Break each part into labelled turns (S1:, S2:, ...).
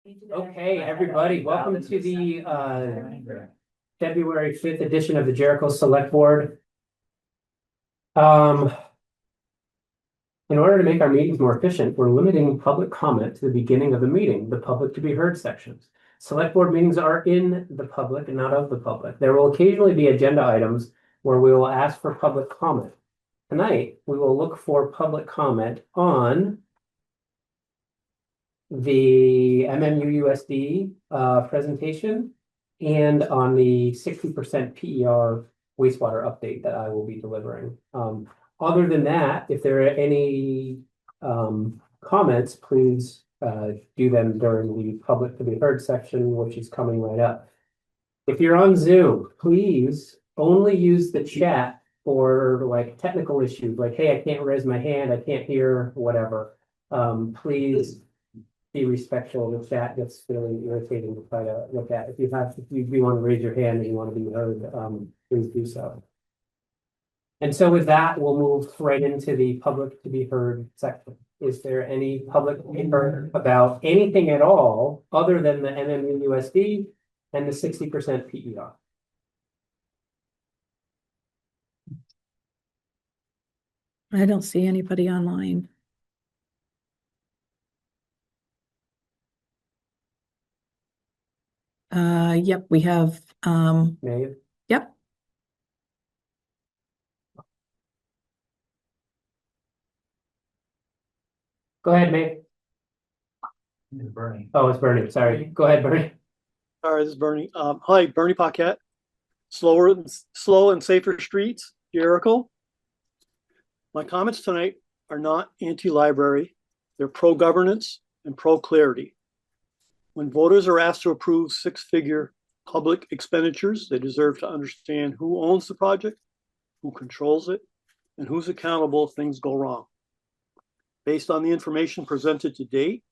S1: Okay, everybody, welcome to the February 5th edition of the Jericho Selectboard. In order to make our meetings more efficient, we're limiting public comment to the beginning of the meeting, the public to be heard sections. Select board meetings are in the public and not of the public. There will occasionally be agenda items where we will ask for public comment. Tonight, we will look for public comment on the MMUUSD presentation and on the 60% PER wastewater update that I will be delivering. Other than that, if there are any comments, please do them during the public to be heard section, which is coming right up. If you're on Zoom, please only use the chat for like technical issues, like, hey, I can't raise my hand, I can't hear, whatever. Please be respectful. The chat gets really irritating to try to look at. If you do want to raise your hand and you want to be heard, please do so. And so with that, we'll move right into the public to be heard section. Is there any public to be heard about anything at all other than the MMUUSD and the 60% PER?
S2: I don't see anybody online. Yep, we have
S1: Maeve?
S2: Yep.
S1: Go ahead, Maeve.
S3: It's Bernie.
S1: Oh, it's Bernie. Sorry. Go ahead, Bernie.
S4: All right, this is Bernie. Hi, Bernie Paquette. Slow and safer streets, Jericho. My comments tonight are not anti-library. They're pro-governance and pro-clarity. When voters are asked to approve six-figure public expenditures, they deserve to understand who owns the project, who controls it, and who's accountable if things go wrong. Based on the information presented to date,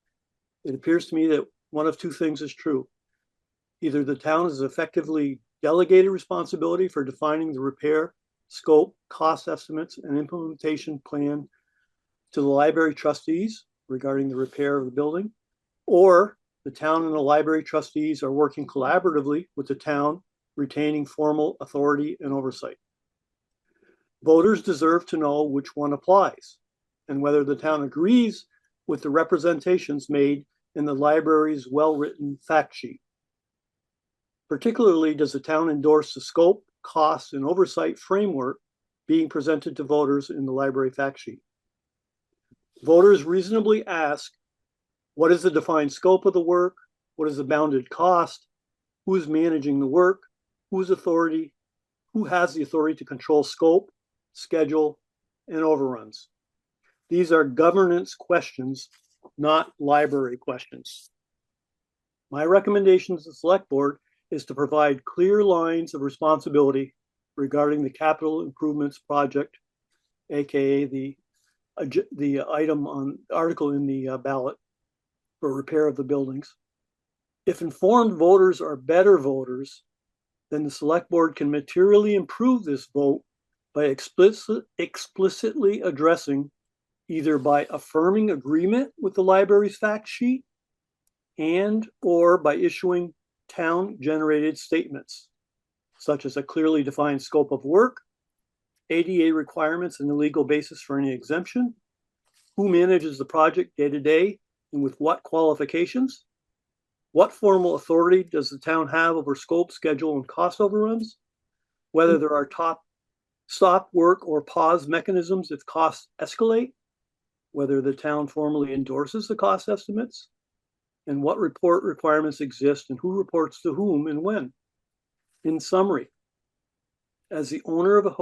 S4: it appears to me that one of two things is true. Either the town has effectively delegated responsibility for defining the repair, scope, cost estimates, and implementation plan to the library trustees regarding the repair of the building, or the town and the library trustees are working collaboratively with the town, retaining formal authority and oversight. Voters deserve to know which one applies and whether the town agrees with the representations made in the library's well-written fact sheet. Particularly, does the town endorse the scope, cost, and oversight framework being presented to voters in the library fact sheet? Voters reasonably ask, what is the defined scope of the work? What is the bounded cost? Who is managing the work? Who has the authority to control scope, schedule, and overruns? These are governance questions, not library questions. My recommendation to the select board is to provide clear lines of responsibility regarding the capital improvements project, aka the article in the ballot for repair of the buildings. If informed voters are better voters, then the select board can materially improve this vote by explicitly addressing, either by affirming agreement with the library's fact sheet and or by issuing town-generated statements, such as a clearly defined scope of work, ADA requirements and the legal basis for any exemption, who manages the project day to day and with what qualifications, what formal authority does the town have over scope, schedule, and cost overruns, whether there are stop work or pause mechanisms if costs escalate, whether the town formally endorses the cost estimates, and what report requirements exist and who reports to whom and when. In summary, as the owner of a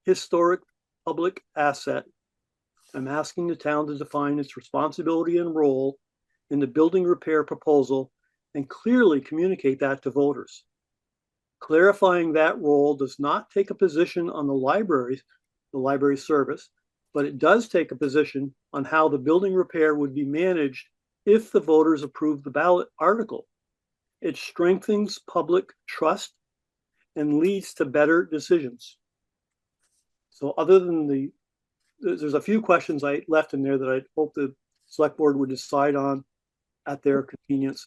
S4: historic public asset, I'm asking the town to define its responsibility and role in the building repair proposal and clearly communicate that to voters. Clarifying that role does not take a position on the library service, but it does take a position on how the building repair would be managed if the voters approve the ballot article. It strengthens public trust and leads to better decisions. So other than there's a few questions I left in there that I hope the select board would decide on at their convenience.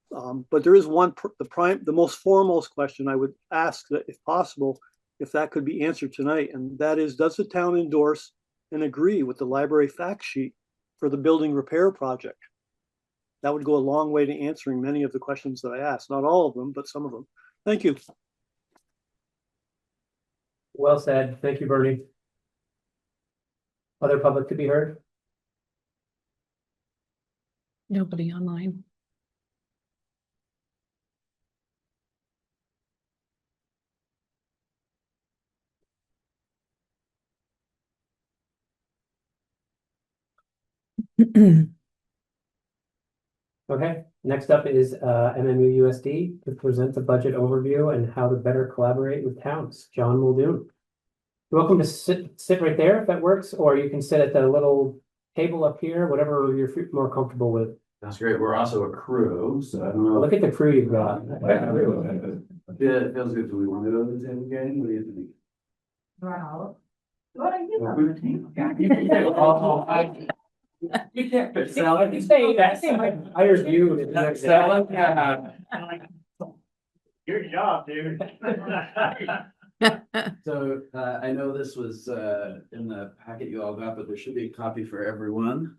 S4: But there is the most foremost question I would ask, that if possible, if that could be answered tonight, and that is, does the town endorse and agree with the library fact sheet for the building repair project? That would go a long way to answering many of the questions that I asked. Not all of them, but some of them. Thank you.
S1: Well said. Thank you, Bernie. Other public to be heard?
S2: Nobody online.
S1: Okay, next up is MMUUSD to present the budget overview and how to better collaborate with towns. John Muldoon. You're welcome to sit right there if that works, or you can sit at the little table up here, whatever you're more comfortable with.
S5: That's great. We're also a crew, so I don't know.
S1: Look at the crew you've got.
S5: Yeah, it feels good. Do we want to go to the table again? What do you think?
S6: What are you on the table?
S5: You can't fit
S1: Salad. I hired you.
S3: Your job, dude.
S5: So I know this was in the packet you all got, but there should be a copy for everyone.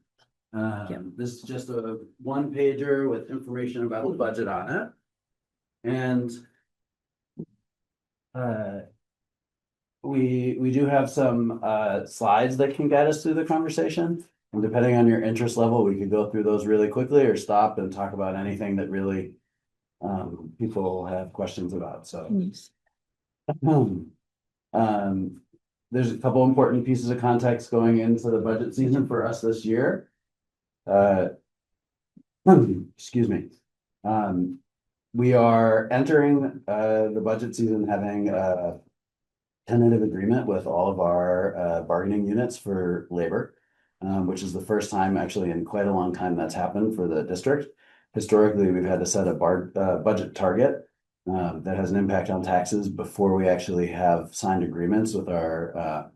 S5: This is just a one pager with information about the budget on it. And we do have some slides that can guide us through the conversation. And depending on your interest level, we could go through those really quickly or stop and talk about anything that really people have questions about. So
S2: Yes.
S5: There's a couple important pieces of context going into the budget season for us this year. Excuse me. We are entering the budget season having a tentative agreement with all of our bargaining units for labor, which is the first time actually in quite a long time that's happened for the district. Historically, we've had to set a budget target that has an impact on taxes before we actually have signed agreements with our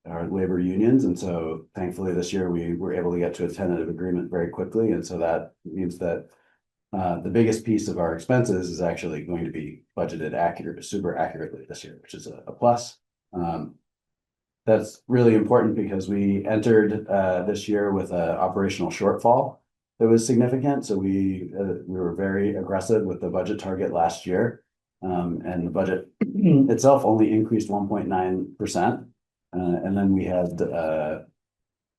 S5: labor unions. And so thankfully this year we were able to get to a tentative agreement very quickly. And so that means that the biggest piece of our expenses is actually going to be budgeted super accurately this year, which is a plus. That's really important because we entered this year with an operational shortfall that was significant. So we were very aggressive with the budget target last year. And the budget itself only increased 1.9%. And then we had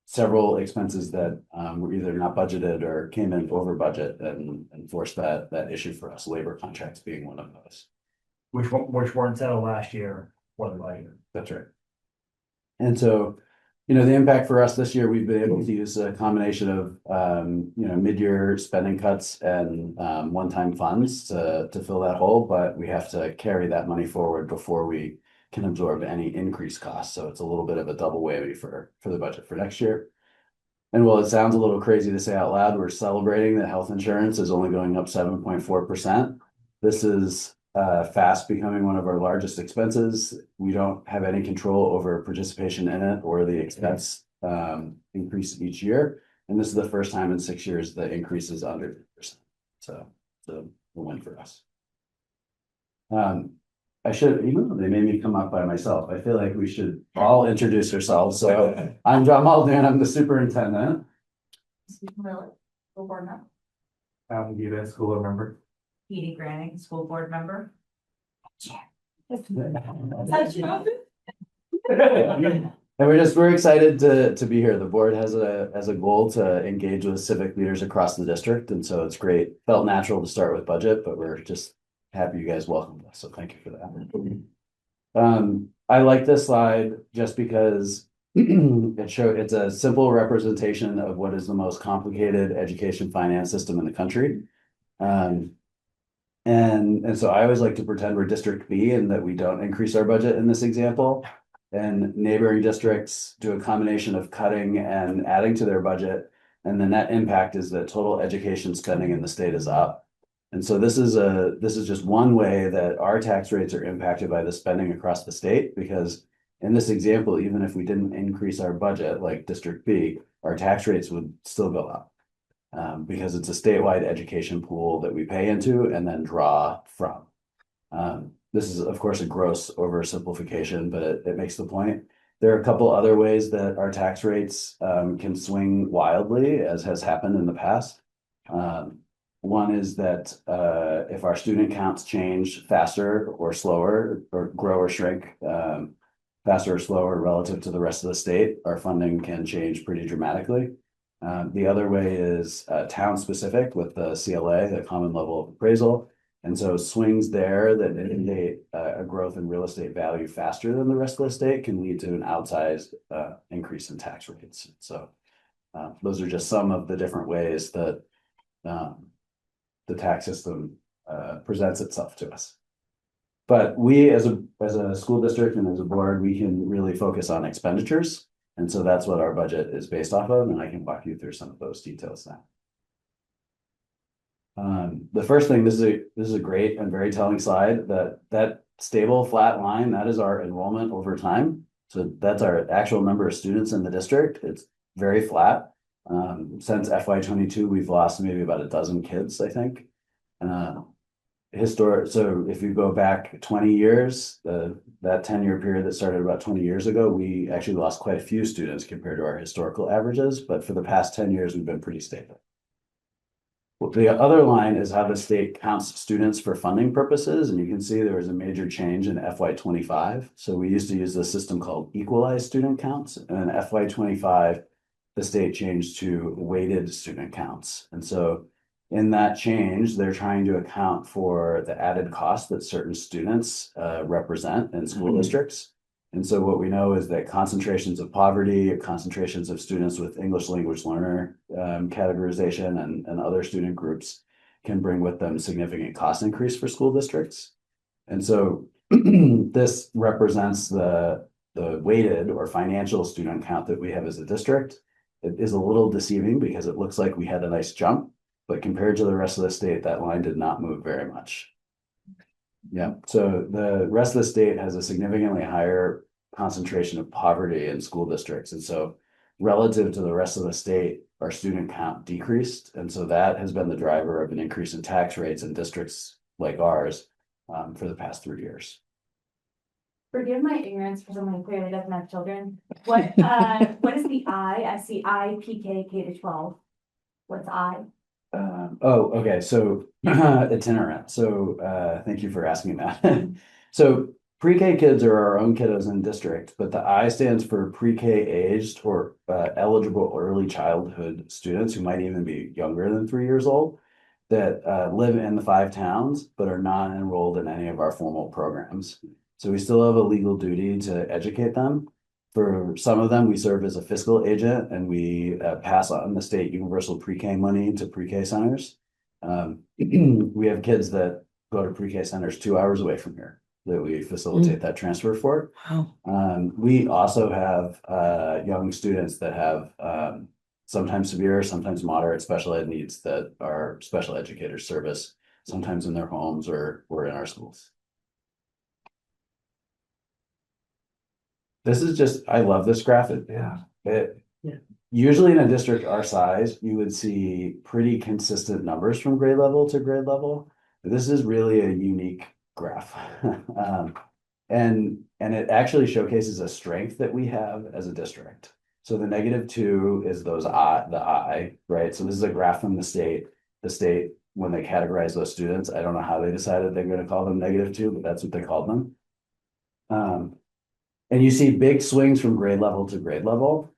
S5: several expenses that were either not budgeted or came in over budget and forced that issue for us, labor contracts being one of those.
S3: Which weren't settled last year or the later.
S5: That's right. And so, the impact for us this year, we've been able to use a combination of, mid-year spending cuts and one-time funds to fill that hole, but we have to carry that money forward before we can absorb any increased costs. So it's a little bit of a double whammy for the budget for next year. And while it sounds a little crazy to say out loud, we're celebrating that health insurance is only going up 7.4%. This is fast becoming one of our largest expenses. We don't have any control over participation in it or the expense increase each year. And this is the first time in 6 years the increase is under 3%. So it's a win for us. I should, even though they made me come up by myself, I feel like we should all introduce ourselves. So I'm John Muldoon, I'm the superintendent.
S6: School board member.
S3: I'm you as school member.
S6: Edie Granning, school board member.
S5: And we're excited to be here. The board has a goal to engage with civic leaders across the district. And so it's great. Felt natural to start with budget, but we're just happy you guys welcomed us. So thank you for that. I like this slide just because it's a simple representation of what is the most complicated education finance system in the country. And so I always like to pretend we're District B and that we don't increase our budget in this example. And neighboring districts do a combination of cutting and adding to their budget. And the net impact is that total education spending in the state is up. And so this is just one way that our tax rates are impacted by the spending across the state, because in this example, even if we didn't increase our budget like District B, our tax rates would still go up. because it's a statewide education pool that we pay into and then draw from. This is, of course, a gross oversimplification, but it makes the point. There are a couple other ways that our tax rates can swing wildly, as has happened in the past. One is that if our student counts change faster or slower, or grow or shrink faster or slower relative to the rest of the state, our funding can change pretty dramatically. The other way is town specific with the CLA, the common level of appraisal. And so swings there that indicate a growth in real estate value faster than the rest of the state can lead to an outsized increase in tax rates. So those are just some of the different ways that the tax system presents itself to us. But we as a school district and as a board, we can really focus on expenditures. And so that's what our budget is based off of, and I can walk you through some of those details now. The first thing, this is a great and very telling slide. That stable flat line, that is our enrollment over time. So that's our actual number of students in the district. It's very flat. Since FY22, we've lost maybe about a dozen kids, I think. So if you go back 20 years, that 10-year period that started about 20 years ago, we actually lost quite a few students compared to our historical averages. But for the past 10 years, we've been pretty stable. Well, the other line is how the state counts students for funding purposes. And you can see there was a major change in FY25. So we used to use a system called equalized student counts. And in FY25, the state changed to weighted student counts. And so in that change, they're trying to account for the added cost that certain students represent in school districts. And so what we know is that concentrations of poverty, concentrations of students with English language learner categorization and other student groups can bring with them significant cost increase for school districts. And so this represents the weighted or financial student count that we have as a district. It is a little deceiving because it looks like we had a nice jump, but compared to the rest of the state, that line did not move very much. Yeah, so the rest of the state has a significantly higher concentration of poverty in school districts. And so relative to the rest of the state, our student count decreased. And so that has been the driver of an increase in tax rates in districts like ours for the past 3 years.
S6: Forgive my ignorance for someone who clearly doesn't have children. What is the I? I see IPK K-12. What's I?
S5: Okay, so itinerant. So thank you for asking that. So pre-K kids are our own kiddos in district, but the I stands for pre-K aged or eligible early childhood students who might even be younger than 3 years old that live in the 5 towns, but are not enrolled in any of our formal programs. So we still have a legal duty to educate them. For some of them, we serve as a fiscal agent and we pass on the state universal pre-K money to pre-K centers. We have kids that go to pre-K centers 2 hours away from here that we facilitate that transfer for.
S2: Wow.
S5: We also have young students that have sometimes severe, sometimes moderate special ed needs that our special educators service, sometimes in their homes or in our schools. This is just, I love this graphic. Usually in a district our size, you would see pretty consistent numbers from grade level to grade level. But this is really a unique graph. And it actually showcases a strength that we have as a district. So the -2 is the I, right? So this is a graph from the state. The state, when they categorize those students, I don't know how they decided they're going to call them -2, but that's what they called them. And you see big swings from grade level to grade level.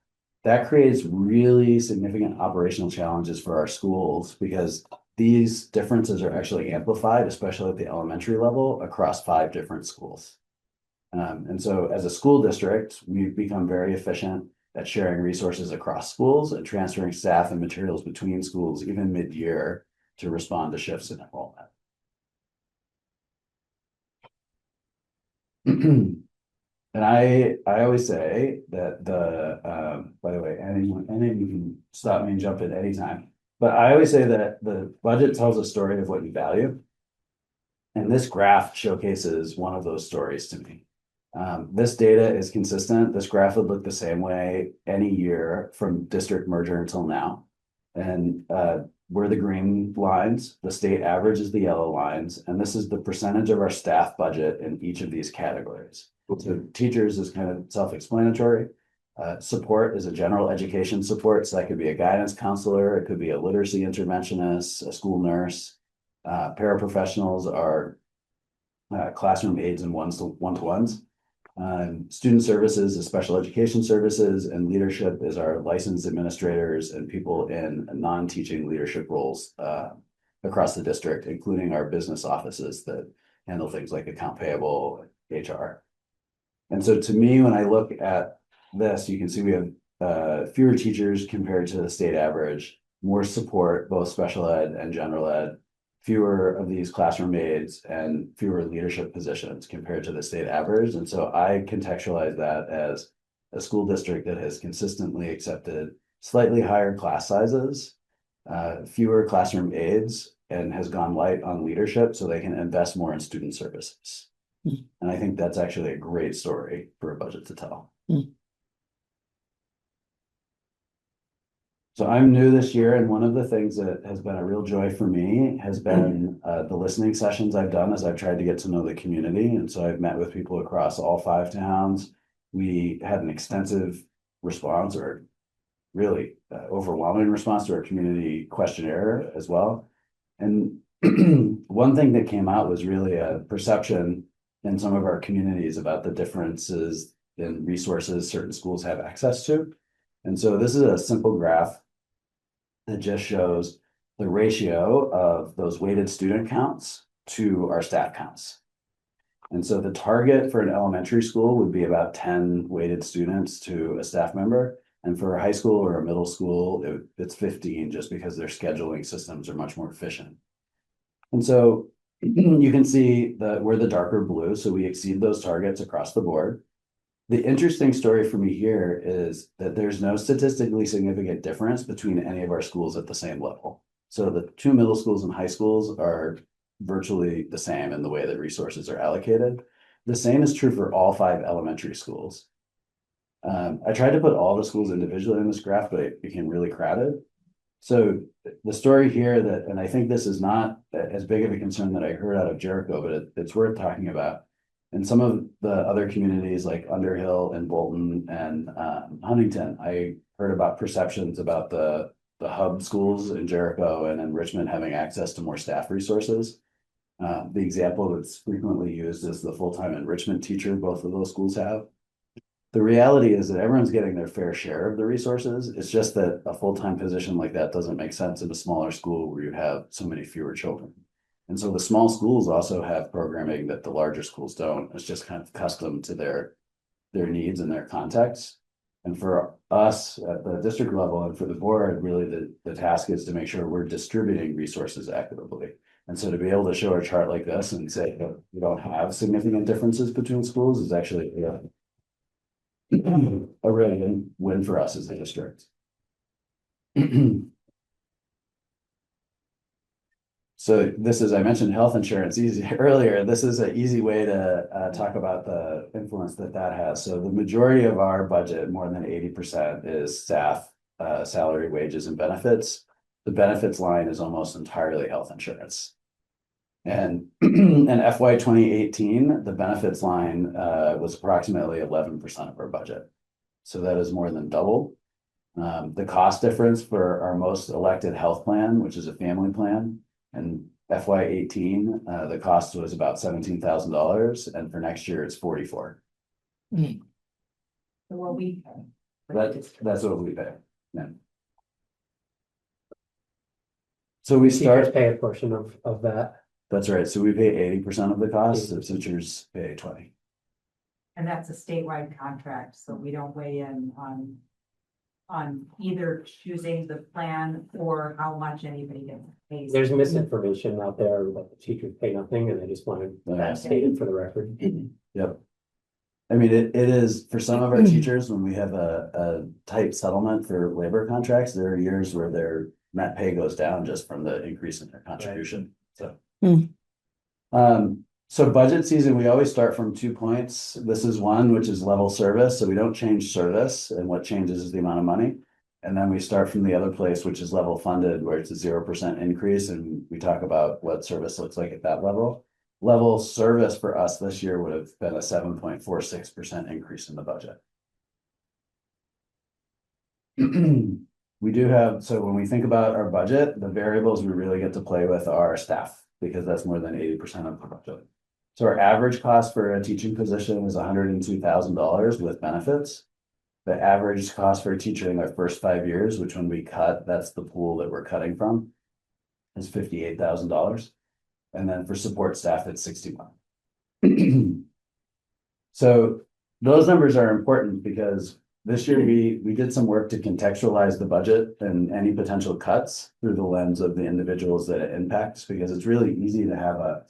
S5: That creates really significant operational challenges for our schools because these differences are actually amplified, especially at the elementary level, across 5 different schools. And so as a school district, we've become very efficient at sharing resources across schools and transferring staff and materials between schools, even mid-year, to respond to shifts in enrollment. And I always say that by the way, any of you can stop me and jump in anytime. But I always say that the budget tells a story of what you value. And this graph showcases one of those stories to me. This data is consistent. This graph would look the same way any year from district merger until now. And we're the green lines, the state average is the yellow lines, and this is the percentage of our staff budget in each of these categories. So teachers is kind of self-explanatory. Support is a general education support, so that could be a guidance counselor, it could be a literacy interventionist, a school nurse. Paraprofessionals are classroom aides and one-to-ones. Student services is special education services, and leadership is our licensed administrators and people in non-teaching leadership roles across the district, including our business offices that handle things like account payable, HR. And so to me, when I look at this, you can see we have fewer teachers compared to the state average, more support, both special ed and general ed, fewer of these classroom aides, and fewer leadership positions compared to the state average. And so I contextualize that as a school district that has consistently accepted slightly higher class sizes, fewer classroom aides, and has gone light on leadership so they can invest more in student services. And I think that's actually a great story for a budget to tell. So I'm new this year, and one of the things that has been a real joy for me has been the listening sessions I've done as I've tried to get to know the community. And so I've met with people across all 5 towns. We had an extensive response, or really overwhelming response to our community questionnaire as well. And one thing that came out was really a perception in some of our communities about the differences in resources certain schools have access to. And so this is a simple graph that just shows the ratio of those weighted student counts to our staff counts. And so the target for an elementary school would be about 10 weighted students to a staff member. And for a high school or a middle school, it's 15, just because their scheduling systems are much more efficient. And so you can see that we're the darker blue, so we exceed those targets across the board. The interesting story for me here is that there's no statistically significant difference between any of our schools at the same level. So the 2 middle schools and high schools are virtually the same in the way that resources are allocated. The same is true for all 5 elementary schools. I tried to put all the schools individually in this graph, but it became really crowded. So the story here and I think this is not as big of a concern that I heard out of Jericho, but it's worth talking about. In some of the other communities like Underhill and Bolton and Huntington, I heard about perceptions about the hub schools in Jericho and in Richmond having access to more staff resources. The example that's frequently used is the full-time enrichment teacher both of those schools have. The reality is that everyone's getting their fair share of the resources. It's just that a full-time position like that doesn't make sense in a smaller school where you have so many fewer children. And so the small schools also have programming that the larger schools don't. It's just kind of custom to their needs and their context. And for us at the district level and for the board, really the task is to make sure we're distributing resources equitably. And so to be able to show a chart like this and say that we don't have significant differences between schools is actually a really win for us as a district. So this is, I mentioned health insurance earlier. This is an easy way to talk about the influence that has. So the majority of our budget, more than 80%, is staff salary, wages, and benefits. The benefits line is almost entirely health insurance. And in FY 2018, the benefits line was approximately 11% of our budget. So that is more than double. The cost difference for our most elected health plan, which is a family plan, and FY 18, the cost was about $17,000, and for next year it's $44,000.
S6: So what we pay.
S5: That's what we pay. Yeah. So we
S1: Teachers
S5: start.
S1: pay a portion of that.
S5: That's right. So we pay 80% of the cost. The teachers pay 20%.
S7: And that's a statewide contract, so we don't weigh in on either choosing the plan or how much anybody gets paid.
S1: There's misinformation out there that the teachers pay nothing, and I just wanted that stated for the record.
S5: Yep. I mean, it is for some of our teachers, when we have a tight settlement for labor contracts, there are years where their net pay goes down just from the increase in their contribution. So, so budget season, we always start from 2 points. This is one, which is level service. So we don't change service, and what changes is the amount of money. And then we start from the other place, which is level funded, where it's a 0% increase, and we talk about what service looks like at that level. Level service for us this year would have been a 7.46% increase in the budget. We do have, so when we think about our budget, the variables we really get to play with are staff, because that's more than 80% of the budget. So our average cost for a teaching position is $102,000 with benefits. The average cost for a teacher in their first 5 years, which when we cut, that's the pool that we're cutting from, is $58,000. And then for support staff, it's $61,000. So those numbers are important because this year we did some work to contextualize the budget and any potential cuts through the lens of the individuals that it impacts, because it's really easy to have a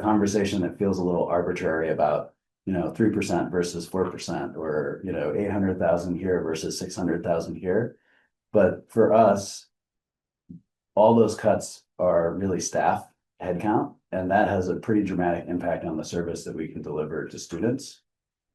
S5: conversation that feels a little arbitrary about, 3% versus 4%, or, 800,000 here versus 600,000 here. But for us, all those cuts are really staff headcount, and that has a pretty dramatic impact on the service that we can deliver to students.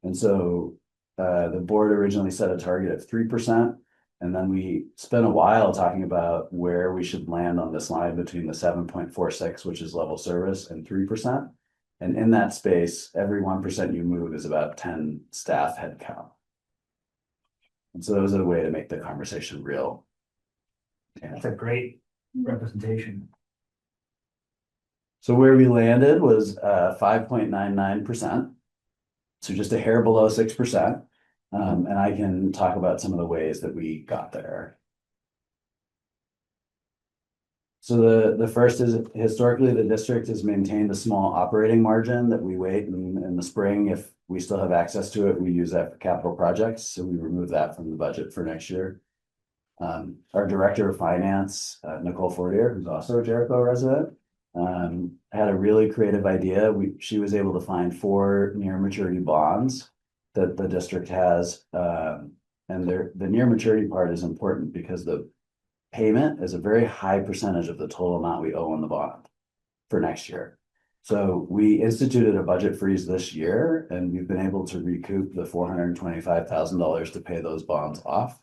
S5: And so the board originally set a target of 3%, and then we spent a while talking about where we should land on this line between the 7.46, which is level service, and 3%. And in that space, every 1% you move is about 10 staff headcount. And so those are a way to make the conversation real.
S3: That's a great representation.
S5: So where we landed was 5.99%. So just a hair below 6%. And I can talk about some of the ways that we got there. So the first is, historically, the district has maintained a small operating margin that we wait in the spring. If we still have access to it, we use that for capital projects. So we remove that from the budget for next year. Our director of finance, Nicole Fortier, who's also a Jericho resident, had a really creative idea. She was able to find 4 near maturity bonds that the district has. And the near maturity part is important because the payment is a very high percentage of the total amount we owe on the bond for next year. So we instituted a budget freeze this year, and we've been able to recoup the $425,000 to pay those bonds off.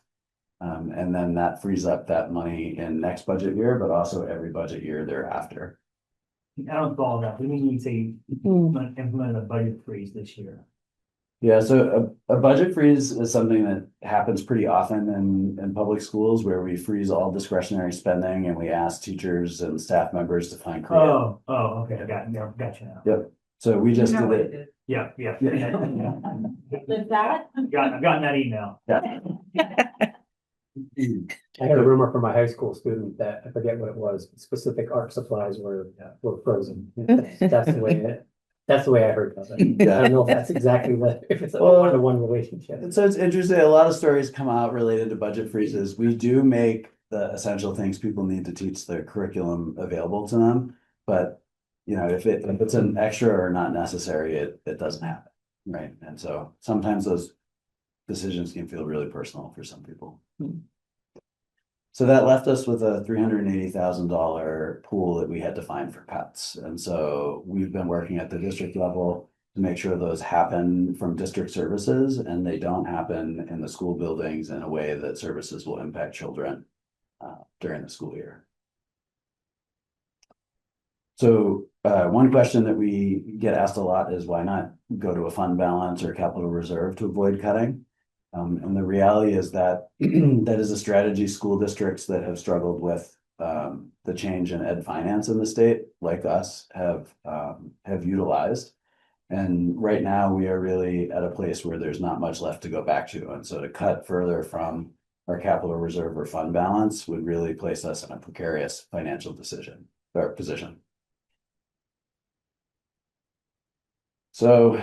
S5: And then that frees up that money in next budget year, but also every budget year thereafter.
S3: I don't follow that. We need to say implement a budget freeze this year.
S5: Yeah, so a budget freeze is something that happens pretty often in public schools, where we freeze all discretionary spending and we ask teachers and staff members to find creative.
S3: Oh, okay, gotcha now.
S5: Yep. So we just did it.
S3: Yeah.
S6: With that,
S3: I've gotten that email.
S5: Yeah.
S1: I had a rumor from my high school student that, I forget what it was, specific art supplies were frozen. That's the way I heard of it. I don't know if that's exactly if it's a one-to-one relationship.
S5: And so it's interesting, a lot of stories come out related to budget freezes. We do make the essential things people need to teach the curriculum available to them. But, if it's an extra or not necessary, it doesn't happen, right? And so sometimes those decisions can feel really personal for some people. So that left us with a $380,000 pool that we had to find for cuts. And so we've been working at the district level to make sure those happen from district services, and they don't happen in the school buildings in a way that services will impact children during the school year. So one question that we get asked a lot is, why not go to a fund balance or capital reserve to avoid cutting? And the reality is that that is a strategy school districts that have struggled with the change in ed finance in the state, like us, have utilized. And right now we are really at a place where there's not much left to go back to. And so to cut further from our capital reserve or fund balance would really place us in a precarious financial position. So,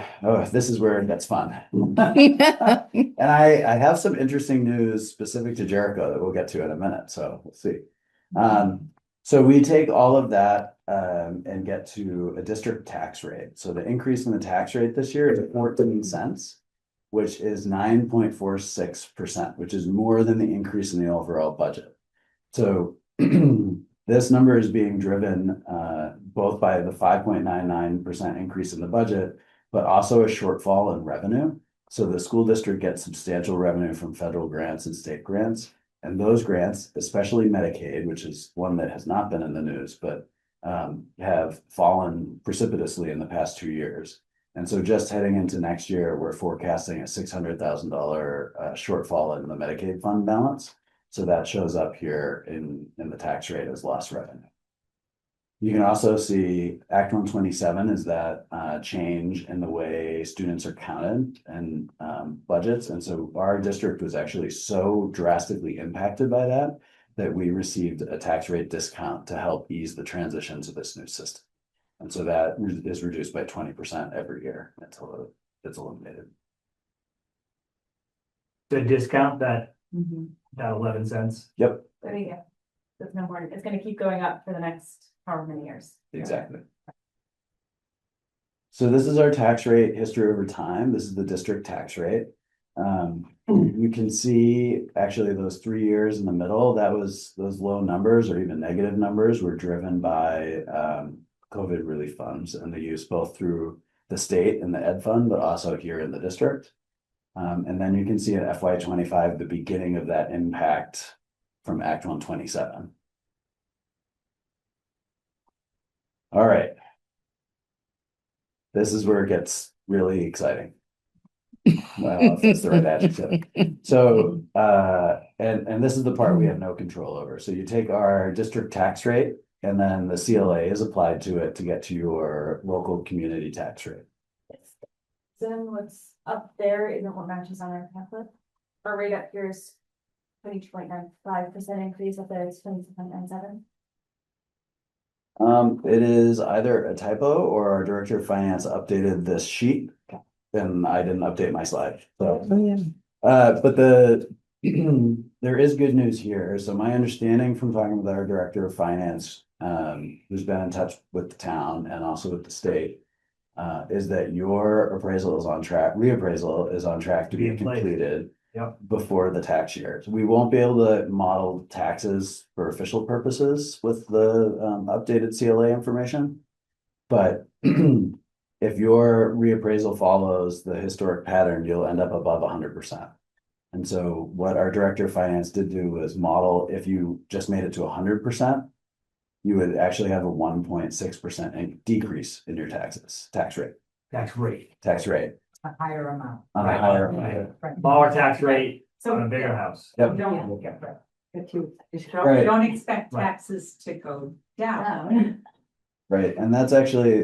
S5: this is where it gets fun. And I have some interesting news specific to Jericho that we'll get to in a minute, so we'll see. So we take all of that and get to a district tax rate. So the increase in the tax rate this year is 14 cents, which is 9.46%, which is more than the increase in the overall budget. So this number is being driven both by the 5.99% increase in the budget, but also a shortfall in revenue. So the school district gets substantial revenue from federal grants and state grants. And those grants, especially Medicaid, which is one that has not been in the news, but have fallen precipitously in the past 2 years. And so just heading into next year, we're forecasting a $600,000 shortfall in the Medicaid fund balance. So that shows up here in the tax rate as lost revenue. You can also see Act 127 is that change in the way students are counted and budgets. And so our district was actually so drastically impacted by that we received a tax rate discount to help ease the transition to this new system. And so that is reduced by 20% every year until it's eliminated.
S3: The discount that,
S6: Mm-hmm.
S3: that 11 cents.
S5: Yep,
S6: There you go. There's no more, it's gonna keep going up for the next however many years.
S5: exactly. So this is our tax rate history over time. This is the district tax rate. You can see actually those 3 years in the middle, those low numbers or even negative numbers were driven by COVID relief funds and the use both through the state and the ed fund, but also here in the district. And then you can see in FY25, the beginning of that impact from Act 127. All right. This is where it gets really exciting. Well, if that's the right adjective. So, and this is the part we have no control over. So you take our district tax rate and then the CLA is applied to it to get to your local community tax rate.
S6: Then what's up there isn't what matches on our template. Our rate up here is 22.95% increase, up there is 22.97.
S5: It is either a typo or our director of finance updated this sheet. And I didn't update my slide, so.
S2: Oh, yeah.
S5: But there is good news here. So my understanding from talking with our director of finance, who's been in touch with the town and also with the state, is that your appraisal is on track, reappraisal is on track to be
S3: In place.
S5: completed.
S3: Yep.
S5: Before the tax year. So we won't be able to model taxes for official purposes with the updated CLA information. But if your reappraisal follows the historic pattern, you'll end up above 100%. And so what our director of finance did do was model, if you just made it to 100%, you would actually have a 1.6% decrease in your tax rate.
S3: Tax rate.
S7: A higher amount.
S5: On a
S3: Right.
S5: higher.
S3: Lower tax rate
S7: So
S3: on a bigger house.
S5: Yep.
S7: don't, if you
S5: Right.
S7: don't expect
S3: Right.
S7: taxes to go down.
S5: Right, and that's actually,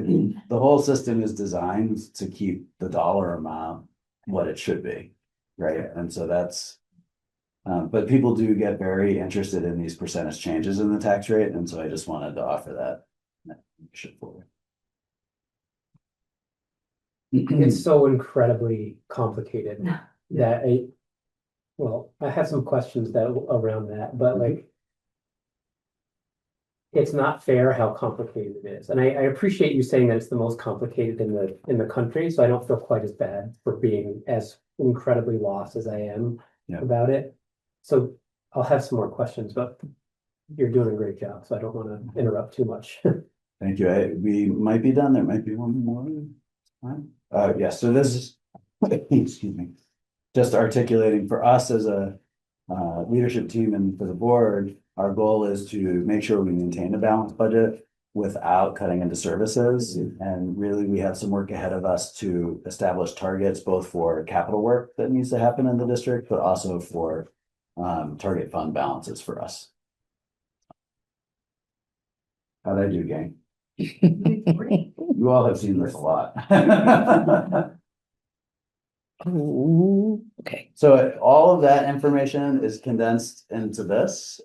S5: the whole system is designed to keep the dollar amount what it should be, right? And so that's, but people do get very interested in these percentage changes in the tax rate, and so I just wanted to offer that.
S1: It's so incredibly complicated that I have some questions around that, but like. It's not fair how complicated it is. And I appreciate you saying that it's the most complicated in the country, so I don't feel quite as bad for being as incredibly lost as I am about it. So I'll have some more questions, but you're doing a great job, so I don't want to interrupt too much.
S5: Thank you. We might be done. There might be one more. Yes, so this is, excuse me, just articulating for us as a leadership team and for the board, our goal is to make sure we maintain a balanced budget without cutting into services. And really, we have some work ahead of us to establish targets, both for capital work that needs to happen in the district, but also for target fund balances for us. How'd I do, gang? You all have seen this a lot.
S2: Oh, okay.
S5: So all of that information is condensed into this,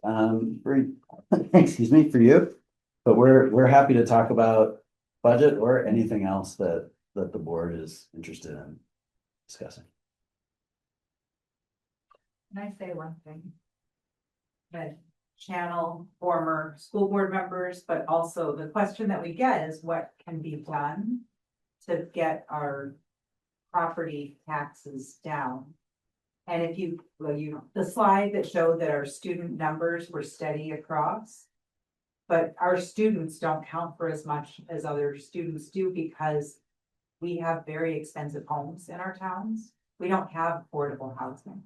S5: excuse me, for you. But we're happy to talk about budget or anything else that the board is interested in discussing.
S7: Can I say one thing? That channel former school board members, but also the question that we get is what can be done to get our property taxes down. And if the slide that showed that our student numbers were steady across, but our students don't count for as much as other students do because we have very expensive homes in our towns. We don't have affordable housing.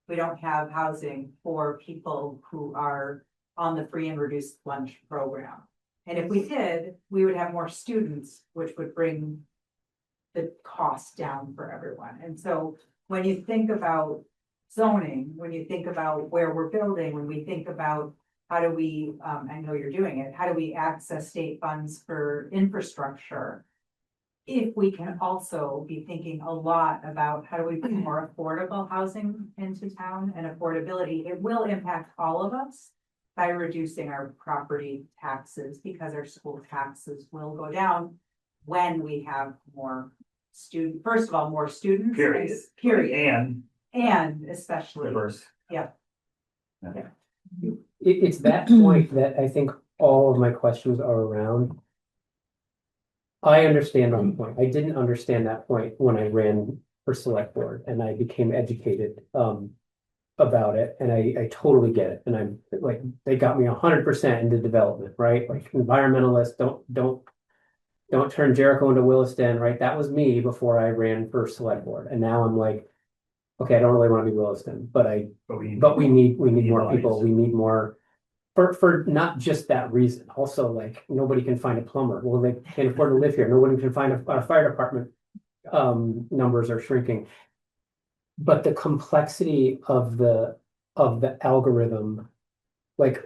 S7: we don't have housing for people who are on the free and reduced lunch program. And if we did, we would have more students, which would bring the cost down for everyone. And so when you think about zoning, when you think about where we're building, when we think about how do we, I know you're doing it, how do we access state funds for infrastructure? If we can also be thinking a lot about how do we bring more affordable housing into town and affordability, it will impact all of us by reducing our property taxes, because our school taxes will go down when we have more first of all, more students.
S3: Period.
S7: Period.
S3: And
S7: And especially,
S3: diverse.
S1: It's that point that I think all of my questions are around. I understand on the point. I didn't understand that point when I ran for select board and I became educated about it, and I totally get it. And I'm like, they got me 100% into development, right? Like environmentalists, don't turn Jericho into Williston, right? That was me before I ran for select board. And now I'm like, okay, I don't really want to be Williston, but we need more people. We need more for not just that reason. Also, like nobody can find a plumber. Well, they can't afford to live here. Nobody can find a fire department. Numbers are shrinking. But the complexity of the algorithm, like,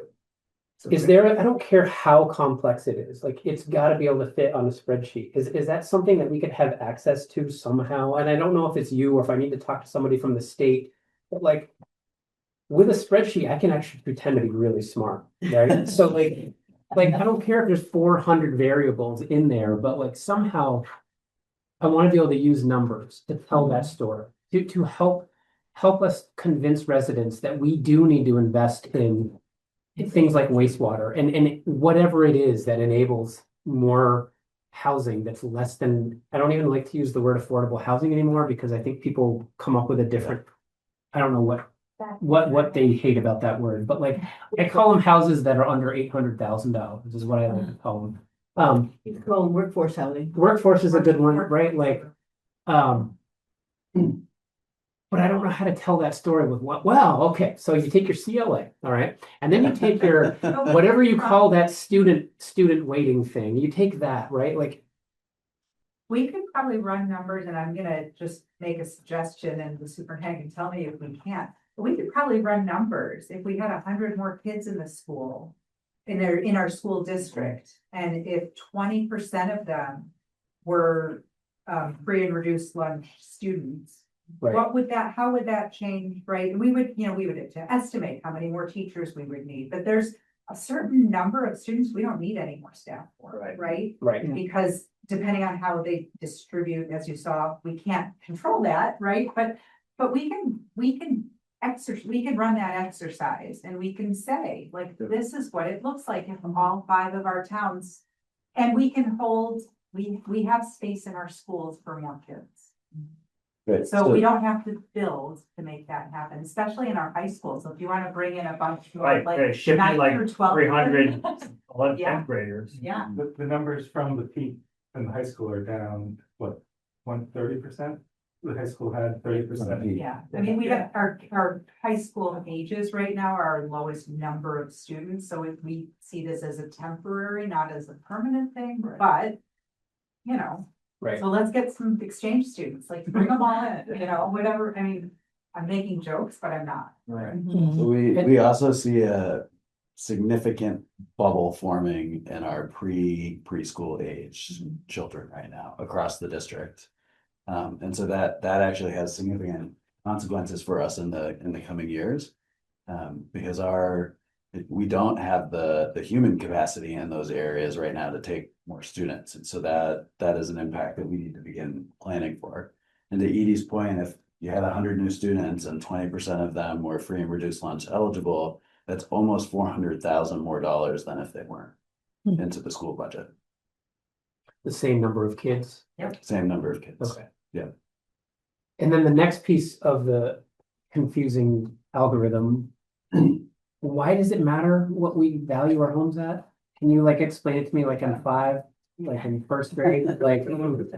S1: is there, I don't care how complex it is, like, it's got to be able to fit on a spreadsheet. Is that something that we could have access to somehow? And I don't know if it's you or if I need to talk to somebody from the state, but like, with a spreadsheet, I can actually pretend to be really smart, right? So like, I don't care if there's 400 variables in there, but like somehow I want to be able to use numbers to tell that story, to help us convince residents that we do need to invest in things like wastewater and whatever it is that enables more housing that's less than, I don't even like to use the word affordable housing anymore, because I think people come up with a different, I don't know what they hate about that word, but like, I call them houses that are under $800,000 is what I like to call them.
S2: You could call them workforce housing.
S1: Workforce is a good one, right? Like, but I don't know how to tell that story with what, well, okay, so you take your CLA, all right, and then you take your, whatever you call that student waiting thing, you take that, right? Like,
S7: we could probably run numbers, and I'm gonna just make a suggestion, and the superintendent can tell me if we can't. But we could probably run numbers if we had 100 more kids in the school, in our school district, and if 20% of them were free and reduced lunch students.
S1: right,
S7: How would that change, right? And we would have to estimate how many more teachers we would need, but there's a certain number of students we don't need any more staff for, right?
S1: right.
S7: Because depending on how they distribute, as you saw, we can't control that, right? But we can run that exercise, and we can say, like, this is what it looks like in all 5 of our towns. And we can we have space in our schools for more kids.
S5: Right,
S7: So we don't have to build to make that happen, especially in our high schools. So if you want to bring in a bunch of
S3: Like, shipping
S7: 9
S3: like
S7: through 12.
S3: 300, 11th,
S7: Yeah.
S3: 10th graders.
S7: Yeah,
S8: The numbers from the peak in the high school are down, what, 30%? The high school had 30%.
S7: yeah. I mean, we have our high school ages right now are our lowest number of students. So if we see this as a temporary, not as a permanent thing, but
S1: Right.
S7: so let's get some exchange students, like bring them all in, whatever. I mean, I'm making jokes, but I'm not.
S3: Right.
S5: So we also see a significant bubble forming in our preschool age children right now across the district. And so that actually has significant consequences for us in the coming years. Because we don't have the human capacity in those areas right now to take more students. And so that is an impact that we need to begin planning for. And to Edie's point, if you had 100 new students and 20% of them were free and reduced lunch eligible, that's almost $400,000 more than if they weren't into the school budget.
S1: The same number of kids.
S5: Same number of kids.
S1: Okay.
S5: Yeah.
S1: And then the next piece of the confusing algorithm, why does it matter what we value our homes at? Can you like explain it to me like on 5? like in first grade, like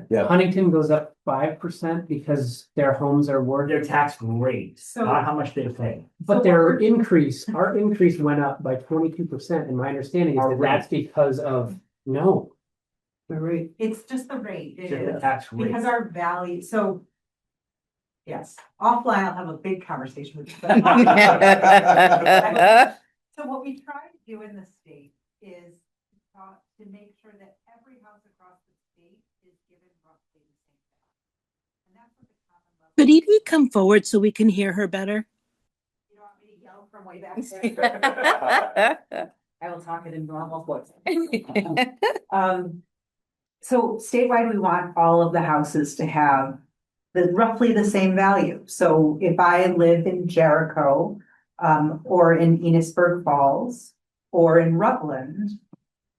S5: Yeah.
S1: Huntington goes up 5% because their homes are worth.
S3: Their tax rate,
S7: So-
S3: not how much they pay.
S1: But their increase, our increase went up by 22%, and my understanding is
S3: Our
S1: that that's because of, no.
S4: Right.
S7: It's just the rate, it
S3: Just the
S7: is,
S3: tax rate.
S7: because our value, so. Yes, offline, I'll have a big conversation with you. So what we try to do in the state is to make sure that every house across the state is given roughly the same thing. And that's what the common level.
S2: Could Edie come forward so we can hear her better?
S7: You don't want me to yell from way back there? I will talk it in normal voice. So statewide, we want all of the houses to have roughly the same value. So if I live in Jericho, or in Enosburg Falls, or in Rutland,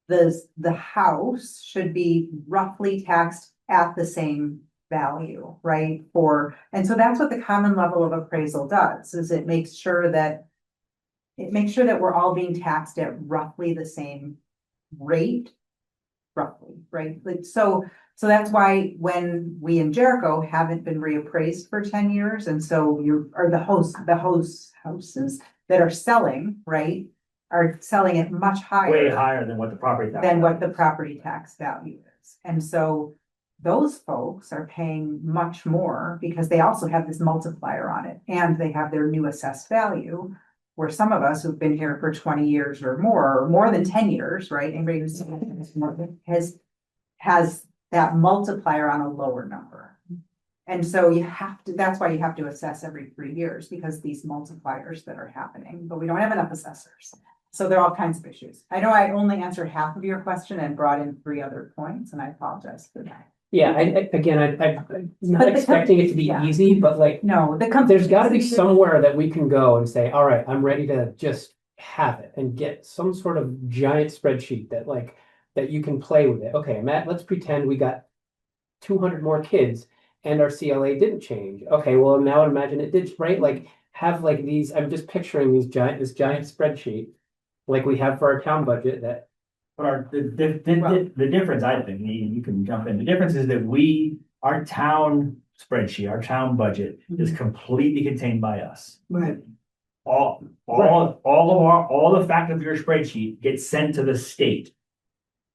S7: the house should be roughly taxed at the same value, right? And so that's what the common level of appraisal does, is it makes sure that we're all being taxed at roughly the same rate. Roughly, right? Like, so that's why when we in Jericho haven't been reappraised for 10 years, and so the houses that are selling, right, are selling at much higher.
S3: Way higher than what the property tax.
S7: Than what the property tax value is. And so those folks are paying much more because they also have this multiplier on it, and they have their new assessed value. Where some of us who've been here for 20 years or more than 10 years, right? Anybody who's has that multiplier on a lower number. And so that's why you have to assess every 3 years, because these multipliers that are happening, but we don't have enough assessors. So there are all kinds of issues. I know I only answered half of your question and brought in 3 other points, and I apologize for that.
S1: Yeah, I'm not expecting it to be
S7: Yeah.
S1: easy, but like,
S7: No,
S1: there's gotta be somewhere that we can go and say, all right, I'm ready to just have it and get some sort of giant spreadsheet that you can play with it. Okay, Matt, let's pretend we got 200 more kids and our CLA didn't change. Okay, well, now imagine it did, right? Like, have like these, I'm just picturing this giant spreadsheet like we have for our town budget that.
S3: But the difference, I think, you can jump in, the difference is that our town spreadsheet, our town budget is completely contained by us.
S4: Right.
S3: All the fact of your spreadsheet gets sent to the state.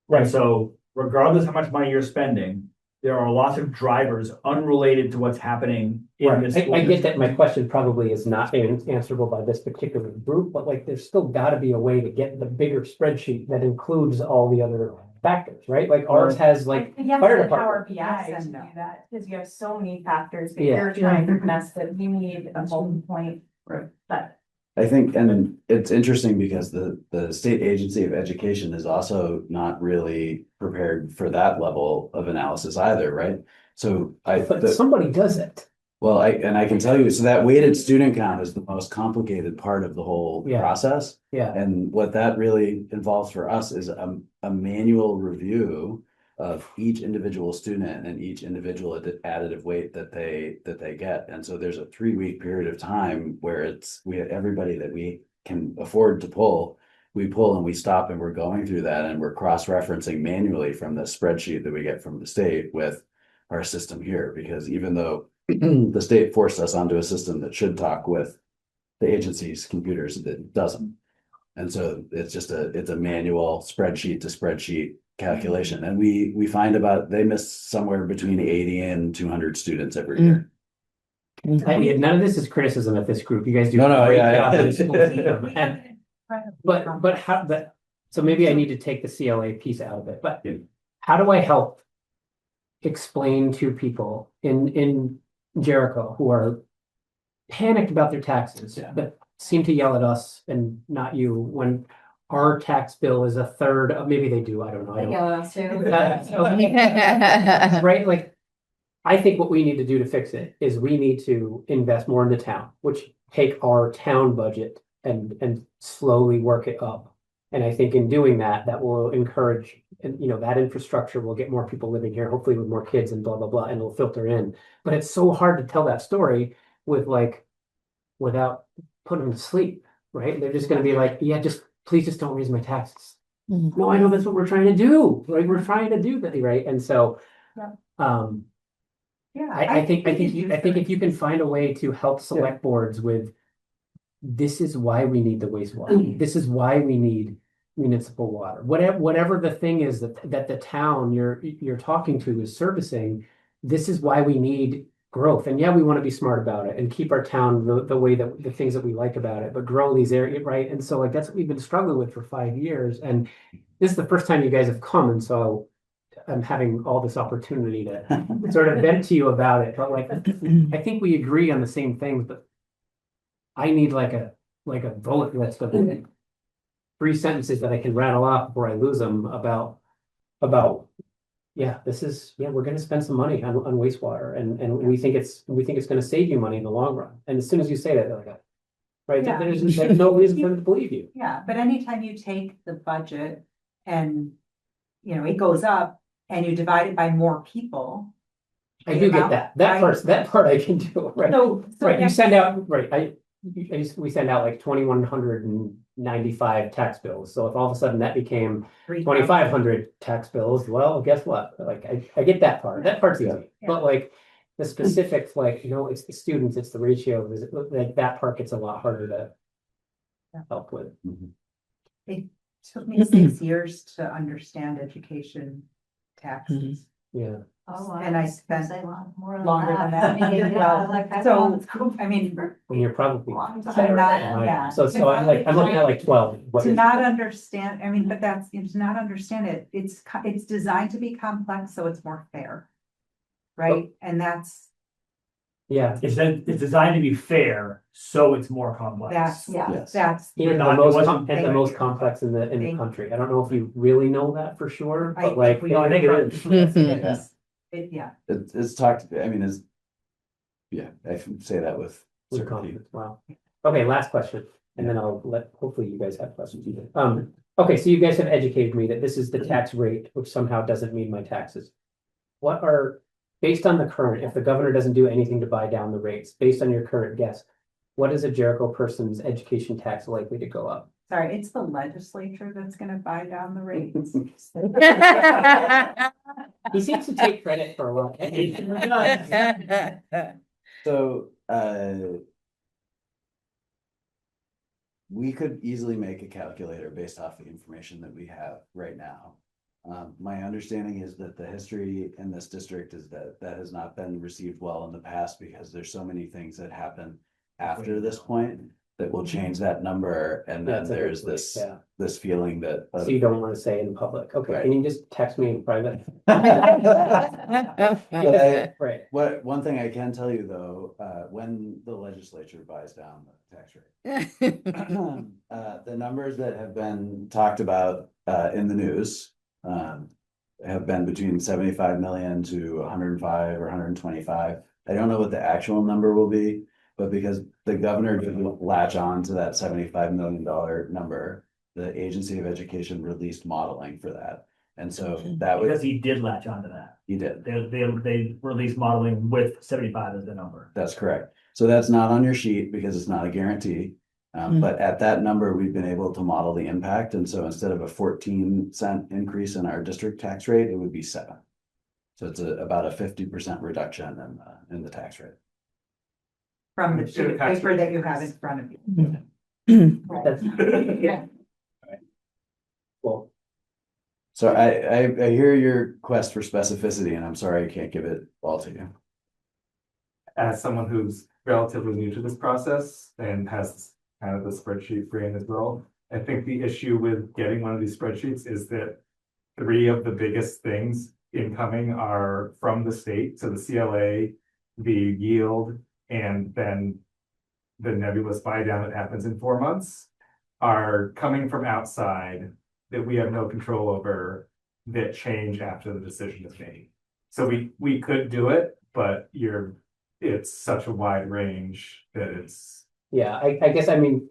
S3: And so regardless how much money you're spending, there are lots of drivers unrelated to what's happening in this.
S1: I get that my question probably is not answerable by this particular group, but like, there's still gotta be a way to get the bigger spreadsheet that includes all the other factors, right? Like ours has like
S6: You have
S1: fire
S6: the Power
S1: department.
S6: BI
S7: Yes
S6: to
S7: and
S6: do
S7: no.
S6: that, because you have so many factors that
S1: Yeah.
S6: you're trying to mess that you need a whole point.
S4: Right.
S6: But
S5: I think, and it's interesting because the state agency of education is also not really prepared for that level of analysis either, right? So
S1: But somebody does it.
S5: well, I can tell you, so that weighted student count is the most complicated part of the whole
S1: Yeah.
S5: process.
S1: Yeah,
S5: And what that really involves for us is a manual review of each individual student and each individual additive weight that they get. And so there's a 3-week period of time where we have everybody that we can afford to pull. We pull and we stop and we're going through that and we're cross-referencing manually from the spreadsheet that we get from the state with our system here, because even though the state forced us onto a system that should talk with the agency's computers, that doesn't. And so it's just it's a manual spreadsheet to spreadsheet calculation. And we find they miss somewhere between 80 and 200 students every year.
S1: none of this is criticism of this group. You guys do.
S5: No,
S1: a great
S5: yeah,
S1: job
S5: yeah.
S1: in school system. And- But how that, so maybe I need to take the CLA piece out of it, but
S5: Yeah.
S1: how do I help explain to people in Jericho who are panicked about their taxes,
S5: Yeah.
S1: but seem to yell at us and not you when our tax bill is a third of, maybe they do, I don't know. I don't- Right, like, I think what we need to do to fix it is we need to invest more into town, which take our town budget and slowly work it up. And I think in doing that, that will encourage, and that infrastructure will get more people living here, hopefully with more kids and blah, blah, blah, and it'll filter in. But it's so hard to tell that story without putting them to sleep, right? They're just gonna be like, yeah, please just don't raise my taxes. no, I know that's what we're trying to do, like, we're trying to do that, right? And so,
S6: Yeah.
S7: Yeah.
S1: I think if you can
S7: can.
S1: find a way to help select boards with, this is why we need the wastewater, this is why we need municipal water, whatever the thing is that the town you're talking to is servicing, this is why we need growth. And yeah, we want to be smart about it and keep our town the way that the things that we like about it, but grow these areas, right? And so like that's what we've been struggling with for 5 years. And this is the first time you guys have come, and so I'm having all this opportunity to sort of vent to you about it. But like I think we agree on the same things, but I need like a bullet list of 3 sentences that I can rattle off before I lose them about yeah, we're gonna spend some money on wastewater, and we think it's gonna save you money in the long run. And as soon as you say that, they're like, right,
S7: Yeah.
S1: there's no reason for them to believe you.
S7: Yeah, but anytime you take the budget and, it goes up and you divide it by more people.
S1: I do get that. That part I can do, right?
S7: So.
S1: Right, you send out, right, we send out like 2,195 tax bills. So if all of a sudden that became 2,500 tax bills, well, guess what? Like, I get that part. That part's easy.
S7: Yeah.
S1: But like the specifics, like, it's the students, it's the ratio, like that part gets a lot harder to help with.
S7: It took me 6 years to understand education taxes.
S1: Yeah.
S7: And I spent
S6: longer
S7: longer than that.
S6: Well,
S7: So, I mean,
S1: And you're probably
S6: Long time.
S1: better
S7: Not-
S1: than I am.
S7: yeah.
S1: So I'm looking at like 12. What
S7: to
S1: is-
S7: not understand, I mean, but to not understand it, it's designed to be complex, so it's more fair. Right? And that's
S1: Yeah.
S3: It's designed to be fair, so it's more complex.
S5: Yes.
S7: that's.
S1: And the
S3: not- it
S1: most,
S3: wasn't-
S1: and the most complex in the
S7: Thank
S1: country. I don't know if you really know that for sure,
S7: I
S1: but like,
S7: think we-
S1: no, I think it is.
S7: Yeah.
S5: It's talked, I mean, yeah, I can say that with
S1: With
S5: certainty.
S1: confidence. Wow. Okay, last question, and then hopefully you guys have questions. Okay, so you guys have educated me that this is the tax rate, which somehow doesn't mean my taxes. What are, based on the current, if the governor doesn't do anything to buy down the rates, based on your current guess, what is a Jericho person's education tax likely to go up?
S7: Sorry, it's the legislature that's gonna buy down the rates.
S1: He seems to take credit for a lot.
S5: So, we could easily make a calculator based off the information that we have right now. My understanding is that the history in this district is that has not been received well in the past because there's so many things that happen after this point that will change that number. And then
S1: That's a good
S5: there's
S1: point,
S5: this,
S1: yeah.
S5: this feeling that.
S1: So you don't want to say in public, okay,
S5: Right.
S1: can you just text me in private? Right,
S5: One thing I can tell you though, when the legislature buys down the tax rate. The numbers that have been talked about in the news have been between 75 million to 105 or 125. I don't know what the actual number will be, but because the governor didn't latch on to that $75 million number, the Agency of Education released modeling for that. And so that
S3: Because
S5: was,
S3: he did latch onto that.
S5: he did.
S3: They released modeling with 75 as the number.
S5: That's correct. So that's not on your sheet because it's not a guarantee. But at that number, we've been able to model the impact. And so instead of a 14-cent increase in our district tax rate, it would be 7. So it's about a 50% reduction in the tax rate.
S7: From the sheet of paper that you have in front of you.
S1: that's,
S7: Yeah.
S1: well,
S5: So I hear your quest for specificity, and I'm sorry I can't give it all to you.
S8: As someone who's relatively new to this process and has kind of the spreadsheet brain as well, I think the issue with getting one of these spreadsheets is that 3 of the biggest things incoming are from the state. So the CLA, the yield, and then the nebulous buy down that happens in 4 months are coming from outside that we have no control over, that change after the decision is made. So we could do it, but it's such a wide range that it's.
S1: yeah, I guess, I mean,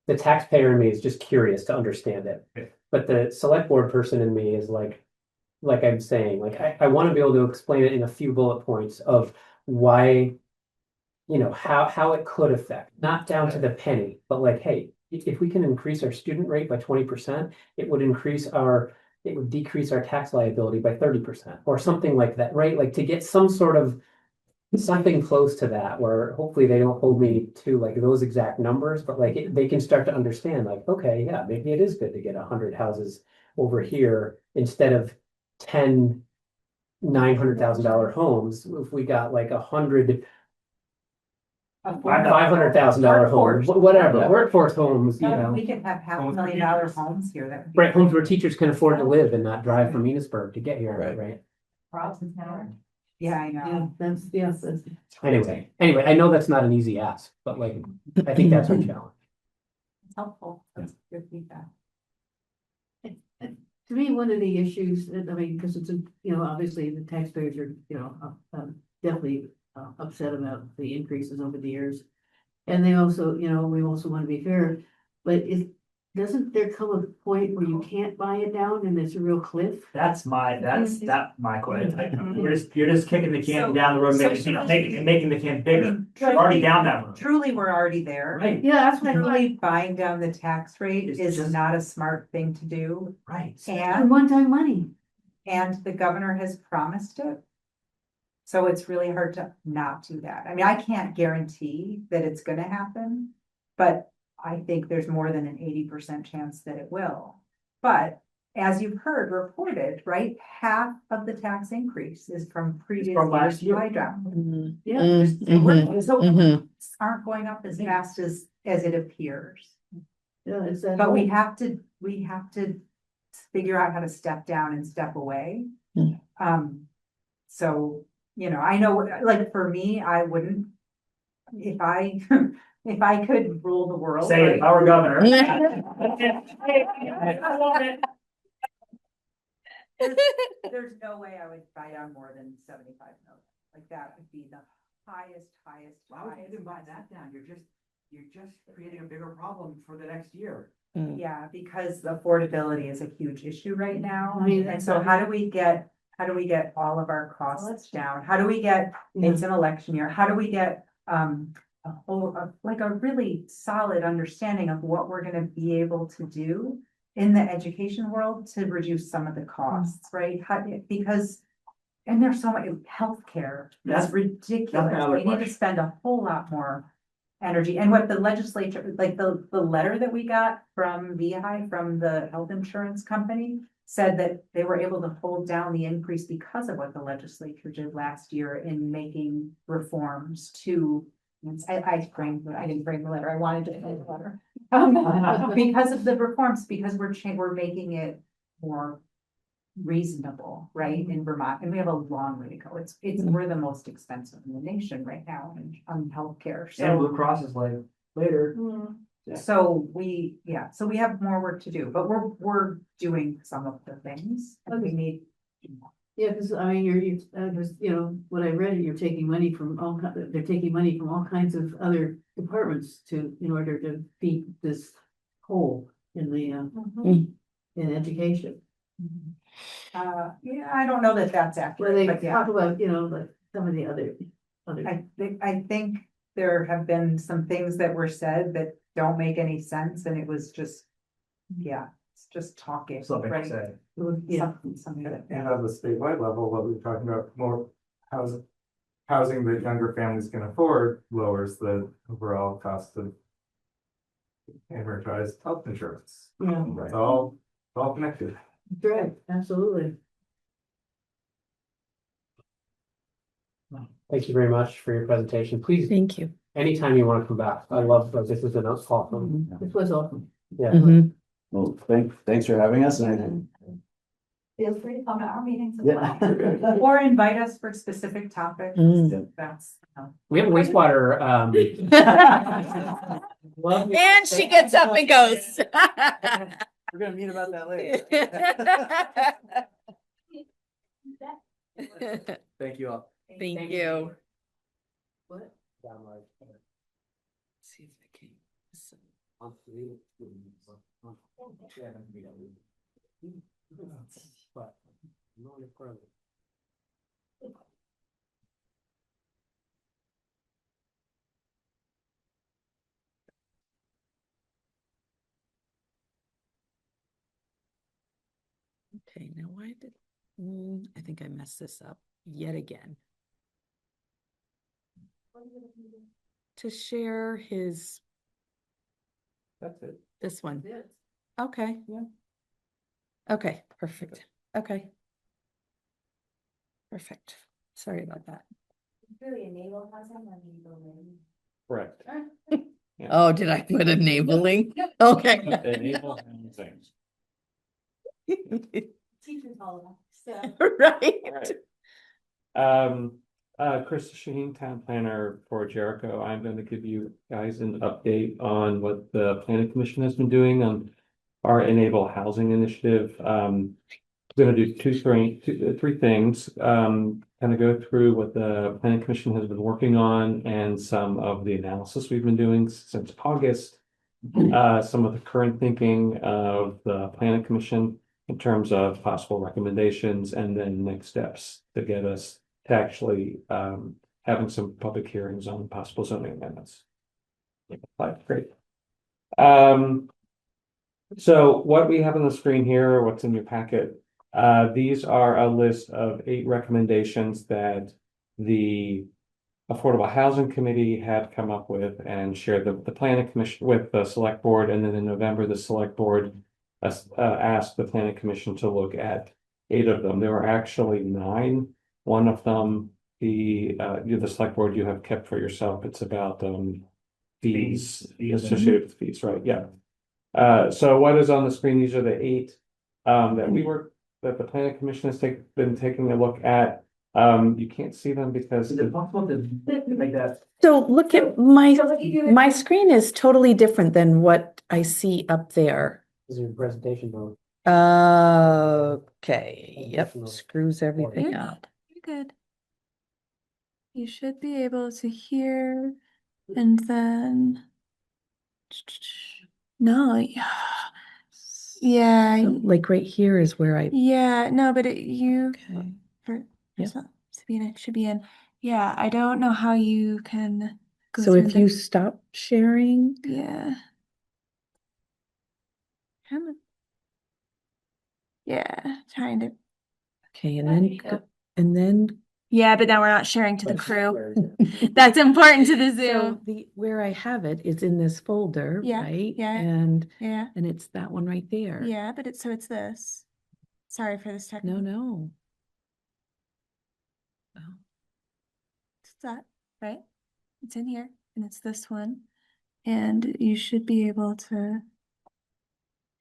S1: the taxpayer in me is just curious to understand it.
S8: Yeah.
S1: But the select board person in me is like I'm saying, like, I want to be able to explain it in a few bullet points of why, how it could affect, not down to the penny, but like, hey, if we can increase our student rate by 20%, it would decrease our tax liability by 30% or something like that, right? Like to get some sort of something close to that, where hopefully they don't hold me to like those exact numbers, but like they can start to understand like, okay, yeah, maybe it is good to get 100 houses over here instead of 10 $900,000 homes. If we got like 100 $500,000 homes, whatever, workforce homes, you know.
S7: We can have $500,000 homes here that.
S1: Right, homes where teachers can afford to live and not drive from Enosburg to get here,
S5: Right.
S1: right?
S7: Yeah, I know.
S2: That's.
S1: Anyway, I know that's not an easy ask, but like, I think that's our challenge.
S7: It's helpful. That's good feedback.
S9: To me, one of the issues, I mean, because it's, obviously the taxpayers are, definitely upset about the increases over the years. And they also, we also want to be fair, but doesn't there come a point where you can't buy it down and it's a real cliff?
S3: That's my question. Like, you're just kicking the can down the road, making the can bigger. We're already down that road.
S7: Truly, we're already there.
S3: Right,
S9: Yeah, that's what I thought.
S7: Truly buying down the tax rate
S3: It's
S7: is
S3: just-
S7: not a smart thing to do.
S3: right.
S9: And one-time money.
S7: And the governor has promised it. So it's really hard to not do that. I mean, I can't guarantee that it's gonna happen, but I think there's more than an 80% chance that it will. But as you've heard reported, right, half of the tax increase is from previous
S3: from last
S7: year's
S3: year.
S7: buy down.
S9: Yeah.
S7: So aren't going up as fast as it appears.
S9: Yeah, it's that.
S7: But we have to figure out how to step down and step away. So, I know, like, for me, I wouldn't, if I could rule the world.
S3: Say it, if I were governor.
S7: There's no way I would buy down more than 75 million. Like, that would be the highest.
S3: Why would you even buy that down? You're just creating a bigger problem for the next year.
S7: Yeah, because affordability is a huge issue right now.
S9: I mean,
S7: And so how do we get all of our costs down? How do we get, it's an election year, how do we get a really solid understanding of what we're gonna be able to do in the education world to reduce some of the costs, right? Because, and there's so much, healthcare, that's
S3: That's
S7: ridiculous.
S3: another
S7: We need to
S3: question.
S7: spend a whole lot more energy. And what the legislature, like the letter that we got from VI, from the health insurance company, said that they were able to hold down the increase because of what the legislature did last year in making reforms to, I didn't bring the letter, I wanted to bring the letter. Because of the reforms, because we're making it more reasonable, right, in Vermont, and we have a long way to go. We're the most expensive in the nation right now on healthcare,
S3: And
S7: so.
S3: Blue Cross is like, later.
S7: So we have more work to do, but we're doing some of the things, and we need.
S9: Yeah, because I mean, what I read, you're taking money from they're taking money from all kinds of other departments in order to feed this hole in the, in education.
S7: Yeah, I don't know that that's
S9: Where
S7: accurate,
S9: they
S7: but yeah,
S9: talk about, like some of the other.
S7: I think there have been some things that were said that don't make any sense, and it was just, it's just talking,
S3: Something to
S7: right?
S3: say.
S9: Yeah.
S7: Something that,
S8: And on the statewide level, what we're talking about, more housing that younger families can afford lowers the overall cost of amortized health insurance.
S9: Yeah,
S8: It's all connected.
S9: right, absolutely.
S1: Thank you very much for your presentation. Please,
S2: Thank you.
S1: anytime you want to come back, I love, this is an awesome,
S9: This was awesome.
S1: yeah.
S5: Well, thanks for having us, and
S6: Feel free to come to our meetings as
S5: Yeah.
S6: well.
S7: or invite us for specific topics. That's.
S1: We have a wastewater, love-
S2: And she gets up and goes.
S5: we're gonna meet about that later. Thank you all.
S2: Thank you.
S9: What?
S2: See if I can.
S1: But, no, you're further.
S2: Okay, now why did, I think I messed this up yet again. To share his,
S1: That's it.
S2: this one. Okay.
S1: Yeah.
S2: Okay, perfect. Okay. Perfect. Sorry about that.
S6: Really enable housing when you go in.
S1: Correct.
S2: Oh, did I put enabling? Okay.
S1: Enable housing.
S6: Teachers all of us, so.
S2: Right.
S10: Chris Shaheen, Town Planner for Jericho. I'm going to give you guys an update on what the Planning Commission has been doing on our Enable Housing Initiative. We're going to do three things. Kind of go through what the Planning Commission has been working on and some of the analysis we've been doing since August. Some of the current thinking of the Planning Commission in terms of possible recommendations, and then next steps to get us to actually having some public hearings on possible zoning amendments. Great. So what we have on the screen here, what's in your packet, these are a list of 8 recommendations that the Affordable Housing Committee had come up with and shared the Planning Commission with the Select Board, and then in November, the Select Board asked the Planning Commission to look at 8 of them. There were actually 9. One of them, the Select Board, you have kept for yourself. It's about fees associated with fees, right? Yeah. So what is on the screen? These are the 8 that the Planning Commission has been taking a look at. You can't see them because
S3: Is it possible to make that?
S2: So look at my screen is totally different than what I see up there.
S1: This is your presentation mode.
S2: Okay, yep, screws everything up.
S11: You're good. You should be able to hear, and then no, yeah,
S2: So, like right here is where I,
S11: yeah, no, but you
S2: okay.
S11: for
S2: Yep.
S11: Sabina should be in. Yeah, I don't know how you can go
S2: So
S11: through
S2: if
S11: the-
S2: you stop sharing,
S11: yeah. Come on. Yeah, trying to.
S2: okay, and then and then
S11: Yeah, but now we're not sharing to the crew. That's important to the
S2: so
S11: Zoom.
S2: the where I have it is in this folder,
S11: Yeah,
S2: right?
S11: yeah.
S2: And
S11: Yeah,
S2: it's that one right there.
S11: yeah, but it's this. Sorry for this technical.
S2: No. Oh,
S11: It's that, right? It's in here, and it's this one. And you should be able to.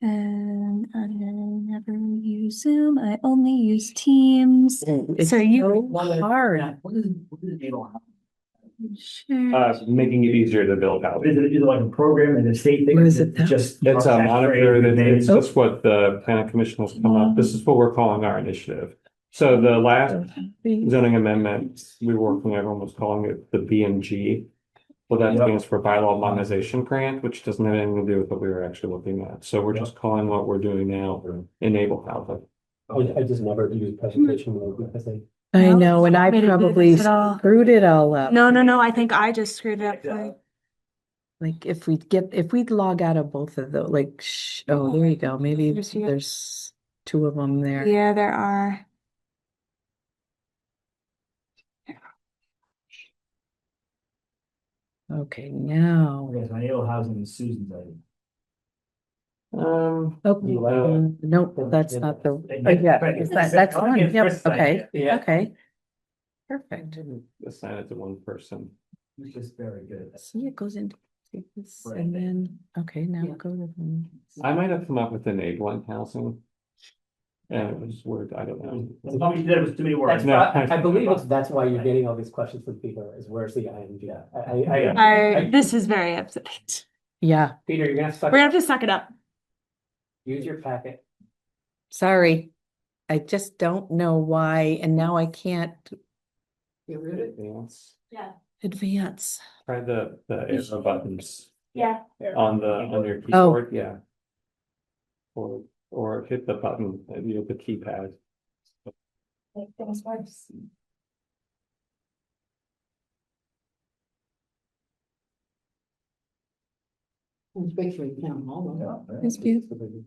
S11: And I never use Zoom. I only use Teams.
S2: it's
S11: So you
S2: so hard.
S3: What is enable housing?
S11: share.
S10: making it easier to build
S3: Is
S10: housing.
S3: it like a program in the state thing?
S2: Where is it
S3: It's
S2: now?
S3: just.
S10: It's a monitor that it's
S2: Oh.
S10: just what the Planning Commission has come up. This is what we're calling our initiative. So the last zoning amendment we were working, everyone was calling it the BMG. Well, that
S3: Yep.
S10: stands for Bylaw Modernization Grant, which doesn't have anything to do with what we were actually looking at. So we're just calling what we're doing now Enable Housing.
S1: I just never use presentation mode because
S2: I
S11: No,
S2: know, and I
S11: made it do
S2: probably
S11: this at all.
S2: screwed it all up.
S11: No, I think I just screwed it up.
S2: Like if we'd log out of both of those, like, oh, there you go. Maybe
S11: Just you.
S2: there's 2 of them there.
S11: Yeah, there are.
S2: Okay, now.
S3: Okay, so enable housing is Susan's item.
S2: Oh,
S1: Uh,
S2: nope, that's not the,
S3: Right,
S2: yeah,
S3: right,
S2: that's the
S3: I
S2: one.
S3: think it's
S2: Yep,
S3: Chris's idea.
S2: okay,
S1: Yeah.
S2: okay. Perfect.
S10: Assign it to one person.
S3: Which is very good.
S2: See, it goes into this
S3: Right.
S2: and then, okay, now
S9: Yeah.
S2: go to the.
S10: I might have come up with enabling housing. And it was word, I don't know.
S3: It's probably, that was too many words.
S1: that's why, I believe that's why you're getting all these questions from people is where's the IMG?
S11: This is very upsetting.
S2: Yeah,
S1: Peter, you're gonna have to
S11: We're gonna have to suck it up.
S1: use your packet.
S2: sorry. I just don't know why, and now I can't
S10: Advance.
S6: Yeah,
S2: advance.
S10: Try the arrow buttons
S6: yeah.
S10: on your keyboard, yeah. Or hit the button, the keypad.
S6: Make things worse.
S9: It's basically town hall.
S11: It's beautiful.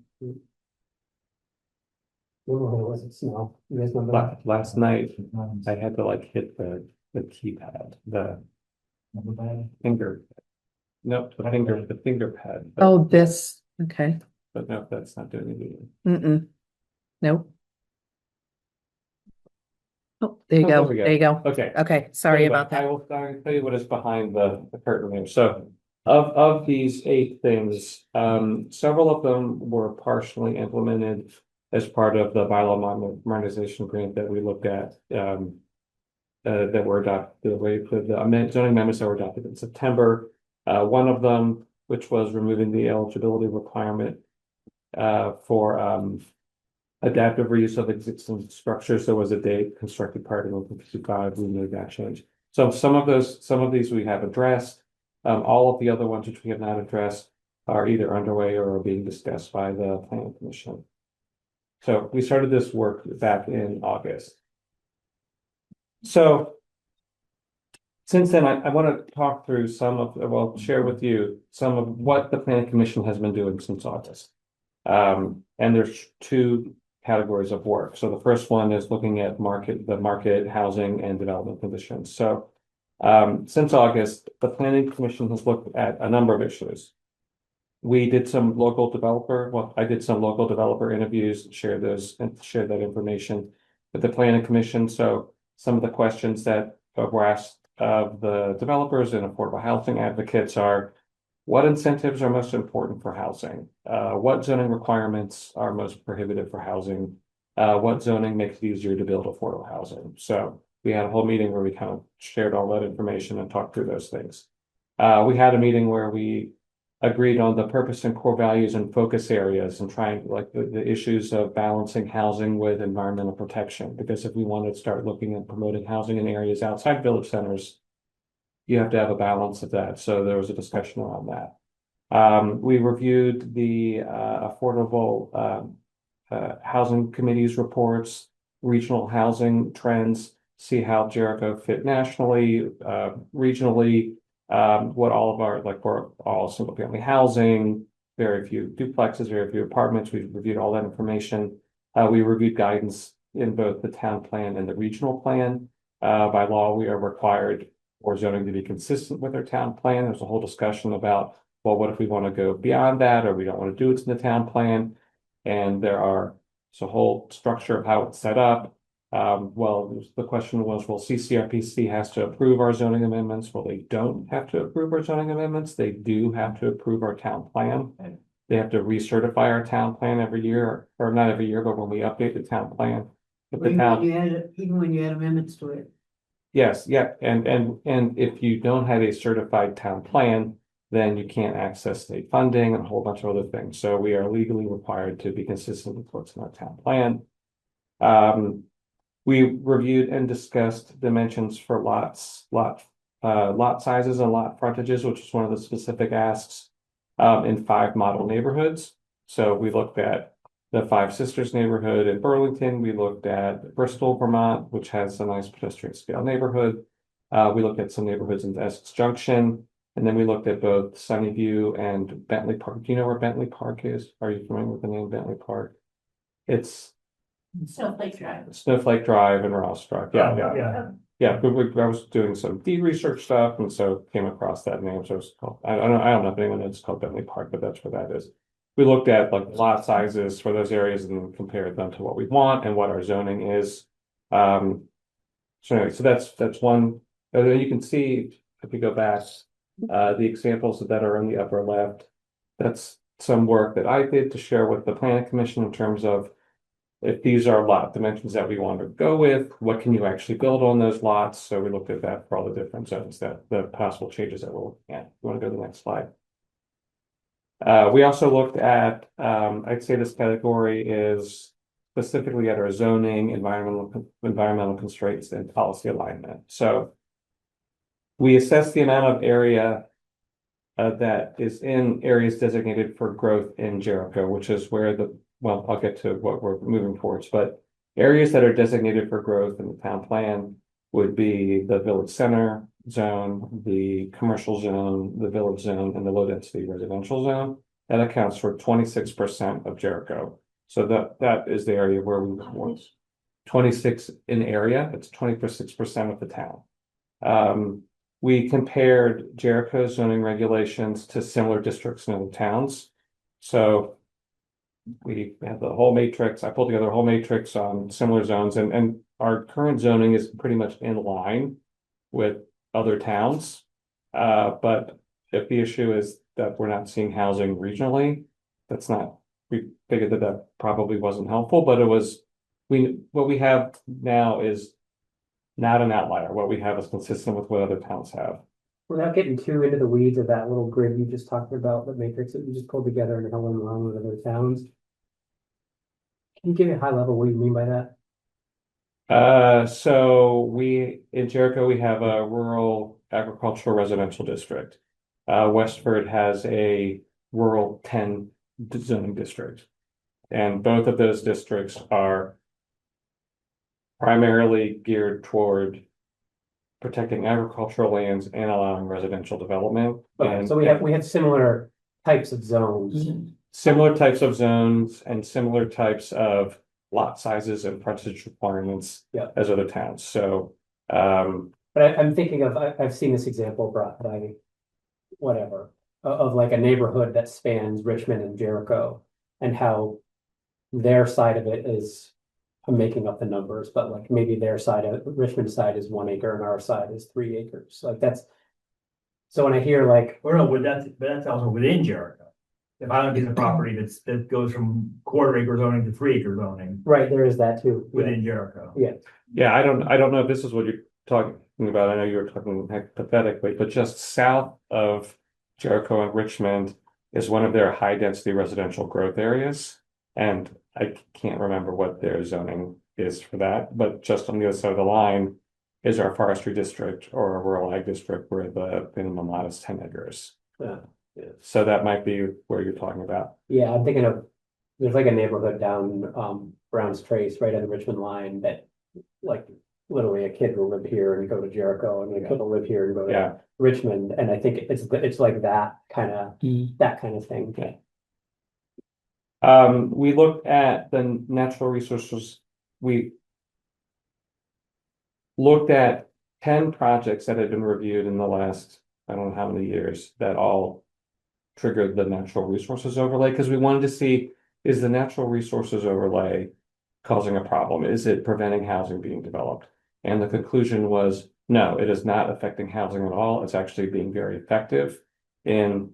S1: When was it snow? You guys remember that?
S10: Last night, I had to like hit the keypad, the finger. Nope, the finger pad.
S2: Oh, this, okay.
S10: But no, that's not doing anything.
S2: Mm-mm. Nope. Oh, there you
S10: Oh, there
S2: go.
S10: we go.
S2: There you go.
S10: Okay.
S2: Okay, sorry
S10: Anyway,
S2: about that.
S10: I'll tell you what is behind the curtain here. So of these 8 things, several of them were partially implemented as part of the bylaw modernization grant that we looked at, that were adopted, the zoning amendments that were adopted in September. One of them, which was removing the eligibility requirement for adaptive reuse of existing structures. There was a date constructed prior to 1955. We made that change. So some of these we have addressed. All of the other ones which we have not addressed are either underway or are being discussed by the planning commission. So we started this work back in August. So since then, I want to talk through share with you some of what the planning commission has been doing since August. And there's 2 categories of work. So the first one is looking at the market, housing, and development conditions. So since August, the planning commission has looked at a number of issues. I did some local developer interviews, shared that information with the planning commission. So some of the questions that were asked of the developers and affordable housing advocates are: what incentives are most important for housing? What zoning requirements are most prohibitive for housing? What zoning makes it easier to build affordable housing? So we had a whole meeting where we kind of shared all that information and talked through those things. We had a meeting where we agreed on the purpose and core values and focus areas and trying like the issues of balancing housing with environmental protection. Because if we want to start looking at promoting housing in areas outside village centers, you have to have a balance of that. So there was a discussion around that. We reviewed the affordable housing committee's reports, regional housing trends, see how Jericho fit nationally, regionally, what all of our, like we're all single family housing, very few duplexes, very few apartments. We reviewed all that information. We reviewed guidance in both the town plan and the regional plan. By law, we are required for zoning to be consistent with our town plan. There's a whole discussion about, well, what if we want to go beyond that, or we don't want to do it in the town plan? And it's a whole structure of how it's set up. The question was, well, CCRPC has to approve our zoning amendments. Well, they don't have to approve our zoning amendments. They do have to approve our town plan. They have to recertify our town plan every year, or not every year, but when we update the town plan.
S9: Even when you add amendments to it.
S10: Yes, yeah, and if you don't have a certified town plan, then you can't access state funding and a whole bunch of other things. So we are legally required to be consistent with what's in our town plan. We reviewed and discussed dimensions for lot sizes and lot frontages, which is one of the specific asks in 5 model neighborhoods. So we looked at the Five Sisters neighborhood in Burlington. We looked at Bristol, Vermont, which has a nice pedestrian scale neighborhood. We looked at some neighborhoods in Essex Junction, and then we looked at both Sunnyview and Bentley Park. Do you know where Bentley Park is? Are you familiar with the name Bentley Park? It's
S6: Snowflake Drive.
S10: Snowflake Drive and Ross Drive. Yeah. But I was doing some deed research stuff, and so came across that name. So it's called, I don't know if anyone knows it's called Bentley Park, but that's where that is. We looked at like lot sizes for those areas and compared them to what we want and what our zoning is. So anyway, so that's one. You can see if you go back, the examples that are in the upper left. That's some work that I did to share with the planning commission in terms of, if these are lot dimensions that we want to go with, what can you actually build on those lots? So we looked at that for all the different zones, that the possible changes that we're looking at. You want to go to the next slide? We also looked at, I'd say this category is specifically at our zoning, environmental constraints, and policy alignment. So we assessed the amount of area that is in areas designated for growth in Jericho, which is where I'll get to what we're moving towards, but areas that are designated for growth in the town plan would be the village center zone, the commercial zone, the village zone, and the low density residential zone. That accounts for 26% of Jericho. So that is the area where we want 26 in area, it's 26% of the town. We compared Jericho zoning regulations to similar districts in other towns. So we have the whole matrix, I pulled together a whole matrix on similar zones, and our current zoning is pretty much in line with other towns. But if the issue is that we're not seeing housing regionally, that's not, we figured that probably wasn't helpful, but it was, what we have now is not an outlier. What we have is consistent with what other towns have.
S1: Without getting too into the weeds of that little grid you just talked about, the matrix that you just pulled together and how it along with other towns. Can you give me a high level what you mean by that?
S10: So in Jericho, we have a rural agricultural residential district. Westford has a rural 10 zoning district. And both of those districts are primarily geared toward protecting agricultural lands and allowing residential development.
S1: Okay,
S10: And
S1: so we have similar types of zones.
S10: similar types of zones and similar types of lot sizes and frontage requirements
S1: Yeah.
S10: as other towns. So,
S1: But I'm thinking of, I've seen this example brought by whatever, of like a neighborhood that spans Richmond and Jericho and how their side of it is, I'm making up the numbers, but like maybe their side of Richmond side is 1 acre and our side is 3 acres. Like that's, so when I hear like,
S3: Or no, but that's also within Jericho. If I own a piece of property that goes from 1/4 acre zoning to 3 acre zoning
S1: right, there is that too.
S3: within Jericho.
S1: Yeah.
S10: yeah, I don't know if this is what you're talking about. I know you were talking hypothetically, but just south of Jericho and Richmond is one of their high density residential growth areas. And I can't remember what their zoning is for that, but just on the other side of the line is our forestry district or a rural ag district where the minimum lot is 10 acres.
S1: Yeah.
S10: So that might be where you're talking about.
S1: Yeah, I'm thinking of, there's like a neighborhood down Brown's Trace right on the Richmond line that like literally a kid will live here and go to Jericho and a kid will live here and go
S10: Yeah.
S1: to Richmond. And I think it's like that kind of thing.
S10: Yeah. We looked at the natural resources. We looked at 10 projects that had been reviewed in the last, I don't know how many years, that all triggered the natural resources overlay, because we wanted to see, is the natural resources overlay causing a problem? Is it preventing housing being developed? And the conclusion was, no, it is not affecting housing at all. It's actually being very effective in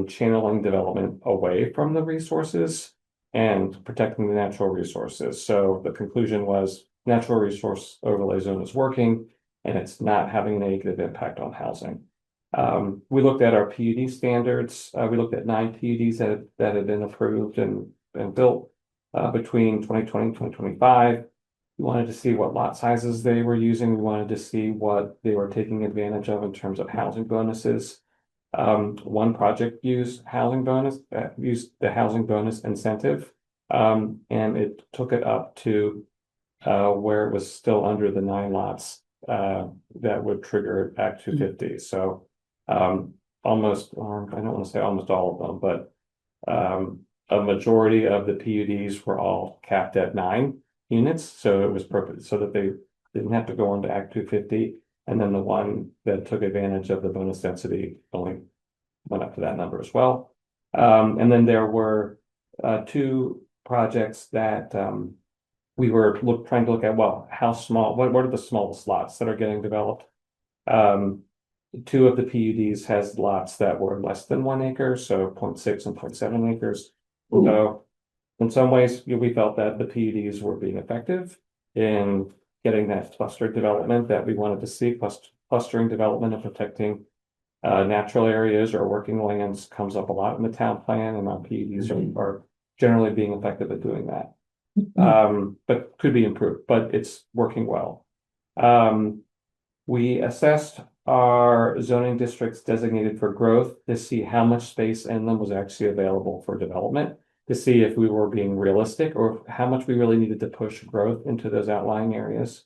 S10: channeling development away from the resources and protecting the natural resources. So the conclusion was natural resource overlay zone is working and it's not having a negative impact on housing. We looked at our PUD standards. We looked at 9 PUDs that had been approved and built between 2020 and 2025. We wanted to see what lot sizes they were using. We wanted to see what they were taking advantage of in terms of housing bonuses. One project used the housing bonus incentive, and it took it up to where it was still under the 9 lots that would trigger Act 250. So almost, or I don't want to say almost all of them, but a majority of the PUDs were all capped at 9 units. So it was perfect so that they didn't have to go into Act 250. And then the one that took advantage of the bonus density only went up to that number as well. And then there were 2 projects that we were trying to look at, well, how small, what are the smallest lots that are getting developed? 2 of the PUDs has lots that were less than 1 acre, so 0.6 and 0.7 acres.
S1: Ooh.
S10: So in some ways, we felt that the PUDs were being effective in getting that clustered development that we wanted to see. Clustering development and protecting natural areas or working lands comes up a lot in the town plan, and our PUDs are generally being effective at doing that. But could be improved, but it's working well. We assessed our zoning districts designated for growth to see how much space in them was actually available for development, to see if we were being realistic or how much we really needed to push growth into those outlying areas.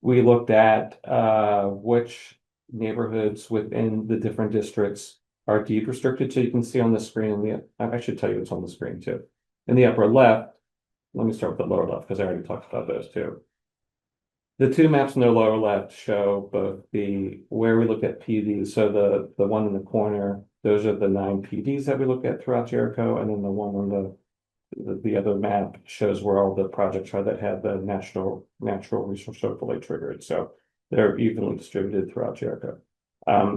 S10: We looked at which neighborhoods within the different districts are deed restricted, so you can see on the screen, I should tell you it's on the screen too. In the upper left, let me start with the lower left, because I already talked about those two. The two maps in the lower left show both where we look at PDs, so the one in the corner, those are the 9 PDs that we look at throughout Jericho, and then the one on the other map shows where all the projects are that have the natural resource overlay triggered, so they're evenly distributed throughout Jericho.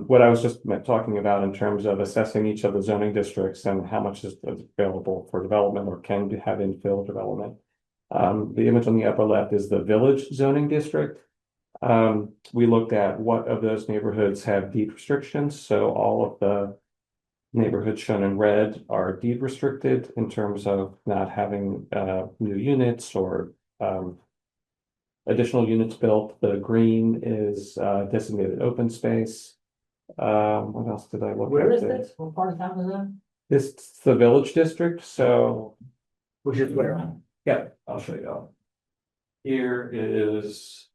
S10: What I was just talking about in terms of assessing each of the zoning districts and how much is available for development or can have infill development. The image on the upper left is the village zoning district. We looked at what of those neighborhoods have deed restrictions, so all of the neighborhoods shown in red are deed restricted in terms of not having new units or additional units built. The green is designated open space. What else did I look at?
S3: Where is this? What part of town is that?
S10: This is the village district, so
S3: Which is where?
S10: yeah, I'll show you. Here is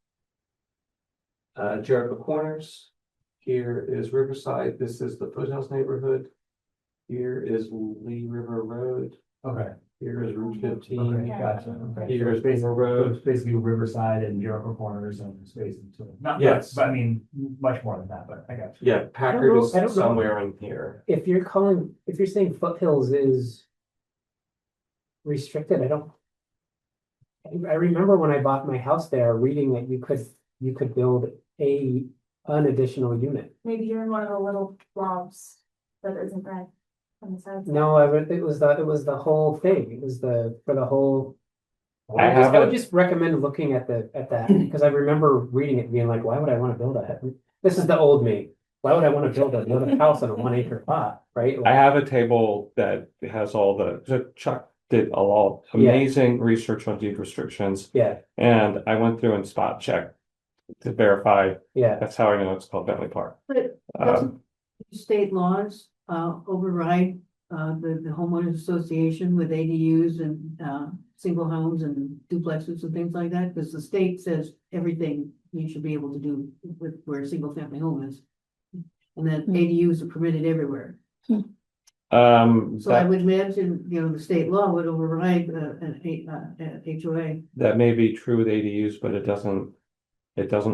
S10: Jericho Corners. Here is Riverside. This is the Foothouse neighborhood. Here is Lee River Road.
S3: Okay.
S10: Here is Route 15.
S3: Okay, gotcha. Okay.
S10: Here is
S3: basically,
S10: River Road.
S3: it's basically Riverside and Jericho Corners and space into it. Not
S10: Yes.
S3: much, but I mean, much more than that, but I got you.
S10: Yeah, Packard
S1: know-
S10: is
S1: I don't know.
S10: somewhere in here.
S1: If you're saying foothills is restricted, I remember when I bought my house there, reading that you could build an additional unit.
S6: Maybe you're in one of the little blobs that isn't red on the sides.
S1: No, it was the whole thing. It was for the whole.
S10: I
S1: I would just recommend looking at that, because I remember reading it and being like, why would I want to build a, this is the old me. Why would I want to build another house on a 1 acre lot, right?
S10: I have a table that has all Chuck did a lot amazing research on deed restrictions,
S1: Yeah,
S10: and I went through and spot checked to verify.
S1: yeah.
S10: That's how I know it's called Bentley Park.
S9: But doesn't state laws override the homeowners association with ADUs and single homes and duplexes and things like that? Because the state says everything you should be able to do with where a single family home is. And then ADUs are permitted everywhere. So I would imagine, the state law would override an HOA.
S10: that may be true with ADUs, but it doesn't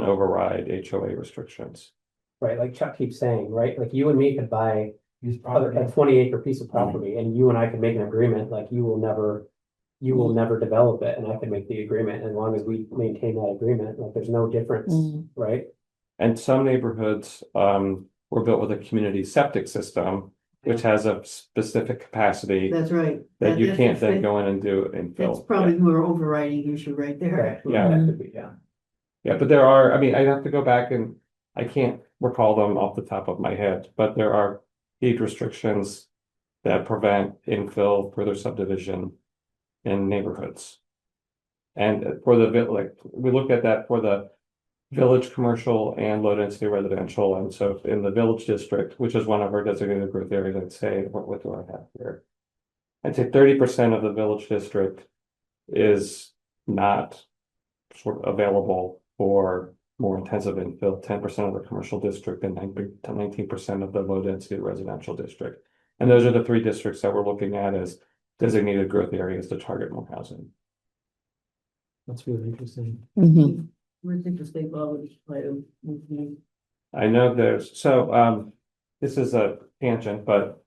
S10: override HOA restrictions.
S1: Right, like Chuck keeps saying, right? Like you and me could buy
S3: Use property.
S1: a 20 acre piece of property, and you and I could make an agreement, like you will never develop it, and I could make the agreement, as long as we maintain that agreement, like there's no difference, right?
S10: And some neighborhoods were built with a community septic system, which has a specific capacity
S9: That's right.
S10: that you
S9: That's
S10: can't
S9: the
S10: then
S9: thing.
S10: go in and do infill.
S9: That's probably more overriding issue right there.
S10: Yeah.
S1: That could be, yeah.
S10: Yeah, but there are, I mean, I have to go back and I can't recall them off the top of my head, but there are deed restrictions that prevent infill, further subdivision in neighborhoods. And for we looked at that for the village commercial and low density residential. And so in the village district, which is one of our designated growth areas, I'd say, what do I have here? I'd say 30% of the village district is not sort of available for more intensive infill, 10% of the commercial district and 19% of the low density residential district. And those are the 3 districts that we're looking at as designated growth areas to target more housing.
S1: That's really interesting.
S9: We think the state law would apply to.
S10: I know this is a tangent, but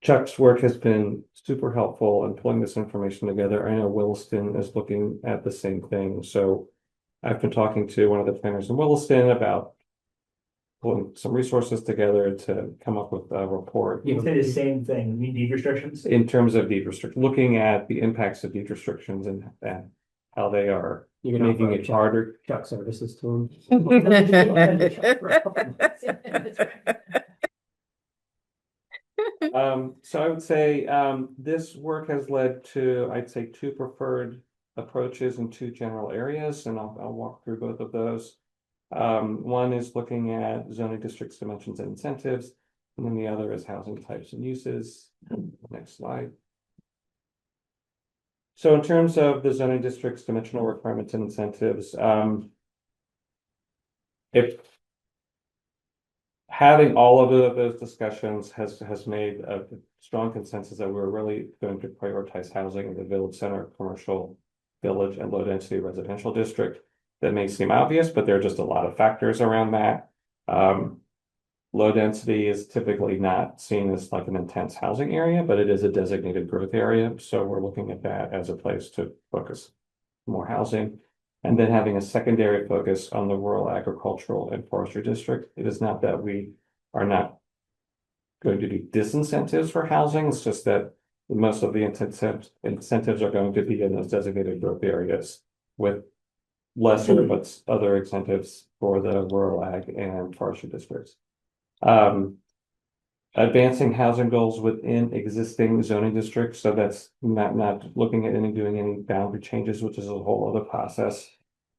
S10: Chuck's work has been super helpful in pulling this information together. I know Williston is looking at the same thing. So I've been talking to one of the planners in Williston about pulling some resources together to come up with a report.
S3: You say the same thing, you mean deed restrictions?
S10: In terms of deed restriction, looking at the impacts of deed restrictions and how they are
S1: You can
S10: making
S1: offer
S10: it harder.
S1: Chuck services to him.
S10: So I would say this work has led to, I'd say, 2 preferred approaches in 2 general areas, and I'll walk through both of those. One is looking at zoning districts, dimensions, and incentives, and then the other is housing types and uses. Next slide. So in terms of the zoning districts, dimensional requirements and incentives, having all of those discussions has made a strong consensus that we're really going to prioritize housing in the village center, commercial village and low density residential district. That may seem obvious, but there are just a lot of factors around that. Low density is typically not seen as like an intense housing area, but it is a designated growth area. So we're looking at that as a place to focus more housing. And then having a secondary focus on the rural agricultural and forestry district. It is not that we are not going to do disincentives for housing. It's just that most of the incentives are going to be in those designated growth areas with lesser but other incentives for the rural ag and forestry districts. Advancing housing goals within existing zoning districts. So that's not looking at doing any boundary changes, which is a whole other process.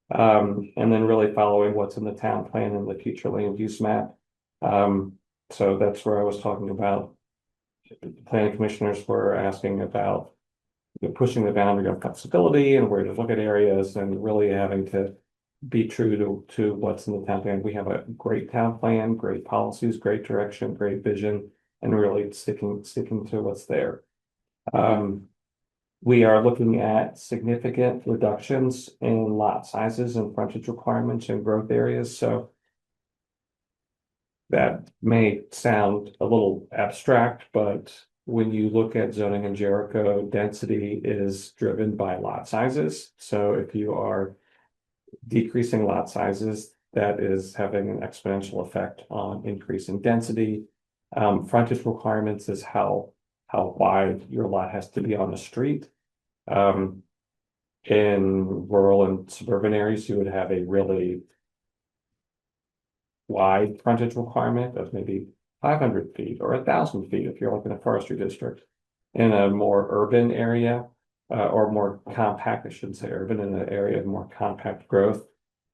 S10: And then really following what's in the town plan and the future land use map. So that's where I was talking about. The planning commissioners were asking about pushing the boundary of flexibility and where to look at areas and really having to be true to what's in the town plan. We have a great town plan, great policies, great direction, great vision, and really sticking to what's there. We are looking at significant reductions in lot sizes and frontage requirements in growth areas. So that may sound a little abstract, but when you look at zoning in Jericho, density is driven by lot sizes. So if you are decreasing lot sizes, that is having an exponential effect on increasing density. Frontage requirements is how wide your lot has to be on the street. In rural and suburban areas, you would have a really wide frontage requirement of maybe 500 feet or 1,000 feet if you're looking at forestry district. In a more urban area, or more compact, I shouldn't say urban, in an area of more compact growth,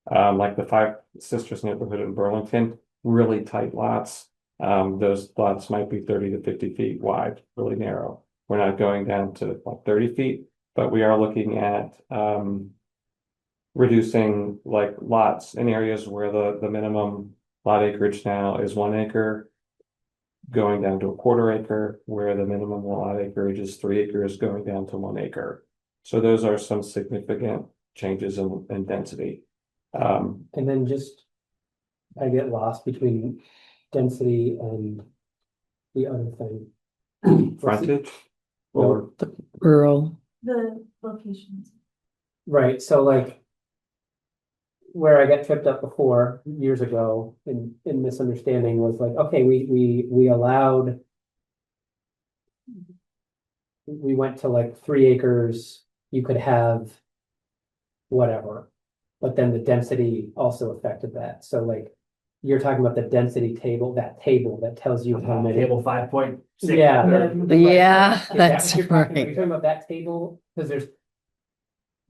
S10: like the Five Sisters neighborhood in Burlington, really tight lots. Those lots might be 30 to 50 feet wide, really narrow. We're not going down to like 30 feet, but we are looking at reducing like lots in areas where the minimum lot acreage now is 1 acre, going down to a 1/4 acre, where the minimum lot acreage is 3 acres, going down to 1 acre. So those are some significant changes in density.
S1: And then just, I get lost between density and the other thing.
S10: Frontage or
S2: Rural.
S6: The locations.
S1: Right, so like where I got tripped up before years ago in misunderstanding was like, okay, we allowed. We went to like 3 acres, you could have whatever, but then the density also affected that. So like you're talking about the density table, that tells you how many.
S3: Table 5.6.
S1: Yeah.
S2: Yeah,
S1: Is that
S2: that's
S1: what you're talking about? You're
S2: right.
S1: talking about that table, because there's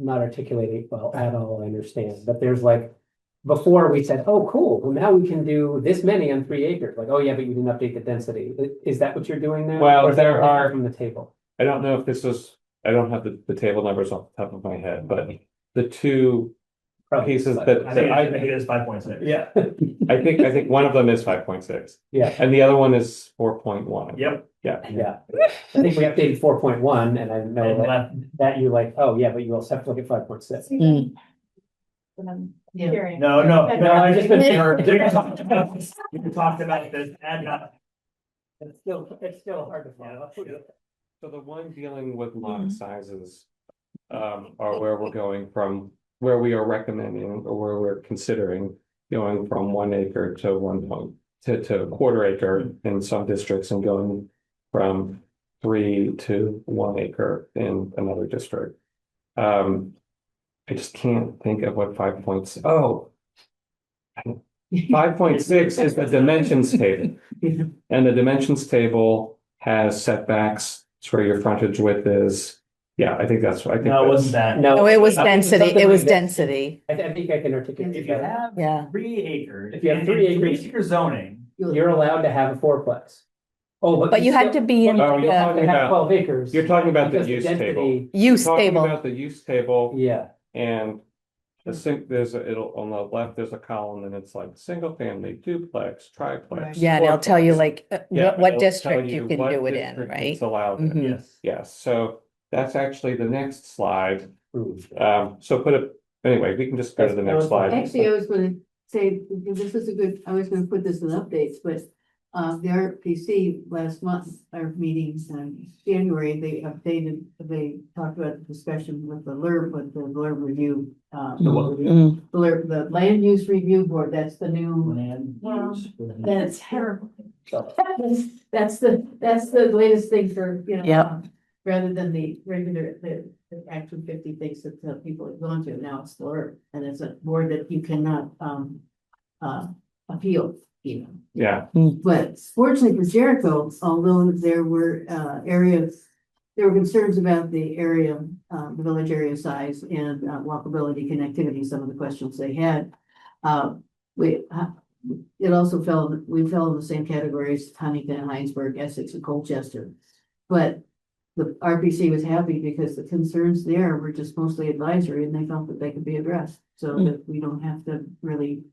S1: not articulating well at all, I understand, but there's like, before we said, oh, cool, well, now we can do this many on 3 acres, like, oh yeah, but you didn't update the density. Is that what you're doing now?
S10: Well,
S1: Or is that
S10: there
S1: different
S10: are-
S1: from the table.
S10: I don't know if this was, I don't have the table numbers off the top of my head, but the two pieces
S3: I
S10: that
S3: think
S10: I
S3: it is 5.6.
S1: Yeah.
S10: I think one of them is 5.6
S1: Yeah,
S10: and the other one is 4.1.
S3: Yep.
S10: Yeah.
S1: yeah, I think we updated 4.1, and I know that you're like, oh yeah, but you also have to look at 5.6.
S2: Mm.
S9: Yeah.
S3: No, I just been.
S1: Yeah.
S3: We talked about this and
S1: It's still hard to follow.
S10: So the one dealing with lot sizes are where we're going from, where we are recommending or where we're considering going from 1 acre to to 1/4 acre in some districts and going from 3 to 1 acre in another district. I just can't think of what 5.6. Oh. 5.6 is the dimensions table. And the dimensions table has setbacks. It's where your frontage width is. Yeah, I think that's, I think.
S3: No, it wasn't that.
S1: No,
S2: No, it was
S1: something
S2: density. It
S1: like
S2: was
S1: that.
S2: density.
S1: I think I can articulate
S3: If you
S1: that.
S3: have
S2: Yeah.
S3: 3 acres.
S1: If you have
S3: in
S1: 3
S3: 3
S1: acres-
S3: acre zoning,
S1: You're allowed to have a fourplex. Oh,
S2: But you had to be in
S10: Oh, you're
S2: the
S10: talking
S1: have
S10: about,
S1: 12 acres.
S10: you're talking about the
S1: because
S10: use
S1: density-
S10: table.
S2: use
S10: Talking
S2: table.
S10: about the use table
S1: Yeah,
S10: and it'll, on the left, there's a column and it's like single family, duplex, triplex.
S2: Yeah, and it'll tell you like
S10: Yeah,
S2: what
S10: it'll
S2: district
S10: tell
S2: you can
S10: what
S2: do it in,
S10: district
S2: right?
S10: it's allowed in.
S2: Mhm.
S3: Yes.
S10: Yes, so that's actually the next slide. So put it, anyway, we can just go to the next slide.
S9: Actually, I was gonna say, this is a good, I was gonna put this in updates, but the RPC last month, our meetings in January, they talked about the discussion with the LURB review.
S2: Mm.
S9: The land use review board, that's the new,
S6: That's terrible.
S9: that's the latest thing for, you know.
S2: Yep.
S9: Rather than the regular, the Act 250 things that people have gone to, now it's the LURB, and it's a board that you cannot, appeal even.
S10: Yeah,
S9: But fortunately for Jericho, although there were there were concerns about the area, the village area size and walkability, connectivity, some of the questions they had. It also we fell in the same categories, Huntington, Heinsberg, Essex, and Colchester. But the RPC was happy because the concerns there were just mostly advisory and they felt that they could be addressed. So that we don't have to really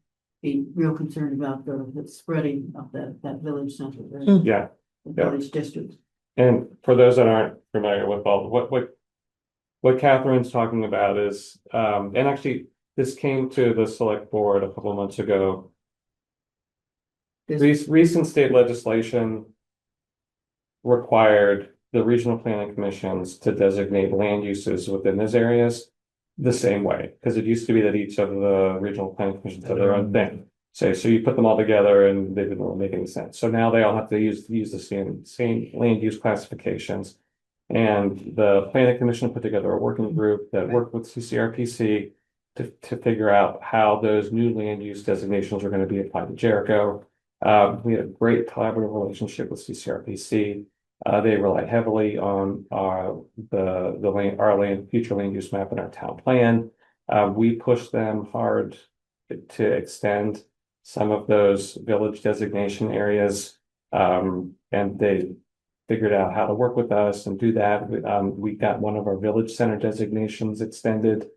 S9: be real concerned about the spreading of that village center.
S10: yeah.
S9: The village district.
S10: And for those that aren't familiar with all, what Catherine's talking about is, and actually, this came to the select board a couple of months ago. Recent state legislation required the regional planning commissions to designate land uses within those areas the same way, because it used to be that each of the regional planning commissions had their own thing. So you put them all together and they didn't really make any sense. So now they all have to use the same land use classifications. And the planning commission put together a working group that worked with CCRPC to figure out how those new land use designations are going to be applied to Jericho. We had a great collaborative relationship with CCRPC. They rely heavily on our future land use map and our town plan. We pushed them hard to extend some of those village designation areas, and they figured out how to work with us and do that. We got one of our village center designations extended,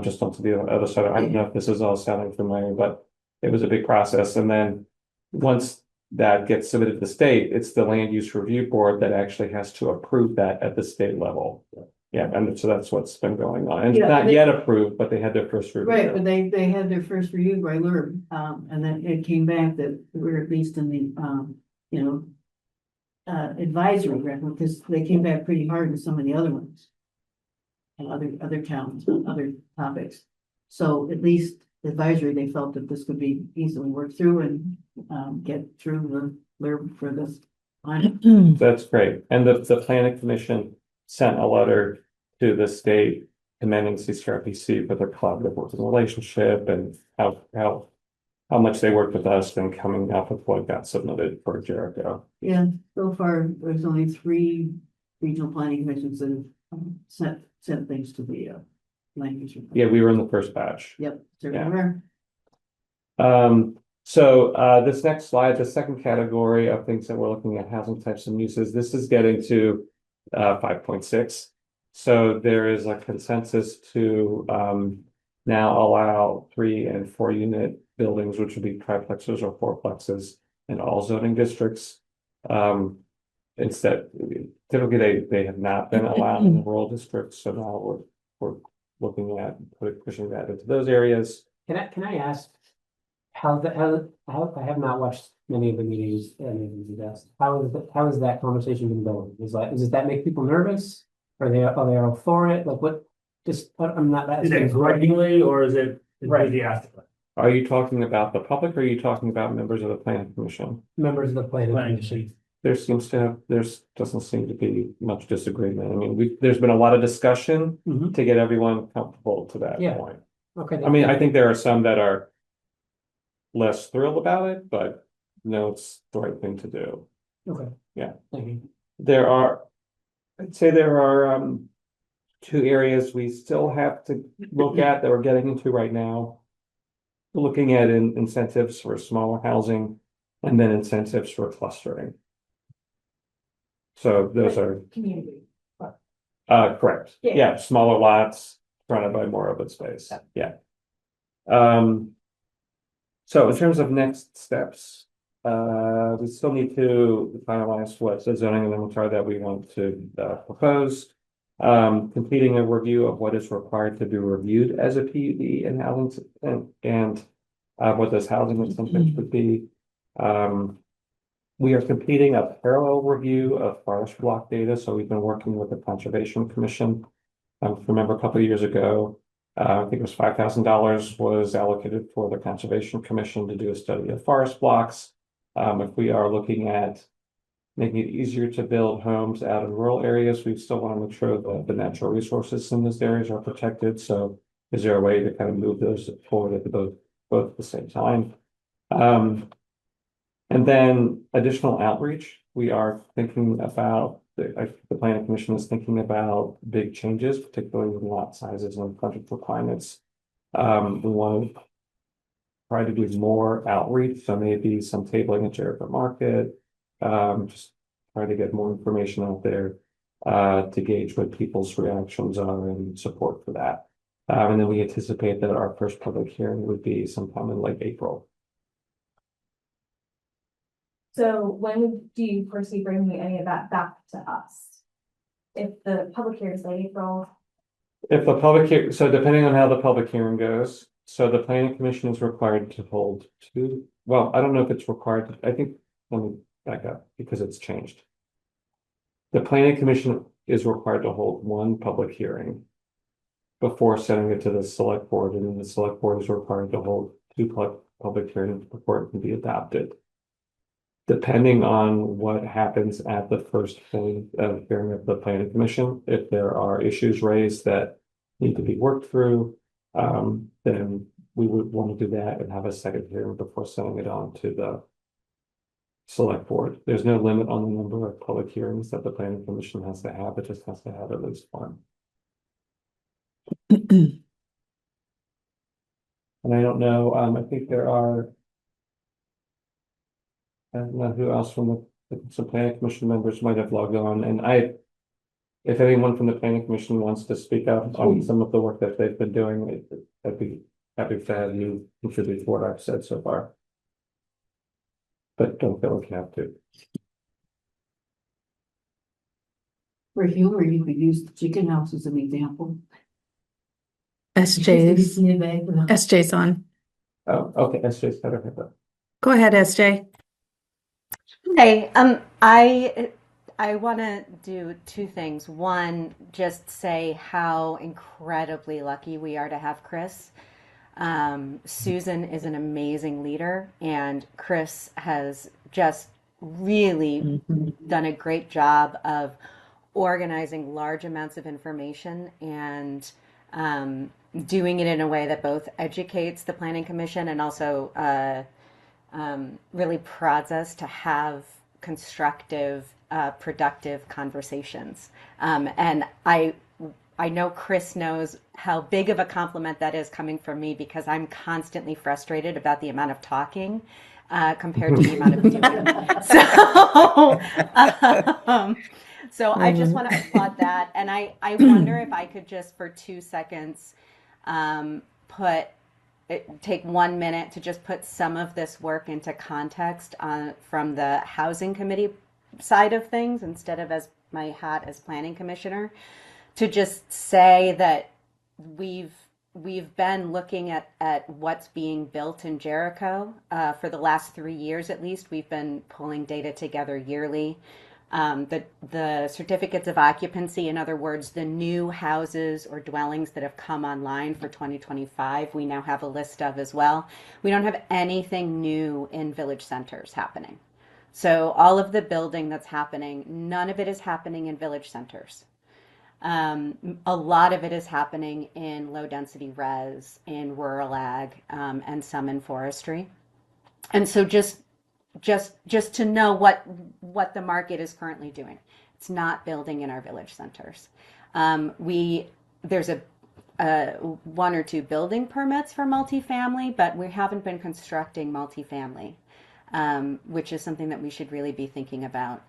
S10: just onto the other side. I don't know if this is all sounding familiar, but it was a big process. And then once that gets submitted to the state, it's the land use review board that actually has to approve that at the state level. Yeah, and so that's what's been going on. And it's not yet approved, but they had their first review.
S9: Right, but they had their first review by LURB, and then it came back that we're at least in the, advisory record, because they came back pretty hard with some of the other ones. And other towns, other topics. So at least advisory, they felt that this could be easily worked through and get through the LURB for this.
S10: That's great. And the planning commission sent a letter to the state commending CCRPC for their collaborative working relationship and how much they worked with us and coming up with what got submitted for Jericho.
S9: Yeah, so far, there's only 3 regional planning commissions that have sent things to the land use.
S10: Yeah, we were in the first batch.
S9: Yep. So
S10: Yeah.
S9: we're-
S10: So this next slide, the second category of things that we're looking at, housing types and uses, this is getting to 5.6. So there is a consensus to now allow 3 and 4 unit buildings, which would be triplexes or fourplexes in all zoning districts. Instead, typically they have not been allowed in the rural districts, so now we're looking at pushing that into those areas.
S1: Can I ask how I have not watched many of the meetings, any of these events. How is that conversation been going? Does that make people nervous? Are they all for it? Like what? I'm not.
S3: Is it grudgingly or is it enthusiastically?
S10: Are you talking about the public or are you talking about members of the planning commission?
S1: Members of the planning commission.
S10: There doesn't seem to be much disagreement. I mean, there's been a lot of discussion to get everyone comfortable to that point.
S1: Okay.
S10: I mean, I think there are some that are less thrilled about it, but no, it's the right thing to do.
S1: Okay.
S10: Yeah.
S1: Thank you.
S10: I'd say there are 2 areas we still have to look at that we're getting into right now. Looking at incentives for smaller housing and then incentives for clustering. So those are
S6: Community.
S10: correct.
S6: Yeah.
S10: Yeah, smaller lots surrounded by more open space. Yeah. So in terms of next steps, we still need to finalize what the zoning amendments are that we want to propose. Completing a review of what is required to be reviewed as a PUD in housing and what those housing incentives would be. We are completing a parallel review of forest block data, so we've been working with the Conservation Commission. Remember a couple of years ago, I think it was $5,000 was allocated for the Conservation Commission to do a study of forest blocks. If we are looking at making it easier to build homes out in rural areas, we still want to make sure that the natural resources in those areas are protected. So is there a way to kind of move those forward at both at the same time? And then additional outreach. We are thinking about, the Planning Commission is thinking about big changes, particularly with lot sizes and project requirements. We want to try to do more outreach, so maybe some tabling at Jericho Market, just try to get more information out there to gauge what people's reactions are and support for that. And then we anticipate that our first public hearing would be sometime in like April.
S6: So when do you foresee bringing any of that back to us? If the public hearing is like April,
S10: If the public hearing, so depending on how the public hearing goes, so the Planning Commission is required to hold two, well, I don't know if it's required, I think, let me back up because it's changed. The Planning Commission is required to hold one public hearing before sending it to the Select Board, and then the Select Board is required to hold two public hearings before it can be adopted. Depending on what happens at the first hearing of the Planning Commission, if there are issues raised that need to be worked through, then we would want to do that and have a second hearing before sending it on to the Select Board. There's no limit on the number of public hearings that the Planning Commission has to have. It just has to have at least one. And I don't know, I think there are, I don't know who else from some Planning Commission members might have logged on, and if anyone from the Planning Commission wants to speak up on some of the work that they've been doing, I'd be happy to have you contribute to what I've said so far. But don't feel like you have to.
S9: For humor, you could use the chicken house as an example.
S2: SJ's on.
S10: Oh, okay, SJ's better have that.
S2: Go ahead, SJ.
S12: Hey, I want to do two things. One, just say how incredibly lucky we are to have Chris. Susan is an amazing leader, and Chris has just really done a great job of organizing large amounts of information and doing it in a way that both educates the Planning Commission and also really prods us to have constructive, productive conversations. And I know Chris knows how big of a compliment that is coming from me, because I'm constantly frustrated about the amount of talking compared to the amount of doing. So I just want to applaud that. And I wonder if I could just for 2 seconds take 1 minute to just put some of this work into context from the Housing Committee side of things, instead of as my hat as Planning Commissioner, to just say that we've been looking at what's being built in Jericho for the last 3 years at least. We've been pulling data together yearly. The certificates of occupancy, in other words, the new houses or dwellings that have come online for 2025, we now have a list of as well. We don't have anything new in village centers happening. So all of the building that's happening, none of it is happening in village centers. A lot of it is happening in low density res, in rural ag, and some in forestry. And so just to know what the market is currently doing. It's not building in our village centers. There's a 1 or 2 building permits for multifamily, but we haven't been constructing multifamily, which is something that we should really be thinking about.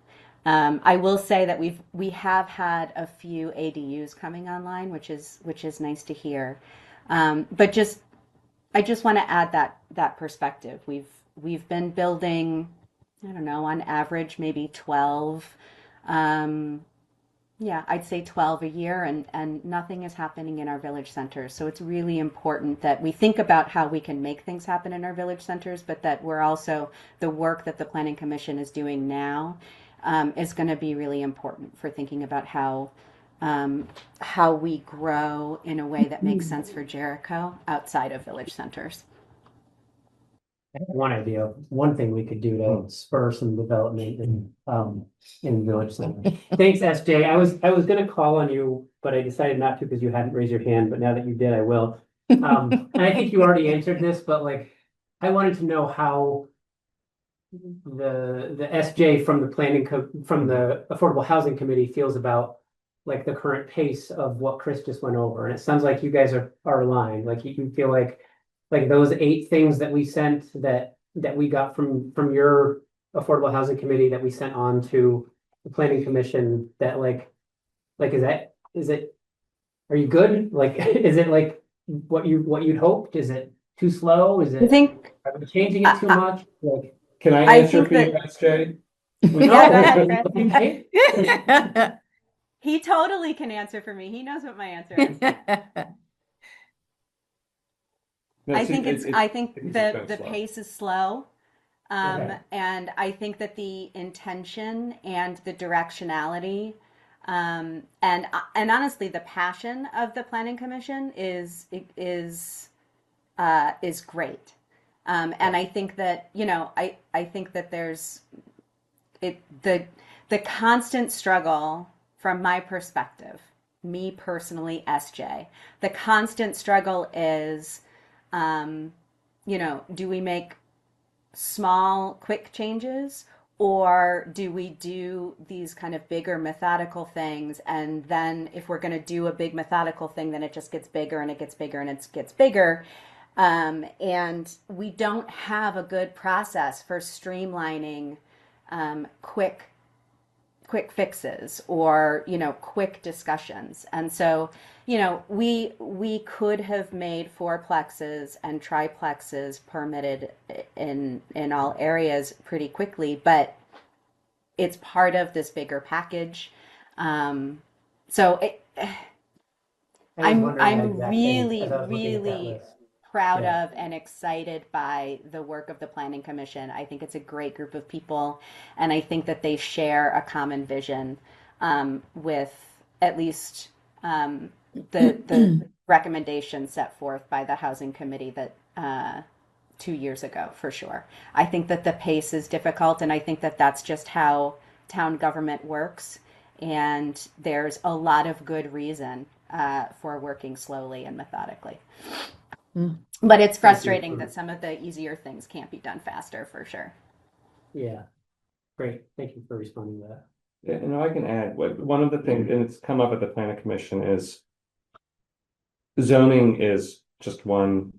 S12: I will say that we have had a few ADUs coming online, which is nice to hear. But just I just want to add that perspective. We've been building, I don't know, on average maybe 12. Yeah, I'd say 12 a year, and nothing is happening in our village centers. So it's really important that we think about how we can make things happen in our village centers, but that we're also, the work that the Planning Commission is doing now is going to be really important for thinking about how we grow in a way that makes sense for Jericho outside of village centers.
S1: I have one idea, one thing we could do to spur some development in village center. Thanks, SJ. I was gonna call on you, but I decided not to because you hadn't raised your hand, but now that you did, I will. And I think you already answered this, but like, I wanted to know how the SJ from from the Affordable Housing Committee feels about like the current pace of what Chris just went over. And it sounds like you guys are aligned, like you feel like those 8 things that we sent that we got from your Affordable Housing Committee that we sent on to the Planning Commission, that is it are you good? Like is it like what you'd hoped? Is it too slow? Is it,
S12: I think,
S1: are we changing it too much? Like,
S10: Can I
S12: I
S10: answer
S12: think
S10: for you,
S12: that-
S10: SJ?
S12: Yeah, go ahead, Chris. He totally can answer for me. He knows what my answer is.
S10: No,
S12: I think I
S10: it's
S12: think
S10: been
S12: the
S10: slow.
S12: pace is slow.
S10: Okay.
S12: And I think that the intention and the directionality, and honestly, the passion of the Planning Commission is great. And I think that, I think that there's the constant struggle from my perspective, me personally, SJ, the constant struggle is, do we make small, quick changes, or do we do these kind of bigger methodical things? And then if we're going to do a big methodical thing, then it just gets bigger and it gets bigger and it gets bigger. And we don't have a good process for streamlining quick fixes or quick discussions. And so we could have made fourplexes and triplexes permitted in all areas pretty quickly, but it's part of this bigger package. So I'm really proud of and excited by the work of the Planning Commission. I think it's a great group of people, and I think that they share a common vision with at least the recommendations set forth by the Housing Committee that 2 years ago, for sure. I think that the pace is difficult, and I think that that's just how town government works, and there's a lot of good reason for working slowly and methodically. But it's frustrating that some of the easier things can't be done faster, for sure.
S1: Yeah, great. Thank you for responding to that.
S10: Yeah, I can add, one of the things, and it's come up at the Planning Commission, is zoning is just one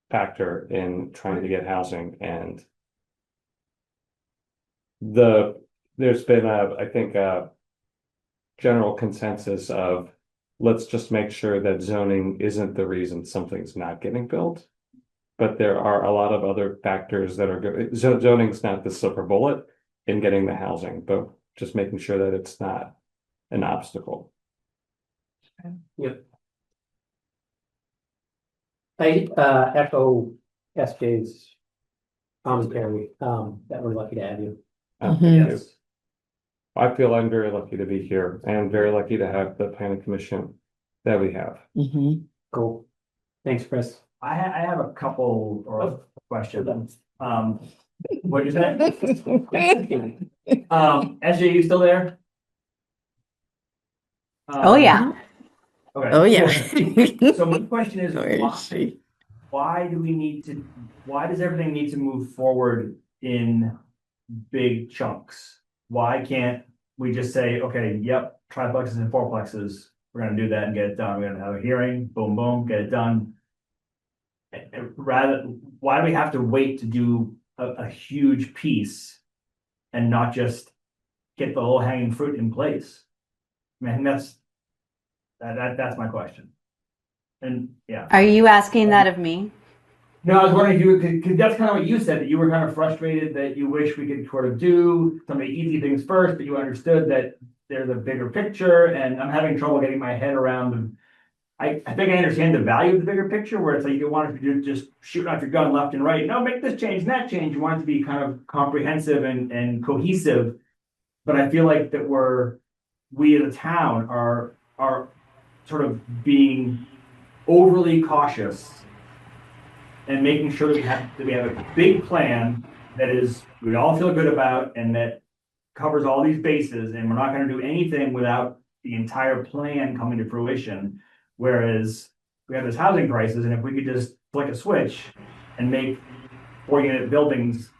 S10: factor in trying to get housing, and there's been I think a general consensus of let's just make sure that zoning isn't the reason something's not getting built. But there are a lot of other factors that are good. Zoning's not the silver bullet in getting the housing, but just making sure that it's not an obstacle.
S1: Yep. I echo SJ's commentary, that we're lucky to have you.
S10: Thank you. I feel I'm very lucky to be here and very lucky to have the Planning Commission that we have.
S1: Cool. Thanks, Chris.
S3: I have a couple of questions. What'd you say? SJ, you still there?
S12: Oh yeah.
S3: Okay.
S2: Oh, yeah.
S3: So my question is,
S2: Where is she?
S3: why does everything need to move forward in big chunks? Why can't we just say, okay, yep, triplexes and fourplexes, we're gonna do that and get it done. We're gonna have a hearing, boom, boom, get it done. Why do we have to wait to do a huge piece and not just get the low hanging fruit in place? I mean, that's my question. And yeah.
S12: Are you asking that of me?
S3: No, I was wondering if you, because that's kind of what you said, that you were kind of frustrated that you wish we could sort of do some of the easy things first, but you understood that there's a bigger picture, and I'm having trouble getting my head around. I think I understand the value of the bigger picture, where it's like you want it to just shoot off your gun left and right. No, make this change, and that change. You want it to be kind of comprehensive and cohesive. But I feel like that we as a town are sort of being overly cautious and making sure that we have a big plan that is we all feel good about and that covers all these bases, and we're not going to do anything without the entire plan coming to fruition. Whereas we have this housing crisis, and if we could just flick a switch and make 4-unit buildings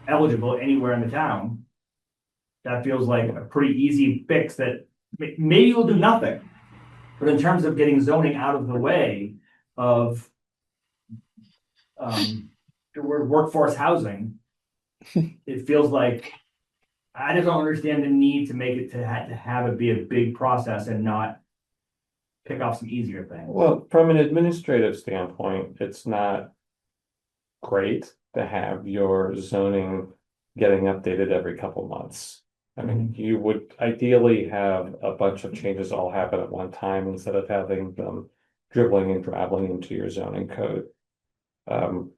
S3: eligible anywhere in the town, that feels like a pretty easy fix that maybe will do nothing. But in terms of getting zoning out of the way of the word workforce housing, it feels like I just don't understand the need to make it to have it be a big process and not pick off some easier things.
S10: Well, from an administrative standpoint, it's not great to have your zoning getting updated every couple months. I mean, you would ideally have a bunch of changes all happen at one time instead of having them dribbling and drabbling into your zoning code. I'm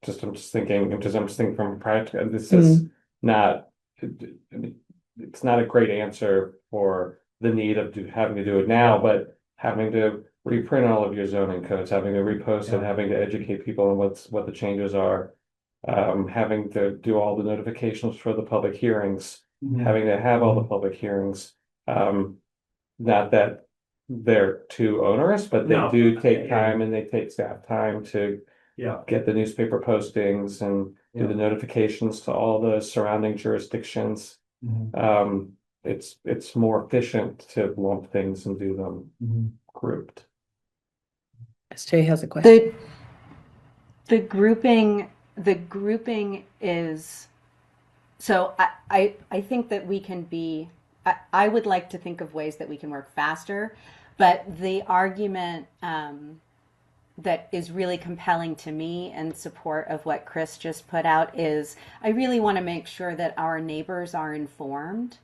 S10: just thinking from practical, this is not, it's not a great answer for the need of having to do it now, but having to reprint all of your zoning codes, having to repost it, having to educate people on what the changes are, having to do all the notifications for the public hearings, having to have all the public hearings. Not that they're too onerous, but they do take time, and they take staff time to get the newspaper postings and do the notifications to all the surrounding jurisdictions. It's more efficient to lump things and do them grouped.
S2: SJ has a question.
S12: The grouping is, so I think that we can be, I would like to think of ways that we can work faster, but the argument that is really compelling to me in support of what Chris just put out is I really want to make sure that our neighbors are informed.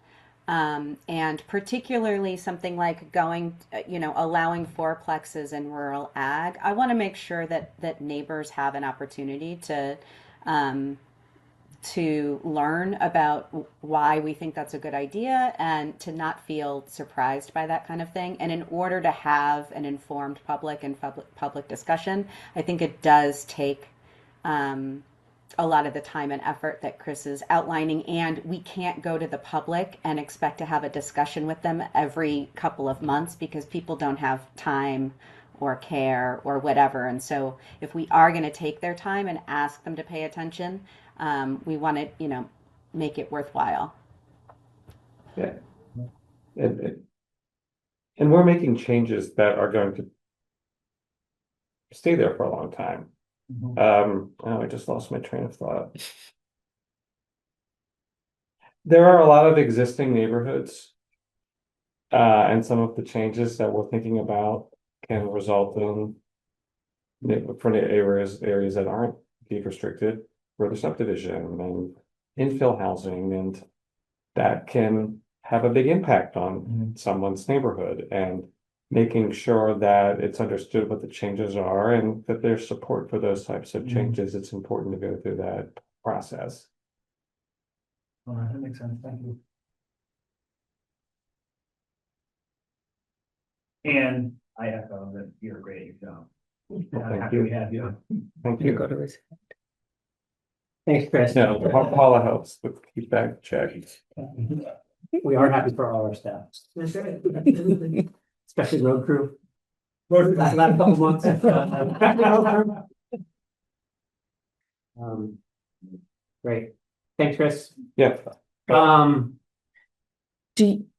S12: And particularly something like allowing fourplexes in rural ag. I want to make sure that neighbors have an opportunity to learn about why we think that's a good idea and to not feel surprised by that kind of thing. And in order to have an informed public and public discussion, I think it does take a lot of the time and effort that Chris is outlining, and we can't go to the public and expect to have a discussion with them every couple of months because people don't have time or care or whatever. And so if we are going to take their time and ask them to pay attention, we want to, make it worthwhile.
S10: Yeah. And we're making changes that are going to stay there for a long time. I just lost my train of thought. There are a lot of existing neighborhoods, and some of the changes that we're thinking about can result in for areas that aren't deed restricted, further subdivision and infill housing, and that can have a big impact on someone's neighborhood, and making sure that it's understood what the changes are and that there's support for those types of changes. It's important to go through that process.
S3: All right, that makes sense. Thank you. And I echo that you're great at your job. I'm happy we have you.
S10: Thank
S2: You
S10: you.
S2: go to his.
S1: Thanks, Chris.
S10: No, Paula helps with keep back check.
S1: We are happy for all our staff,
S9: That's right. Absolutely.
S1: especially road crew. Road crew, the last couple months. Great. Thanks, Chris.
S10: Yeah.
S1: Are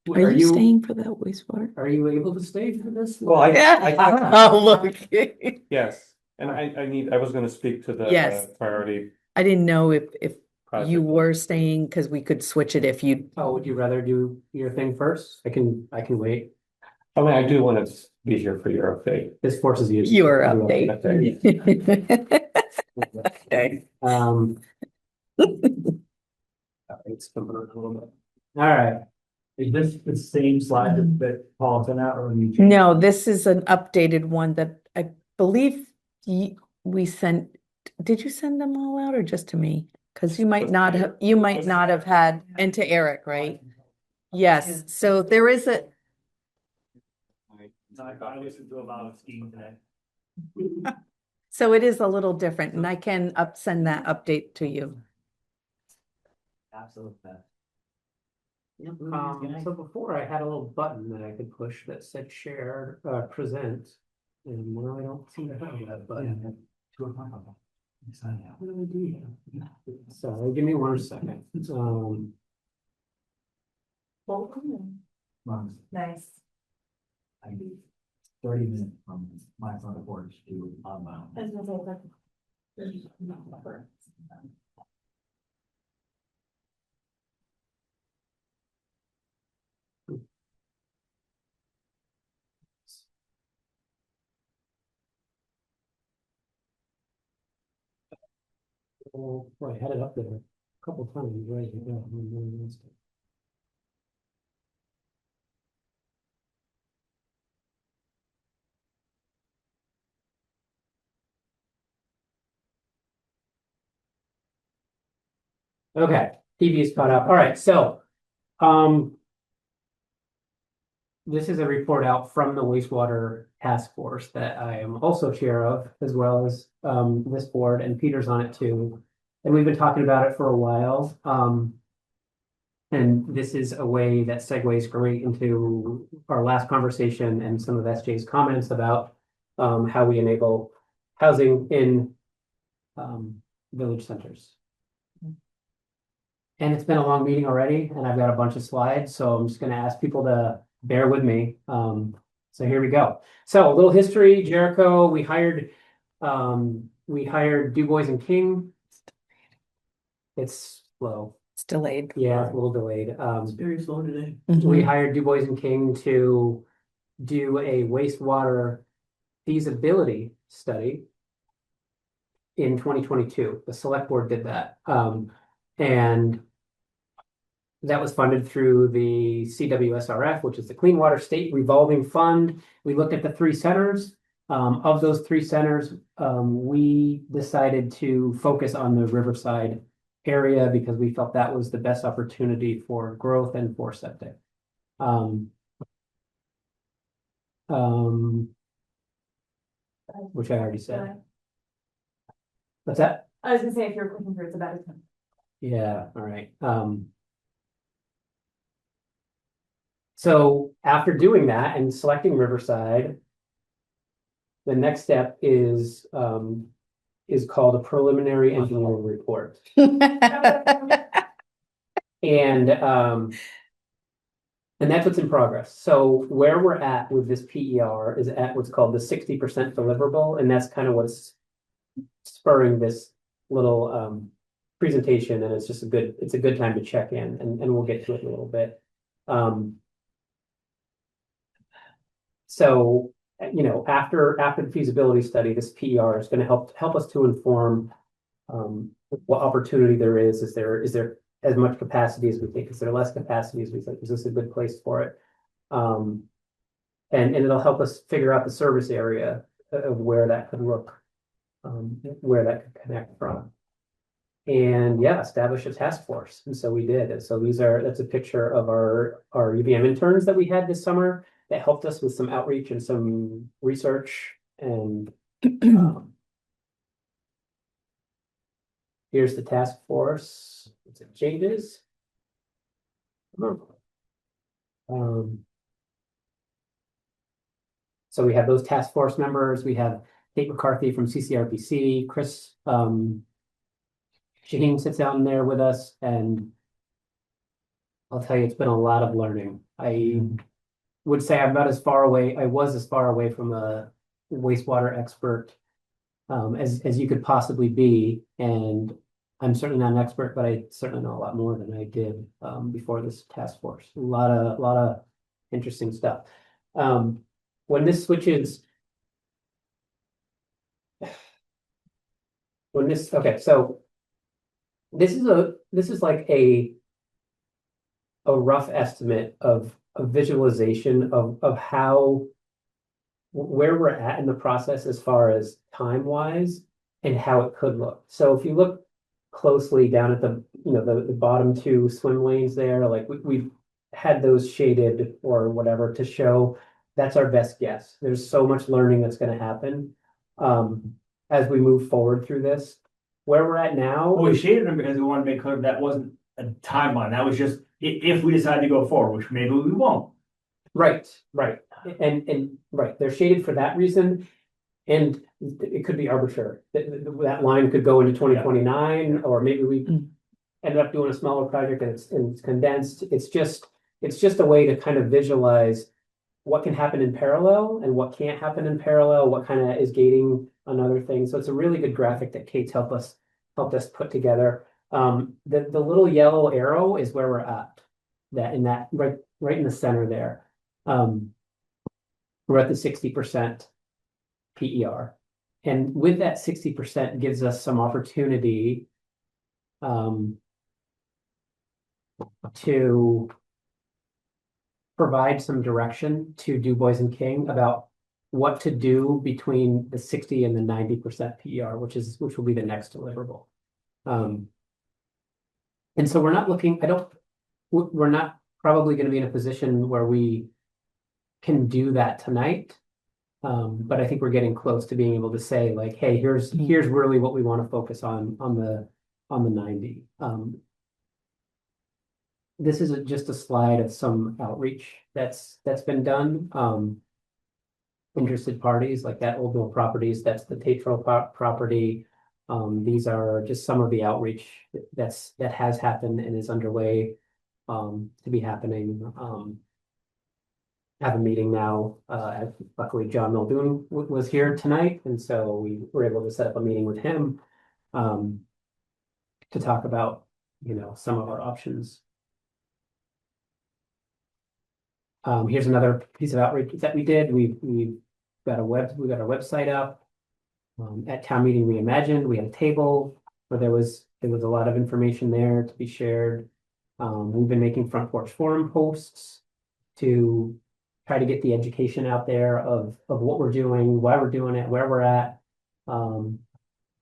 S2: Are you staying for that wastewater?
S1: Are you able to stay for this?
S10: Well,
S2: Oh, look.
S10: yes, and I was going to speak to the
S2: Yes.
S10: priority.
S2: I didn't know if
S10: project.
S2: you were staying, because we could switch it if you.
S1: Oh, would you rather do your thing first? I can wait.
S10: I mean, I do want to be here for your update.
S1: This forces you.
S2: Your
S1: to do
S2: update. Okay.
S1: It's jumping around a little bit. All right,
S3: Is this the same slide that Paul sent out, or have you changed?
S2: No, this is an updated one that I believe we sent. Did you send them all out or just to me? Because you might not have had, and to Eric, right? Yes, so there is a,
S3: I listened to a lot of skiing today.
S2: so it is a little different, and I can send that update to you.
S1: absolutely.
S9: Yep,
S1: So before I had a little button that I could push that said share, present. And now I don't seem to have that button. What do I do here? So give me 1 second.
S6: Nice.
S3: 30 minutes from my front porch to on my own.
S6: I was gonna say, like,
S1: Oh, I had it up there a couple times, right? Yeah. Okay, TV is caught up. All right, so, this is a report out from the wastewater task force that I am also chair of, as well as, this board, and Peter's on it too. And we've been talking about it for a while. And this is a way that segues great into our last conversation and some of SJ's comments about, how we enable housing in, village centers. And it's been a long meeting already, and I've got a bunch of slides, so I'm just gonna ask people to bear with me. So here we go. So a little history, Jericho, we hired Du Bois and King. It's slow.
S2: It's delayed.
S1: Yeah, it's a little delayed.
S9: It's very slow today.
S1: We hired Du Bois and King to do a wastewater feasibility study in 2022. The select board did that. And that was funded through the CWSRF, which is the Clean Water State Revolving Fund. We looked at the 3 centers. Of those 3 centers, we decided to focus on the Riverside area because we felt that was the best opportunity for growth and for septic. Which I already said. What's that?
S6: I was gonna say, if you're clicking through, it's about a 10.
S1: Yeah, all right. So after doing that and selecting Riverside, the next step is called a preliminary engineering report. And that's what's in progress. So where we're at with this PER is at what's called the 60% deliverable, and that's kind of what's spurring this little presentation. And it's just it's a good time to check in, and we'll get to it in a little bit. So, you know, after the feasibility study, this PER is going to help us to inform what opportunity there is. Is there as much capacity as we think? Is there less capacity as we think? Is this a good place for it? And it'll help us figure out the service area of where that could look, where that could connect from. And yeah, establish a task force. And so we did. And so that's a picture of our UVM interns that we had this summer that helped us with some outreach and some research. And here's the task force. It's it changes. So we have those task force members. We have Kate McCarthy from CCRPC, Chris Shaheen sits down there with us, and I'll tell you, it's been a lot of learning. I would say I'm not as far away. I was as far away from a wastewater expert as you could possibly be, and I'm certainly not an expert, but I certainly know a lot more than I did before this task force. A lot of interesting stuff. When this switches. Okay, so. This is like a rough estimate of a visualization of how. Where we're at in the process as far as time wise and how it could look. So if you look closely down at the, the bottom two swim lanes there, like we've had those shaded or whatever to show that's our best guess. There's so much learning that's going to happen as we move forward through this. Where we're at now.
S3: Well, we shaded them because we wanted to make clear that wasn't a timeline. That was just if we decide to go forward, which maybe we won't.
S1: Right. And right, they're shaded for that reason. And it could be arbitrary. That line could go into 2029, or maybe we ended up doing a smaller project and it's condensed. It's just a way to kind of visualize what can happen in parallel and what can't happen in parallel, what kind of is gating another thing. So it's a really good graphic that Kate's helped us put together. The little yellow arrow is where we're at. That right in the center there. We're at the 60% PER. And with that 60% gives us some opportunity to provide some direction to Du Bois and King about what to do between the 60 and the 90% PER, which will be the next deliverable. And so we're not probably going to be in a position where we can do that tonight. But I think we're getting close to being able to say, like, hey, here's really what we want to focus on the 90. This is just a slide of some outreach that's been done. Interested parties like that Old Mill Properties, that's the Tatro property. These are just some of the outreach that has happened and is underway to be happening. Have a meeting now. Luckily, John Muldoon was here tonight, and so we were able to set up a meeting with him to talk about, some of our options. Here's another piece of outreach that we did. We got our website up. At town meeting Reimagined, we had a table where there was a lot of information there to be shared. We've been making front porch forum posts to try to get the education out there of what we're doing, why we're doing it, where we're at. I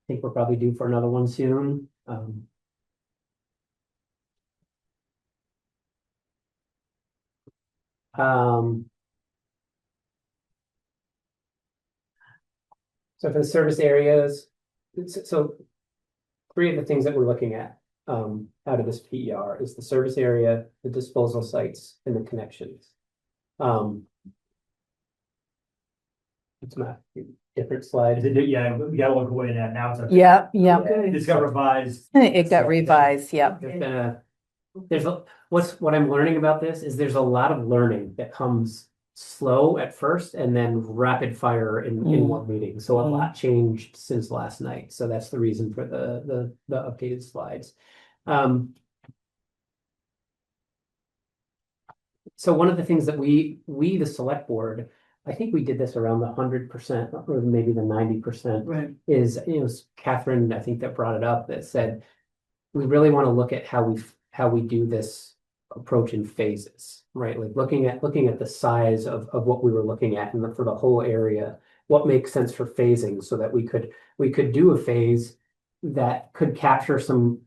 S1: think we're probably due for another one soon. So for the service areas, so three of the things that we're looking at out of this PER is the service area, the disposal sites, and the connections. It's my different slide.
S3: Yeah, we gotta look away at that now.
S2: Yeah.
S3: This got revised.
S2: It got revised, yeah.
S1: What I'm learning about this is there's a lot of learning that comes slow at first and then rapid fire in one meeting. So a lot changed since last night. So that's the reason for the updated slides. So one of the things that we the select board, I think we did this around the 100% or maybe the 90%.
S9: Right.
S1: Is Catherine, I think, that brought it up, that said we really want to look at how we do this approach in phases, right? Like looking at the size of what we were looking at and for the whole area, what makes sense for phasing so that we could do a phase that could capture some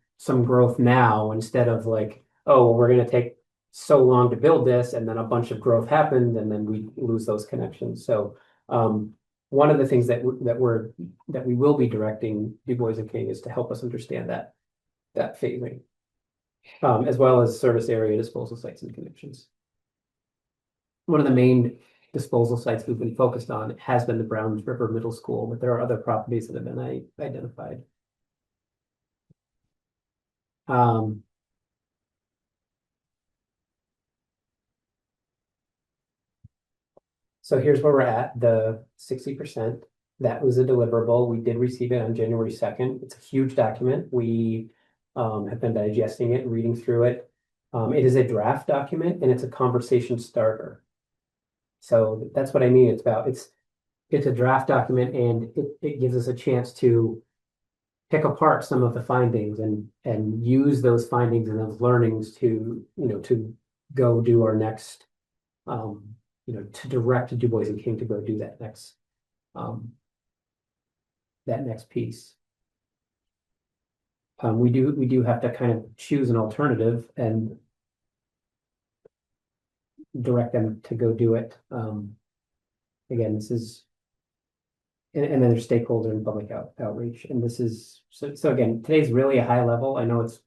S1: growth now instead of like, oh, we're going to take so long to build this and then a bunch of growth happened and then we lose those connections. So one of the things that we will be directing Du Bois and King is to help us understand that phasing, as well as service area, disposal sites, and connections. One of the main disposal sites we've been focused on has been the Browns River Middle School, but there are other properties that have been identified. So here's where we're at, the 60%. That was a deliverable. We did receive it on January 2nd. It's a huge document. We have been digesting it, reading through it. It is a draft document and it's a conversation starter. So that's what I mean. It's a draft document and it gives us a chance to pick apart some of the findings and use those findings and those learnings to, to go do our next, to direct Du Bois and King to go do that next piece. We do have to kind of choose an alternative and direct them to go do it. Again, this is, and then there's stakeholder and public outreach, and this is, so again, today's really a high level. I know it's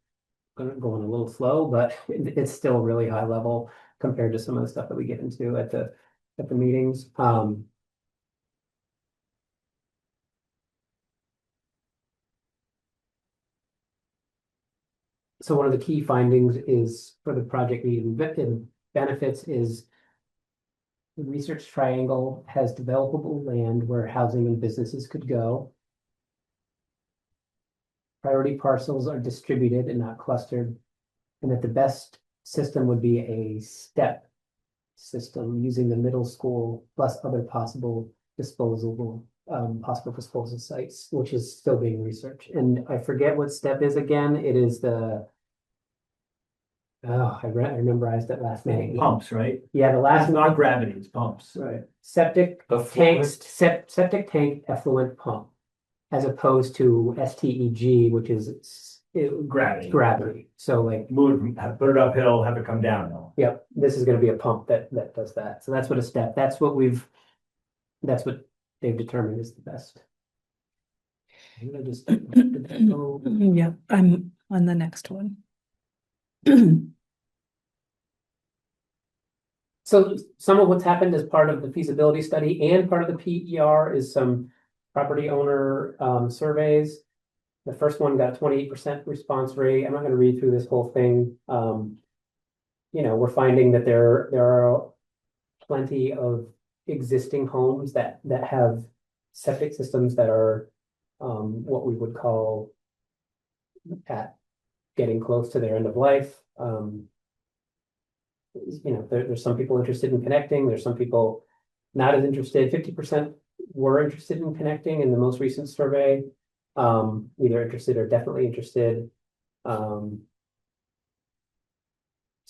S1: going a little slow, but it's still really high level compared to some of the stuff that we get into at the meetings. So one of the key findings is for the project need and benefits is the research triangle has developable land where housing and businesses could go. Priority parcels are distributed and not clustered, and that the best system would be a step system using the middle school plus other possible disposal sites, which is still being researched. And I forget what step is again. It is I memorized it last night.
S3: Pumps, right?
S1: Yeah, the last
S3: It's not gravity, it's pumps.
S1: Right. Septic
S10: Effluent.
S1: septic tank effluent pump, as opposed to STEG, which is
S3: Gravity.
S1: Gravity. So like,
S3: Put it uphill, have it come down.
S1: yep, this is going to be a pump that does that. So that's what a step. That's what they've determined is the best. I just
S2: Yeah, I'm on the next one.
S1: So some of what's happened as part of the feasibility study and part of the PER is some property owner surveys. The first one got a 28% response rate. I'm not going to read through this whole thing. We're finding that there are plenty of existing homes that have septic systems that are what we would call at getting close to their end of life. There's some people interested in connecting. There's some people not as interested. 50% were interested in connecting in the most recent survey. Either interested or definitely interested. So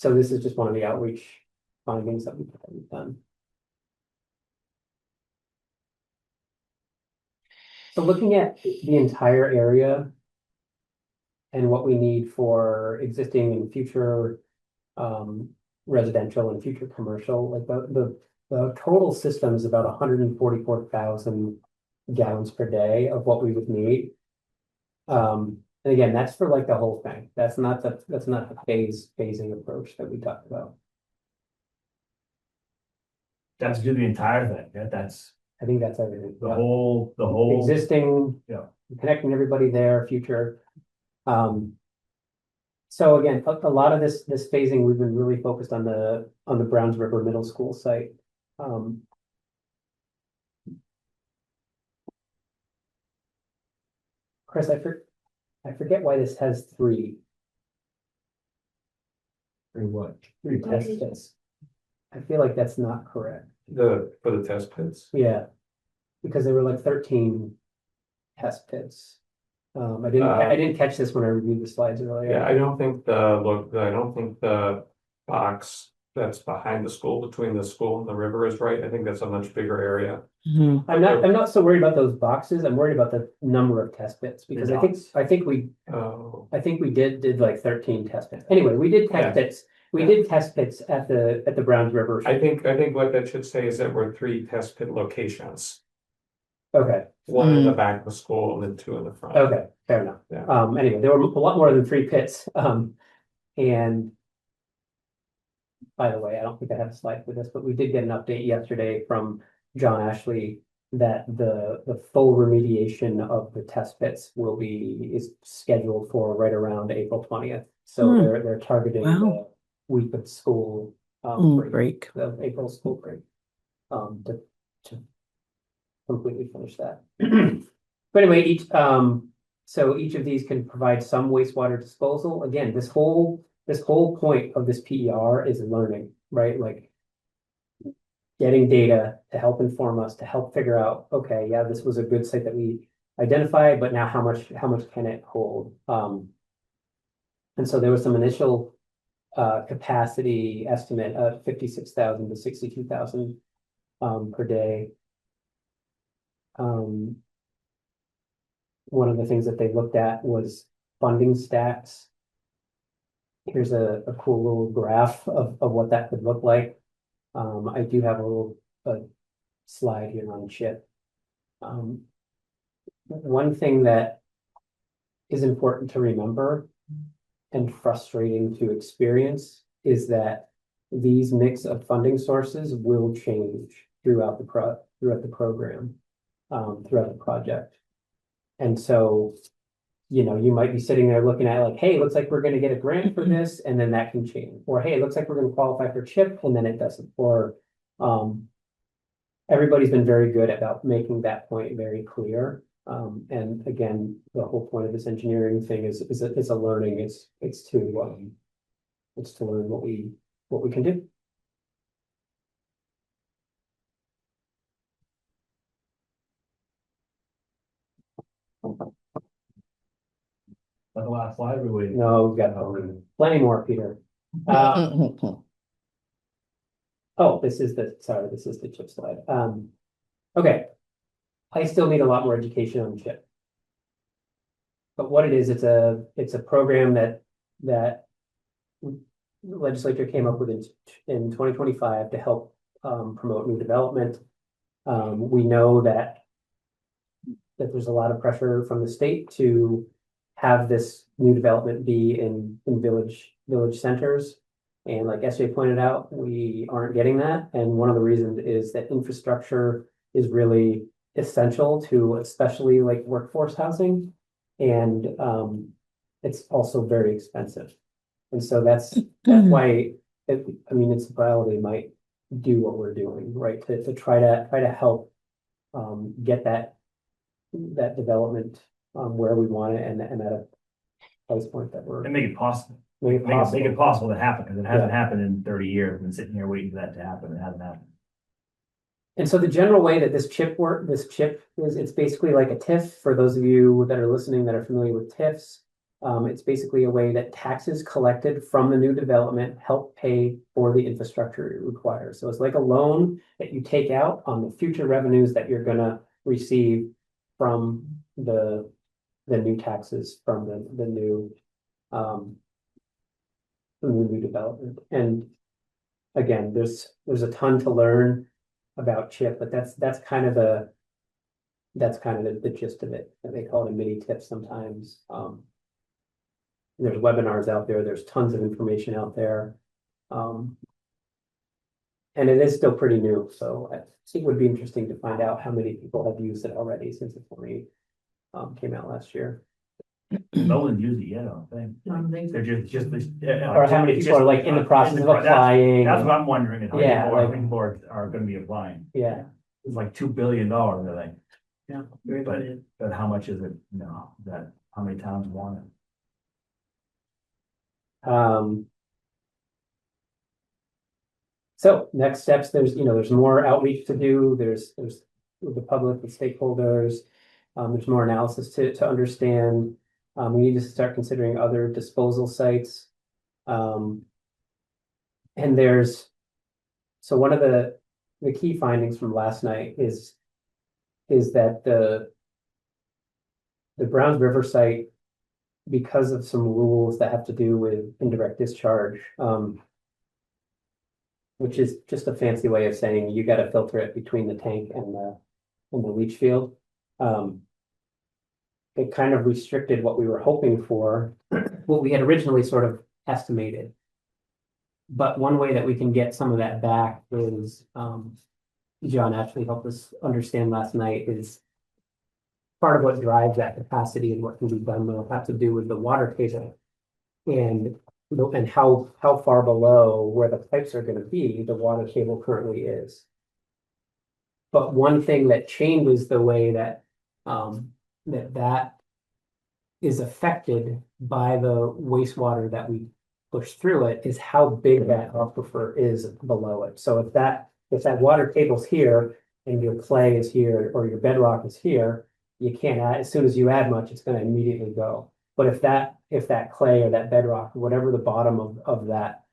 S1: this is just one of the outreach findings that we've done. So looking at the entire area and what we need for existing and future residential and future commercial, like the total system is about 144,000 gallons per day of what we would need. And again, that's for like the whole thing. That's not the phasing approach that we talked about.
S3: That's to do the entire thing.
S1: I think that's everything.
S3: The whole
S1: Existing,
S3: Yeah.
S1: connecting everybody there, future. So again, a lot of this phasing, we've been really focused on the Browns River Middle School site. Chris, I forget why this has three.
S3: Three what?
S1: Three test pits. I feel like that's not correct.
S10: For the test pits.
S1: Yeah, because there were like 13 test pits. I didn't catch this when I reviewed the slides earlier.
S10: Yeah, I don't think the box that's behind the school, between the school and the river is right. I think that's a much bigger area.
S1: I'm not so worried about those boxes. I'm worried about the number of test pits because I think we did like 13 test pits. Anyway, we did test pits. We did test pits at the Browns River.
S10: I think what that should say is that we're 3 test pit locations.
S1: Okay.
S10: One in the back of the school and then 2 in the front.
S1: Okay, fair enough.
S10: Yeah.
S1: Anyway, there were a lot more than 3 pits. And by the way, I don't think I have a slide for this, but we did get an update yesterday from John Ashley that the full remediation of the test pits is scheduled for right around April 20th. So they're targeting the week of school
S2: break.
S1: The April school break. To completely finish that. But anyway, each of these can provide some wastewater disposal. Again, this whole point of this PER is learning, right? Like getting data to help inform us, to help figure out, okay, yeah, this was a good site that we identified, but now how much can it hold? And so there was some initial capacity estimate of 56,000 to 62,000 per day. One of the things that they looked at was funding stats. Here's a cool little graph of what that could look like. I do have a slide here on CHIP. One thing that is important to remember and frustrating to experience is that these mix of funding sources will change throughout the program, throughout the project. And so, you know, you might be sitting there looking at like, hey, it looks like we're going to get a grant for this, and then that can change. Or hey, it looks like we're going to qualify for CHIP, and then it doesn't. Or everybody's been very good about making that point very clear. And again, the whole point of this engineering thing is a learning. It's to learn what we can do.
S3: The last slide, we're waiting.
S1: No, we've got plenty more, Peter. Oh, this is the CHIP slide. Okay. I still need a lot more education on CHIP. But what it is, it's a program that the legislature came up with in 2025 to help promote new development. We know that there's a lot of pressure from the state to have this new development be in village centers. And like SJ pointed out, we aren't getting that. And one of the reasons is that infrastructure is really essential to especially like workforce housing. And it's also very expensive. And so that's why municipality might do what we're doing, right? To try to help get that development where we want it and at a price point that we're
S3: And make it possible.
S1: make
S3: Make it possible to happen, because it hasn't happened in 30 years. I've been sitting here waiting for that to happen. It hasn't happened.
S1: And so the general way that this chip is, it's basically like a TIF. For those of you that are listening that are familiar with TIFs, it's basically a way that taxes collected from the new development help pay for the infrastructure it requires. So it's like a loan that you take out on the future revenues that you're gonna receive from the new taxes from the new development. And again, there's a ton to learn about CHIP, but that's kind of the gist of it. And they call it a mini TIP sometimes. There's webinars out there. There's tons of information out there. And it is still pretty new. So I think it would be interesting to find out how many people have used it already since it only came out last year.
S3: No one's used it yet, I don't think.
S9: I don't think so.
S3: They're just
S1: Or how many people are like in the process of applying.
S3: That's what I'm wondering, is how
S1: Yeah,
S3: many people are gonna be applying.
S1: Yeah.
S3: It's like $2 billion, I think.
S9: Yeah, very
S3: But
S9: limited.
S3: but how much is it, how many towns want it?
S1: So next steps, there's more outreach to do. There's the public, the stakeholders. There's more analysis to understand. We need to start considering other disposal sites. And so one of the key findings from last night is that the Browns River site, because of some rules that have to do with indirect discharge, which is just a fancy way of saying you got to filter it between the tank and the leach field. It kind of restricted what we were hoping for, what we had originally sort of estimated. But one way that we can get some of that back is, John actually helped us understand last night, is part of what drives that capacity and what can be done will have to do with the water table and how far below where the pipes are going to be the water table currently is. But one thing that changes the way that that is affected by the wastewater that we push through it is how big that aquifer is below it. So if that if that water table's here and your clay is here or your bedrock is here, you can't add, as soon as you add much, it's gonna immediately go. But if that clay or that bedrock, whatever the bottom of that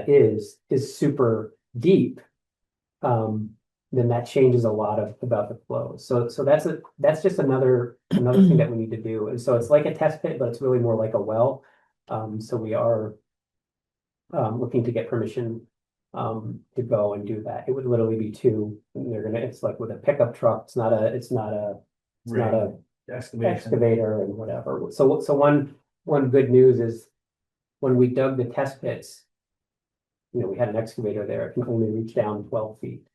S1: is super deep, then that changes a lot about the flow. So that's just another thing that we need to do. And so it's like a test pit, but it's really more like a well. So we are looking to get permission to go and do that. It would literally be two. And it's like with a pickup truck. It's not a excavator and whatever. So one good news is when we dug the test pits, we had an excavator there. It can only reach down 12 feet.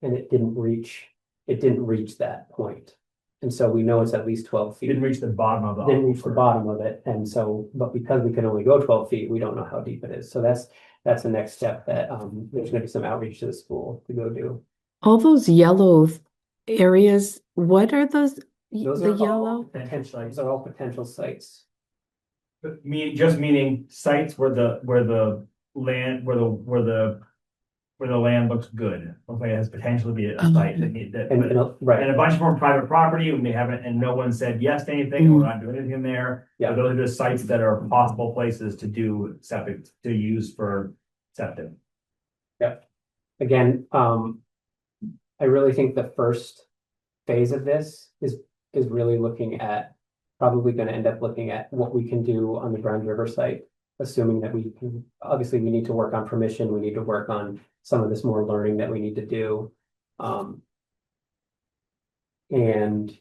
S1: And it didn't reach that point. And so we know it's at least 12 feet.
S3: Didn't reach the bottom of
S1: Didn't reach the bottom of it. And so, but because we can only go 12 feet, we don't know how deep it is. So that's the next step that there's gonna be some outreach to the school to go do.
S2: All those yellow areas, what are those?
S1: Those
S2: The
S1: are all
S2: yellow?
S1: potential, those are all potential sites.
S3: But meaning sites where the land looks good, looks like it has potential to be a site
S1: Right.
S3: and a bunch more private property, and they haven't, and no one said yes to anything, and we're not doing anything there.
S1: Yeah.
S3: But those are the sites that are possible places to do septic, to use for septic.
S1: Again, I really think the first phase of this is really probably gonna end up looking at what we can do on the Grand River site, assuming that obviously we need to work on permission, we need to work on some of this more learning that we need to do. And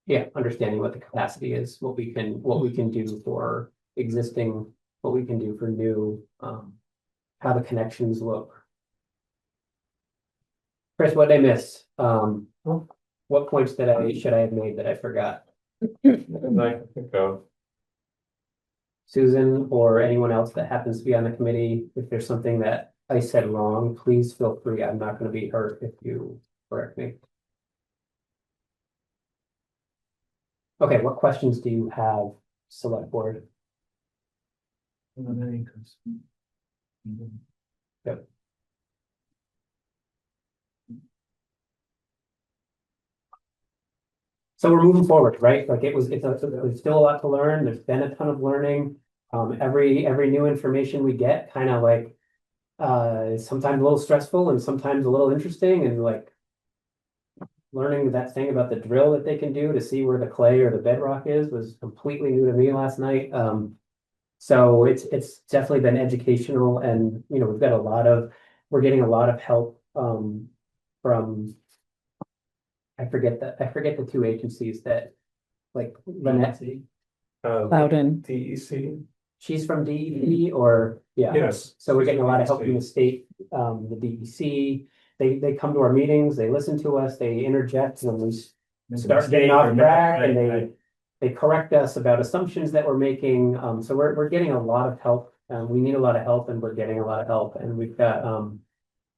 S1: yeah, understanding what the capacity is, what we can do for existing, what we can do for new, how the connections look. Chris, what did I miss? What points should I have made that I forgot?
S10: I think of.
S1: Susan or anyone else that happens to be on the committee, if there's something that I said wrong, please feel free. I'm not going to be hurt if you correct me. Okay, what questions do you have, Select Board? Yep. So we're moving forward, right? Like there's still a lot to learn. There's been a ton of learning. Every new information we get kind of like sometimes a little stressful and sometimes a little interesting, and like learning that thing about the drill that they can do to see where the clay or the bedrock is was completely new to me last night. So it's definitely been educational, and we've got we're getting a lot of help from I forget the two agencies that like Lynette.
S2: Loudon.
S10: DEC.
S1: She's from DEP or yeah.
S10: Yes.
S1: So we're getting a lot of help from the state, the DEC. They come to our meetings, they listen to us, they interject when we start getting off track, and they correct us about assumptions that we're making. So we're getting a lot of help. We need a lot of help, and we're getting a lot of help. And we've got a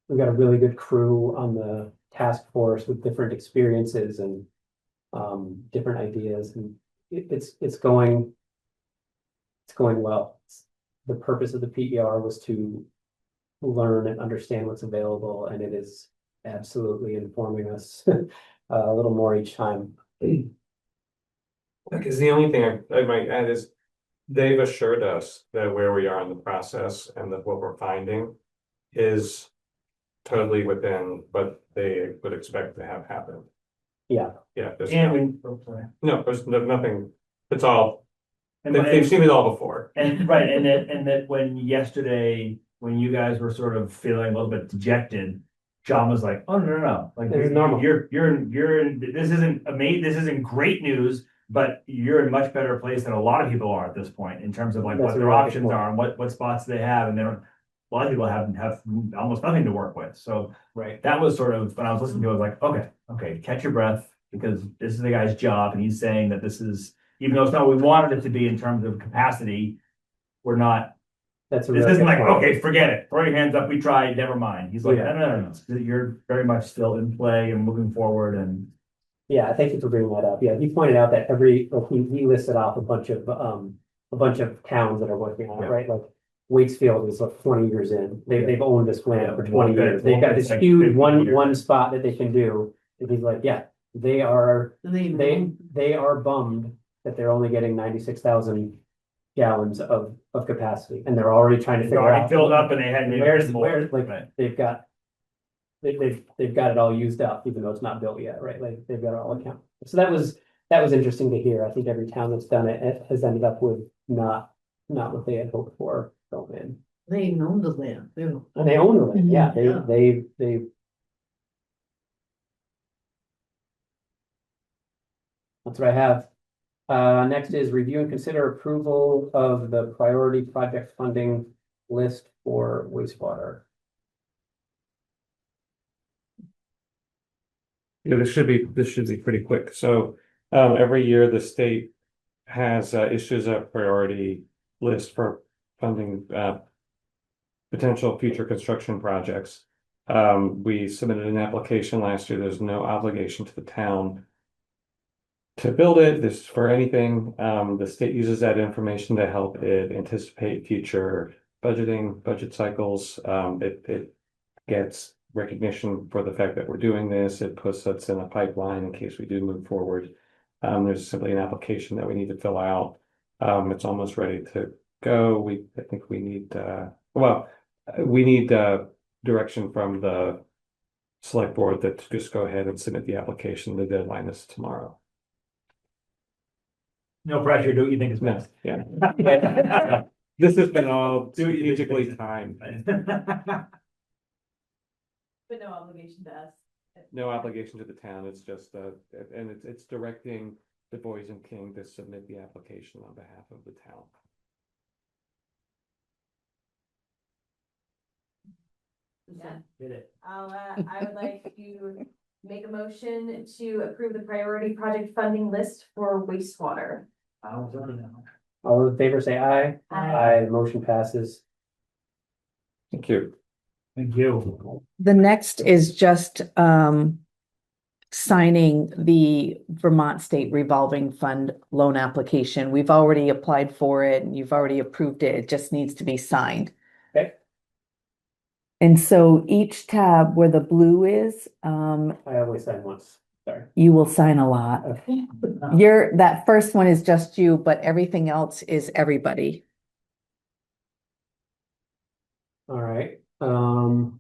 S1: really good crew on the task force with different experiences and different ideas, and it's going well. The purpose of the PER was to learn and understand what's available, and it is absolutely informing us a little more each time.
S10: Because the only thing I might add is they've assured us that where we are in the process and that what we're finding is totally within what they would expect to have happen.
S1: Yeah.
S10: Yeah. There's nothing. It's all. They've seen it all before.
S3: And right, and that when yesterday, when you guys were sort of feeling a little bit dejected, John was like, "Oh no, like
S1: this is normal.
S3: You're this isn't amazing. This isn't great news, but you're in a much better place than a lot of people are at this point in terms of like what their options are and what spots they have, and a lot of people have almost nothing to work with. So
S1: right,
S3: that was sort of when I was listening to it, I was like, okay, catch your breath, because this is the guy's job, and he's saying that this is, even though it's not what we wanted it to be in terms of capacity, we're not.
S1: This
S3: isn't like, okay, forget it, throw your hands up, we tried, never mind. He's like, no. You're very much still in play and moving forward. And
S1: yeah, thank you for bringing that up. Yeah, he pointed out that he listed off a bunch of towns that are working on it, right? Like Waitsfield is like 20 years in. They've owned this land for
S3: Yeah,
S1: 20 years. They've got this
S3: like
S1: huge
S3: 50
S1: one
S3: years.
S1: spot that they can do. And he's like, yeah, they are
S9: They,
S1: they are bummed that they're only getting 96,000 gallons of capacity, and they're already trying to
S3: It's
S1: figure
S3: already
S1: out
S3: filled up and they had.
S1: where's
S3: more.
S1: like
S3: Right.
S1: they've got it all used up, even though it's not built yet, right? Like they've got it all account. So that was interesting to hear. I think every town that's done it has ended up with not what they had hoped for going in.
S9: they even own the land, too.
S1: And they own the land, yeah,
S9: Yeah.
S1: they. That's what I have. Next is review and consider approval of the priority project funding list for wastewater.
S10: Yeah, this should be pretty quick. So, every year the state has, issues a priority list for funding, potential future construction projects. We submitted an application last year. There's no obligation to the town to build it. This is for anything. The state uses that information to help it anticipate future budget cycles. It gets recognition for the fact that we're doing this. It puts us in a pipeline in case we do move forward. There's simply an application that we need to fill out. It's almost ready to go. I think we need, we need direction from the select board that to just go ahead and submit the application. The deadline is tomorrow.
S3: No pressure, do what you think is
S10: No,
S3: best.
S10: yeah. This has been all strategically timed.
S6: But no obligation to us.
S10: No obligation to the town. It's just, and it's directing the Boys and King to submit the application on behalf of the town.
S6: Yeah.
S3: Did it.
S6: I would like to make a motion to approve the priority project funding list for wastewater.
S3: I was on that.
S1: All in favor, say aye.
S6: Aye.
S1: The motion passes.
S10: Thank you.
S3: Thank you.
S2: The next is just signing the Vermont State Revolving Fund loan application. We've already applied for it and you've already approved it. It just needs to be signed.
S1: Okay.
S2: And so each tab where the blue is,
S1: I always sign once. Sorry.
S2: you will sign a lot.
S1: Okay.
S2: That first one is just you, but everything else is everybody.
S1: All right. Can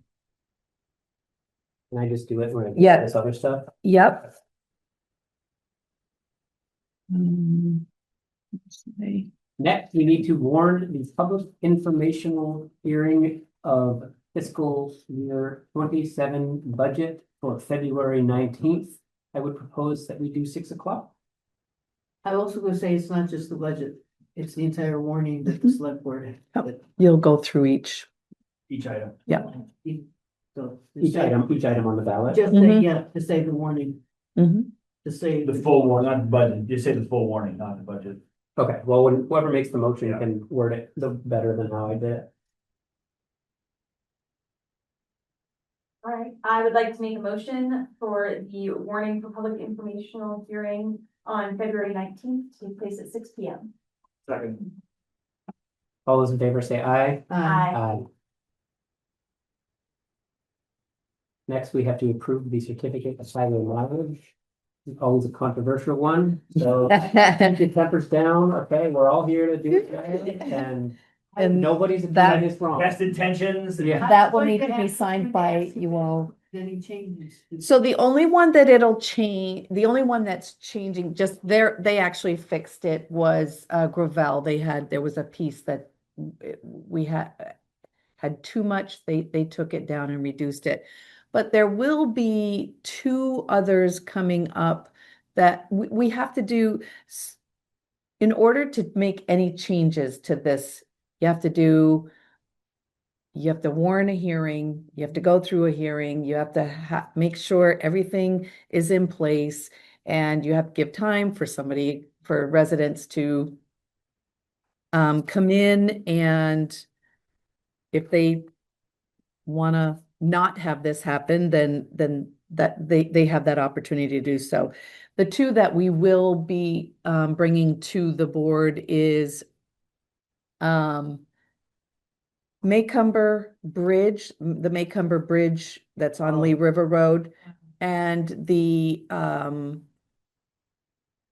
S1: I just do it when I
S2: Yeah.
S1: get this other stuff?
S2: Yep. Let's see.
S1: Next, we need to warn the public informational hearing of fiscal year 27 budget for February 19th. I would propose that we do 6 o'clock.
S9: I also gonna say it's not just the budget, it's the entire warning that the select board.
S2: You'll go through each.
S3: Each item.
S2: Yeah.
S9: So.
S1: Each item on the ballot.
S9: Just say,
S2: Mhm.
S9: yeah, to say the warning,
S2: Mhm.
S9: to say.
S3: The full warning, not the budget. Just say the full warning, not the budget.
S1: Okay, well, whoever makes the motion
S3: Yeah.
S1: can word it the better than how I did it.
S6: All right, I would like to make a motion for the warning for public informational hearing on February 19th to take place at 6 p.m.
S3: Second.
S1: All those in favor say aye. Aye. Next, we have to approve the certificate of highway mileage. Always a controversial one, so keep your tempers down, okay? We're all here to do it, and
S2: And
S1: nobody's
S2: that-
S1: doing this wrong.
S3: Best intentions.
S1: Yeah.
S2: That will need to be signed by you all.
S9: Any changes?
S2: So the only one that it'll change, the only one that's changing, just they actually fixed it was Gravel. There was a piece that we had too much. They took it down and reduced it. But there will be 2 others coming up that we have to do. In order to make any changes to this, you have to warn a hearing, you have to go through a hearing, you have to make sure everything is in place, and you have to give time for residents to come in, and if they want to not have this happen, then that they have that opportunity to do so. The 2 that we will be bringing to the board is Maycumber Bridge, the Maycumber Bridge that's on Lee River Road, and the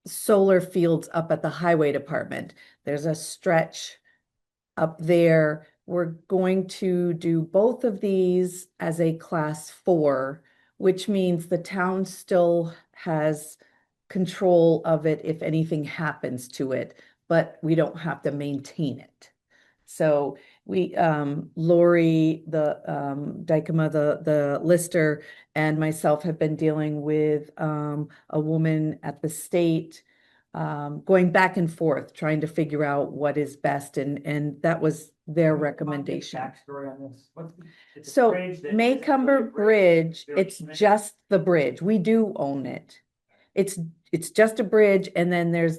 S2: solar fields up at the highway department. There's a stretch up there. We're going to do both of these as a class 4, which means the town still has control of it if anything happens to it, but we don't have to maintain it. So we, Lori, the Dykema, the lister, and myself have been dealing with a woman at the state, going back and forth, trying to figure out what is best, and that was their recommendation.
S3: Backstory on this. It's a
S2: So
S3: bridge that-
S2: Maycumber Bridge,
S3: They're
S2: it's
S3: connected.
S2: just the bridge. We do own it. It's just a bridge, and then there's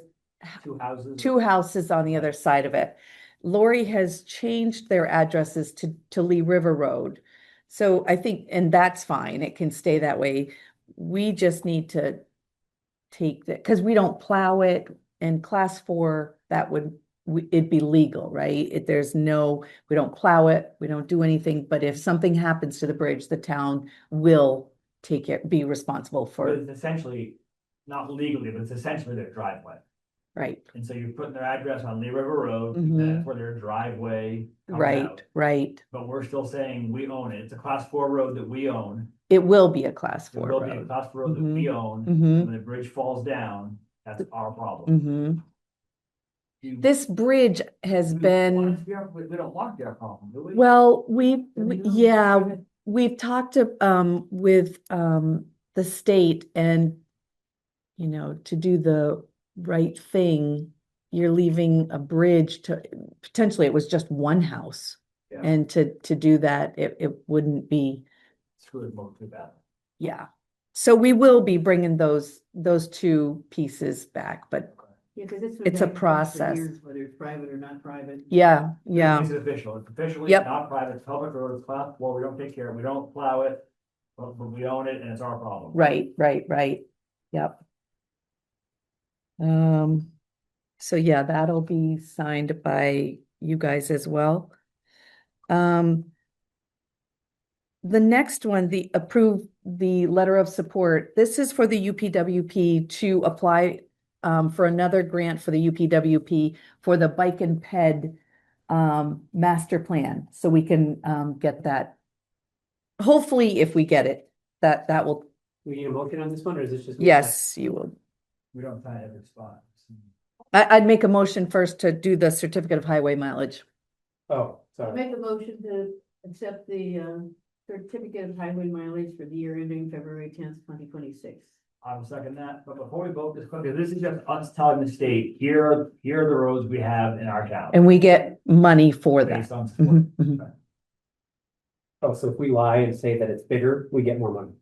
S3: Two houses.
S2: 2 houses on the other side of it. Lori has changed their addresses to Lee River Road. So I think, and that's fine, it can stay that way. We just need to take that, because we don't plow it, and class 4, that would, it'd be legal, right? There's no, we don't plow it, we don't do anything, but if something happens to the bridge, the town will take it, be responsible
S3: But
S2: for,
S3: it's essentially, not legally, but it's essentially their driveway.
S2: right,
S3: And so you're putting their address on Lee River Road,
S2: Mhm.
S3: and that's where their driveway comes
S2: right,
S3: out.
S2: right.
S3: But we're still saying we own it. It's a class 4 road that we own.
S2: It will be a class
S3: It
S2: 4
S3: will be a
S2: road.
S3: class 4 road that we own.
S2: Mhm.
S3: And when the bridge falls down, that's our problem.
S2: Mhm.
S3: You-
S2: This bridge has
S3: we don't want it
S2: been,
S3: to be our- We don't want it to be our problem, do we?
S2: well,
S3: Yeah.
S2: we've talked to, with, the state, and, you know, to do the right thing, you're leaving a bridge to, potentially it was just one house.
S3: Yeah.
S2: And to do that, it wouldn't be,
S3: Screw it, more too bad.
S2: yeah. So we will be bringing those 2 pieces back, but
S9: Yeah, because it's.
S2: It's a process.
S9: Whether it's private or not private.
S2: yeah, yeah.
S3: It's official. It's officially
S2: Yep.
S3: not private, it's public road, it's class 4, we don't take care of it, we don't plow it. But we own it and it's our problem.
S2: Right. Yep. So yeah, that'll be signed by you guys as well. The next one, the approve the letter of support. This is for the UPWP to apply for another grant for the UPWP for the Bike and Ped master plan. So we can get that. Hopefully, if we get it, that will,
S1: We need a motion on this one, or is this just?
S2: yes, you will.
S3: We don't sign every spot.
S2: I'd make a motion first to do the certificate of highway mileage.
S1: Oh,
S9: I'll
S1: sorry.
S9: make a motion to accept the certificate of highway mileage for the year ending February 10th, 2026.
S3: I will second that, but before we vote this quickly, this is just us telling the state, here are the roads we have in our town.
S2: And we get money for that.
S3: Based on support.
S2: Mhm, mhm.
S1: Oh, so if we lie and say that it's bigger, we get more money.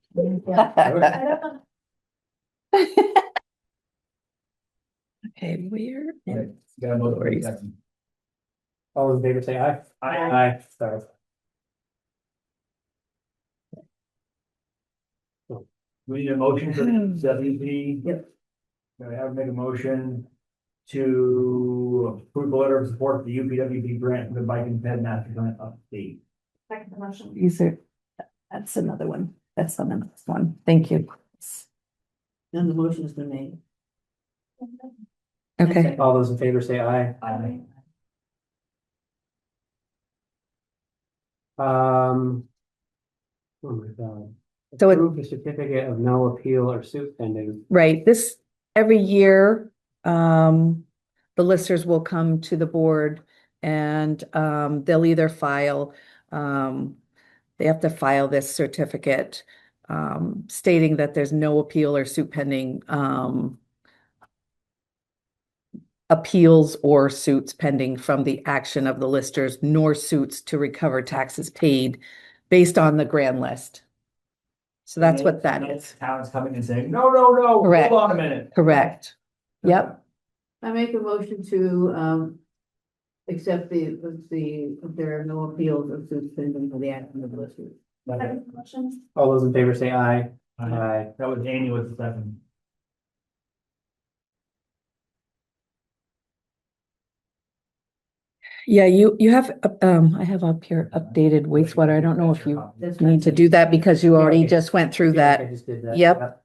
S2: Okay, where?
S3: Okay, got a motion for a second.
S1: All in favor, say aye.
S3: Aye.
S1: Sorry.
S3: We need a motion for WP.
S9: Yep.
S3: Can I have make a motion to approve the letter of support for the UPWP grant for the Bike and Ped master plan update?
S6: Second the motion.
S2: These are, that's another one. That's on the next one. Thank you.
S9: Then the motion has been made.
S2: Okay,
S1: All those in favor, say aye.
S3: Aye.
S1: Oh my God.
S2: So it-
S1: Approve the certificate of no appeal or suit pending.
S2: right. This, every year, the listers will come to the board, and they'll either file, they have to file this certificate stating that there's no appeal or suit pending, appeals or suits pending from the action of the listers, nor suits to recover taxes paid based on the grand list. So that's what that is.
S3: Town's coming and saying, no,
S2: Correct.
S3: hold on a minute.
S2: Correct. Yep.
S9: I make a motion to accept there are no appeals or suits pending for the action of the listers.
S6: Second the motion.
S1: All those in favor, say aye.
S3: Aye. That was Amy with the second.
S2: Yeah, you have, I have up here updated wastewater. I don't know if you need to do that because you already
S1: okay.
S2: just went through
S1: Yeah, I
S2: that.
S1: just did that.
S2: Yep.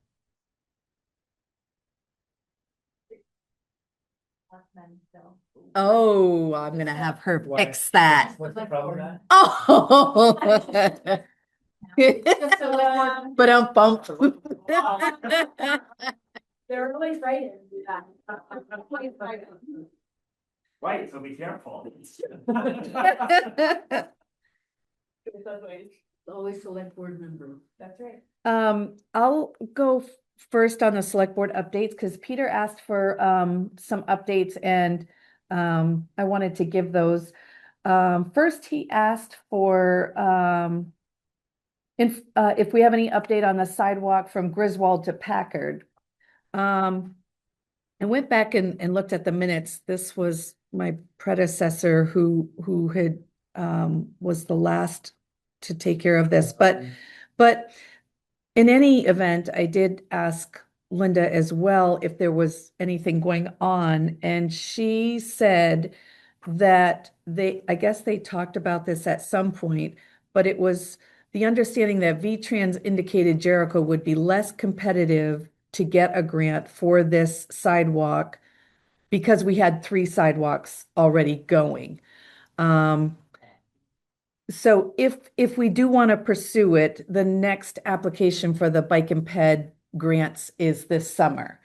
S2: Oh, I'm gonna have her
S1: Why?
S2: fix that.
S1: What's the problem with that?
S2: Oh. But I'm bumped.
S6: They're always right in that.
S3: Right, so be careful.
S9: Always select board member.
S6: That's right.
S2: I'll go first on the select board updates, because Peter asked for some updates and I wanted to give those. First, he asked for if we have any update on the sidewalk from Griswold to Packard. I went back and looked at the minutes. This was my predecessor who had was the last to take care of this, but in any event, I did ask Linda as well if there was anything going on, and she said that I guess they talked about this at some point, but it was the understanding that V-Trans indicated Jericho would be less competitive to get a grant for this sidewalk because we had 3 sidewalks already going. So if we do want to pursue it, the next application for the Bike and Ped grants is this summer.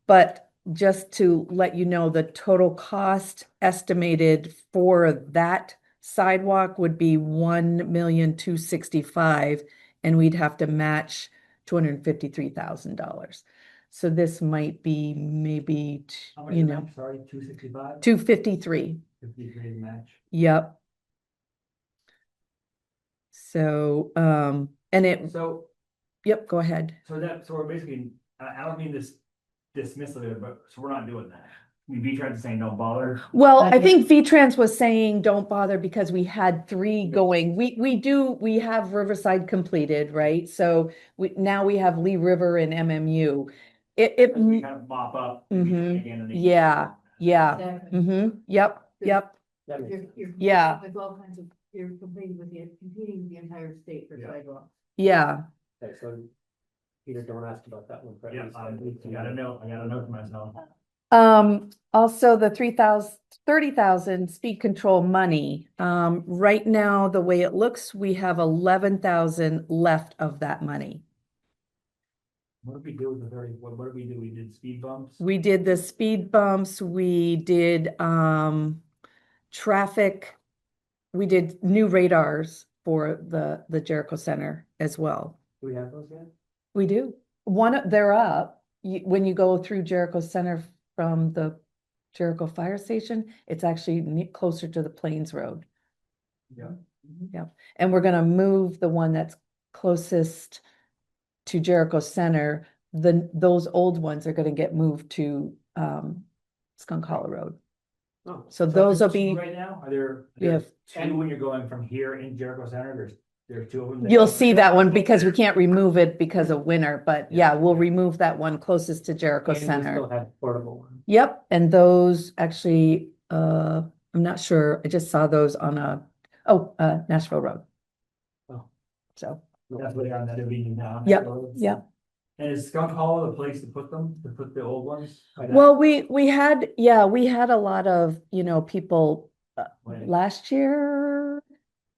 S2: But just to let you know, the total cost estimated for that sidewalk would be $1,265,000, and we'd have to match $253,000. So this might be maybe,
S3: How much
S2: you
S3: is
S2: know,
S3: that? Sorry, 265?
S2: 253.
S3: 53 match.
S2: Yep. So, and it,
S3: So,
S2: yep, go ahead.
S3: so we're basically, I don't mean this dismissive, of it, but so we're not doing that. We tried to say don't bother.
S2: Well, I think V-Trans was saying don't bother because we had 3 going. We have Riverside completed, right? So now we have Lee River and MMU.
S3: We kind of mop up.
S2: Yeah, yeah.
S9: Exactly.
S2: Yep.
S1: That makes
S9: You're,
S1: sense.
S9: you're
S2: Yeah.
S9: with all kinds of, you're competing with the entire state for
S3: Yeah.
S9: sidewalks.
S2: Yeah.
S1: Okay, so Peter, don't ask about that one. Fred.
S3: Yeah, I gotta know for myself.
S2: Also the 30,000 speed control money. Right now, the way it looks, we have 11,000 left of that money.
S3: What did we do with the 30? What did we do? We did speed bumps?
S2: We did the speed bumps, we did traffic, we did new radars for the Jericho Center as well.
S1: Do we have those yet?
S2: We do. They're up. When you go through Jericho Center from the Jericho Fire Station, it's actually closer to the Plains Road.
S3: Yeah.
S2: Yeah. And we're gonna move the one that's closest to Jericho Center. Those old ones are gonna get moved to Skunk Hollow Road.
S1: Oh,
S2: So those will
S3: there's 2
S2: be,
S3: right now? Are there
S2: we have
S3: 2 when you're going from here in Jericho Center? There's 2 of them.
S2: You'll see that one because we can't remove it because of winter, but yeah, we'll remove that one closest to Jericho
S1: And we
S2: Center.
S1: still have portable ones.
S2: Yep, and those actually, I'm not sure, I just saw those on Nashville Road.
S1: Oh.
S2: So,
S3: That's what they're on that division now.
S2: Yep, yep.
S3: And is Skunk Hollow the place to put them, to put the old ones?
S2: Well, we had a lot of, people
S3: Right.
S2: last year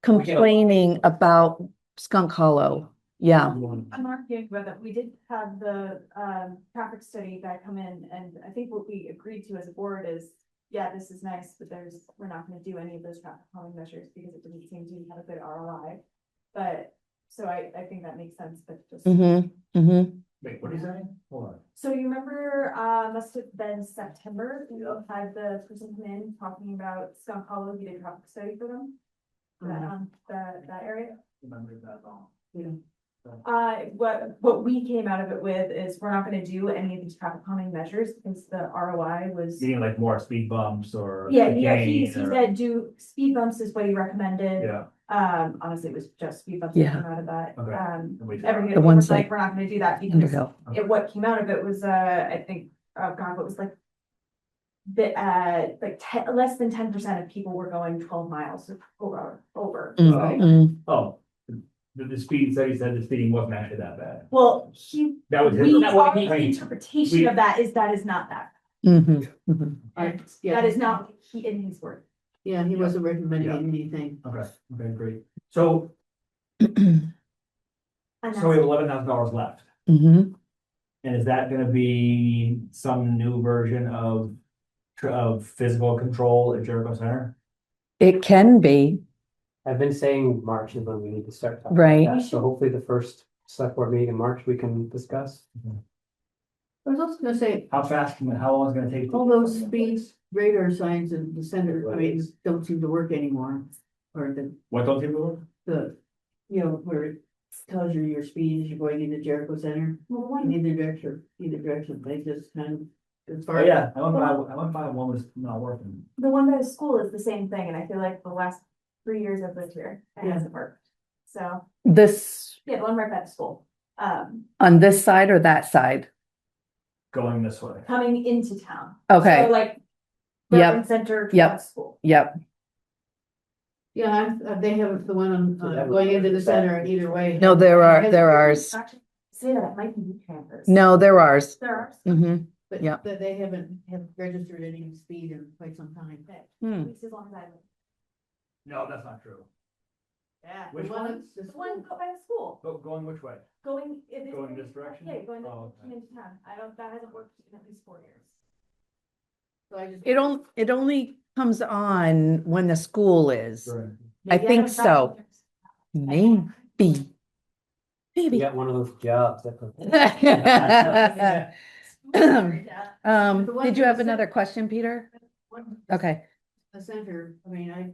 S2: complaining about Skunk Hollow. Yeah,
S6: I'm not arguing about that. We did have the traffic study guy come in, and I think what we agreed to as a board is, yeah, this is nice, but we're not gonna do any of those traffic calming measures because it didn't seem to have a good ROI. But, so I think that makes sense, but just.
S3: Wait, what are you saying? Hold on.
S6: So you remember, must have been September, we had the person come in talking about Skunk Hollow, he did a traffic study for them. That area.
S3: Remember that all.
S6: What we came out of it with is we're not gonna do any of these traffic calming measures because the ROI was.
S3: Meaning like more speed bumps or.
S6: Yeah, he
S3: gain or-
S6: said do speed bumps is what he recommended.
S3: Yeah.
S6: Honestly, it was just speed bumps
S2: Yeah.
S6: that came out of that.
S3: Okay. And we did
S6: Everything
S2: The
S6: was
S2: ones
S6: like,
S2: like
S6: we're not gonna do that because
S2: Underhill.
S6: what came out of it was, I think, God, what was like less than 10% of people were going 12 miles over.
S3: Oh, the speed study said the speeding wasn't actually that bad.
S6: Well,
S3: That was his.
S6: our
S3: I mean,
S6: interpretation of that is not that.
S2: Mhm, mhm.
S9: Yeah.
S6: That is not he in his word.
S9: Yeah, he wasn't recommending
S3: Yeah.
S9: anything.
S3: Okay, great. So,
S6: And
S3: so we have $11,000 left.
S2: Mhm.
S3: And is that gonna be some new version of physical control at Jericho Center?
S2: It can be,
S1: I've been saying March is when we need to start talking
S2: Right.
S1: about that, so hopefully the first select board meeting in March, we can discuss.
S9: I was also gonna say,
S3: How long is it gonna take? to-
S9: all those speed radar signs in the center, I mean, don't seem to work anymore. Or
S3: What don't you do?
S9: where it tells you your speed as you're going into Jericho Center, in either direction, they just kind of, as far
S3: Oh,
S9: as.
S3: yeah, I went by one was not working.
S6: the one by the school is the same thing, and I feel like the last 3 years I've lived here, it
S9: Yeah.
S6: hasn't worked. So,
S2: this,
S6: yeah, the one right by the school,
S2: on this side or that side?
S3: Going this way.
S6: coming into town.
S2: Okay.
S6: So like.
S2: Yep.
S6: Urban Center
S2: Yep.
S6: towards school.
S2: Yep,
S9: Yeah, they have the one on,
S1: that
S9: going
S1: was-
S9: into the center and either way.
S2: no, there are ours.
S6: Actually, say that, it might be transfers.
S2: No, they're ours.
S6: There are.
S2: Mm-hmm.
S9: But
S2: Yeah.
S9: that they haven't registered any speed in quite some time.
S6: At
S2: Hmm.
S6: least as long as I live.
S3: No, that's not true.
S9: Yeah.
S3: Which
S9: the
S3: one?
S9: The
S6: The one
S9: school.
S6: by the school,
S3: Going which way?
S6: going.
S3: Going this direction?
S6: Yeah, going
S3: Oh, okay.
S6: into town. That hasn't worked in at least 4 years.
S9: So I just.
S2: It only comes on when the school is.
S3: Right.
S2: I
S6: Maybe
S2: think
S6: haven't
S2: so.
S6: gotten
S2: Maybe.
S1: You
S2: Maybe.
S1: got one of those jobs that.
S2: Did you have another question, Peter? Okay,
S9: A center, I mean, I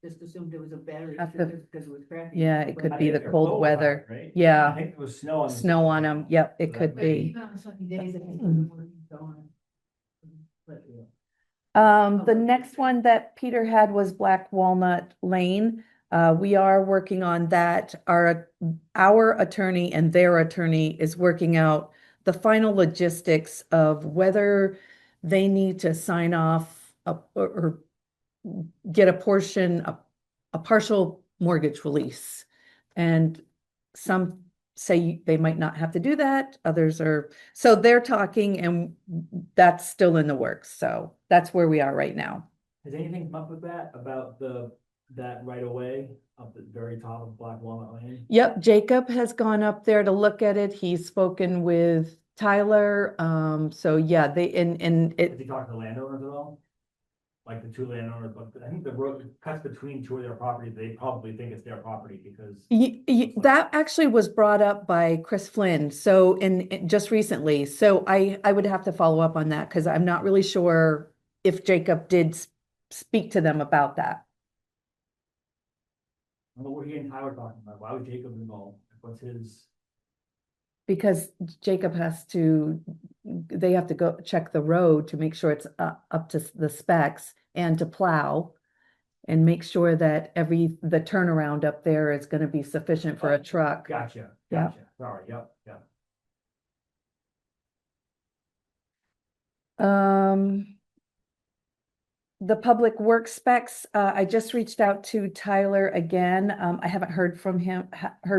S9: just assumed it was a battery
S2: Have to-
S9: because it was cracking.
S2: yeah, it could
S3: I
S2: be
S3: think
S2: the
S3: they're
S2: cold
S3: both
S2: weather.
S3: hot, right? I
S2: Yeah,
S3: think there was snow on. the-
S2: snow on them. Yep, it
S3: So
S2: could
S3: that-
S2: be.
S9: Even on sunny days, it wasn't working, so on. But,
S2: The next one that Peter had was Black Walnut Lane. We are working on that. Our attorney and their attorney is working out the final logistics of whether they need to sign off or get a portion, a partial mortgage release. And some say they might not have to do that, others are, so they're talking and that's still in the works. So that's where we are right now.
S3: Has anything come up with that, about that right away up the very top of Black Walnut Lane?
S2: Yep, Jacob has gone up there to look at it. He's spoken with Tyler. So yeah, and
S3: Has
S2: it,
S3: he talked to landowners at all? Like the two landowners, but I think the road cuts between two of their properties, they probably think it's their property because.
S2: that actually was brought up by Chris Flynn. So just recently, so I would have to follow up on that because I'm not really sure if Jacob did speak to them about that.
S3: What were he and Tyler talking about? Why was Jacob involved? What's his?
S2: Because Jacob they have to go check the road to make sure it's up to the specs and to plow and make sure that the turnaround up there is going to be sufficient for a truck.
S3: Gotcha,
S2: Yeah.
S3: gotcha. Sorry, yep.
S2: The public works specs, I just reached out to Tyler again. I haven't heard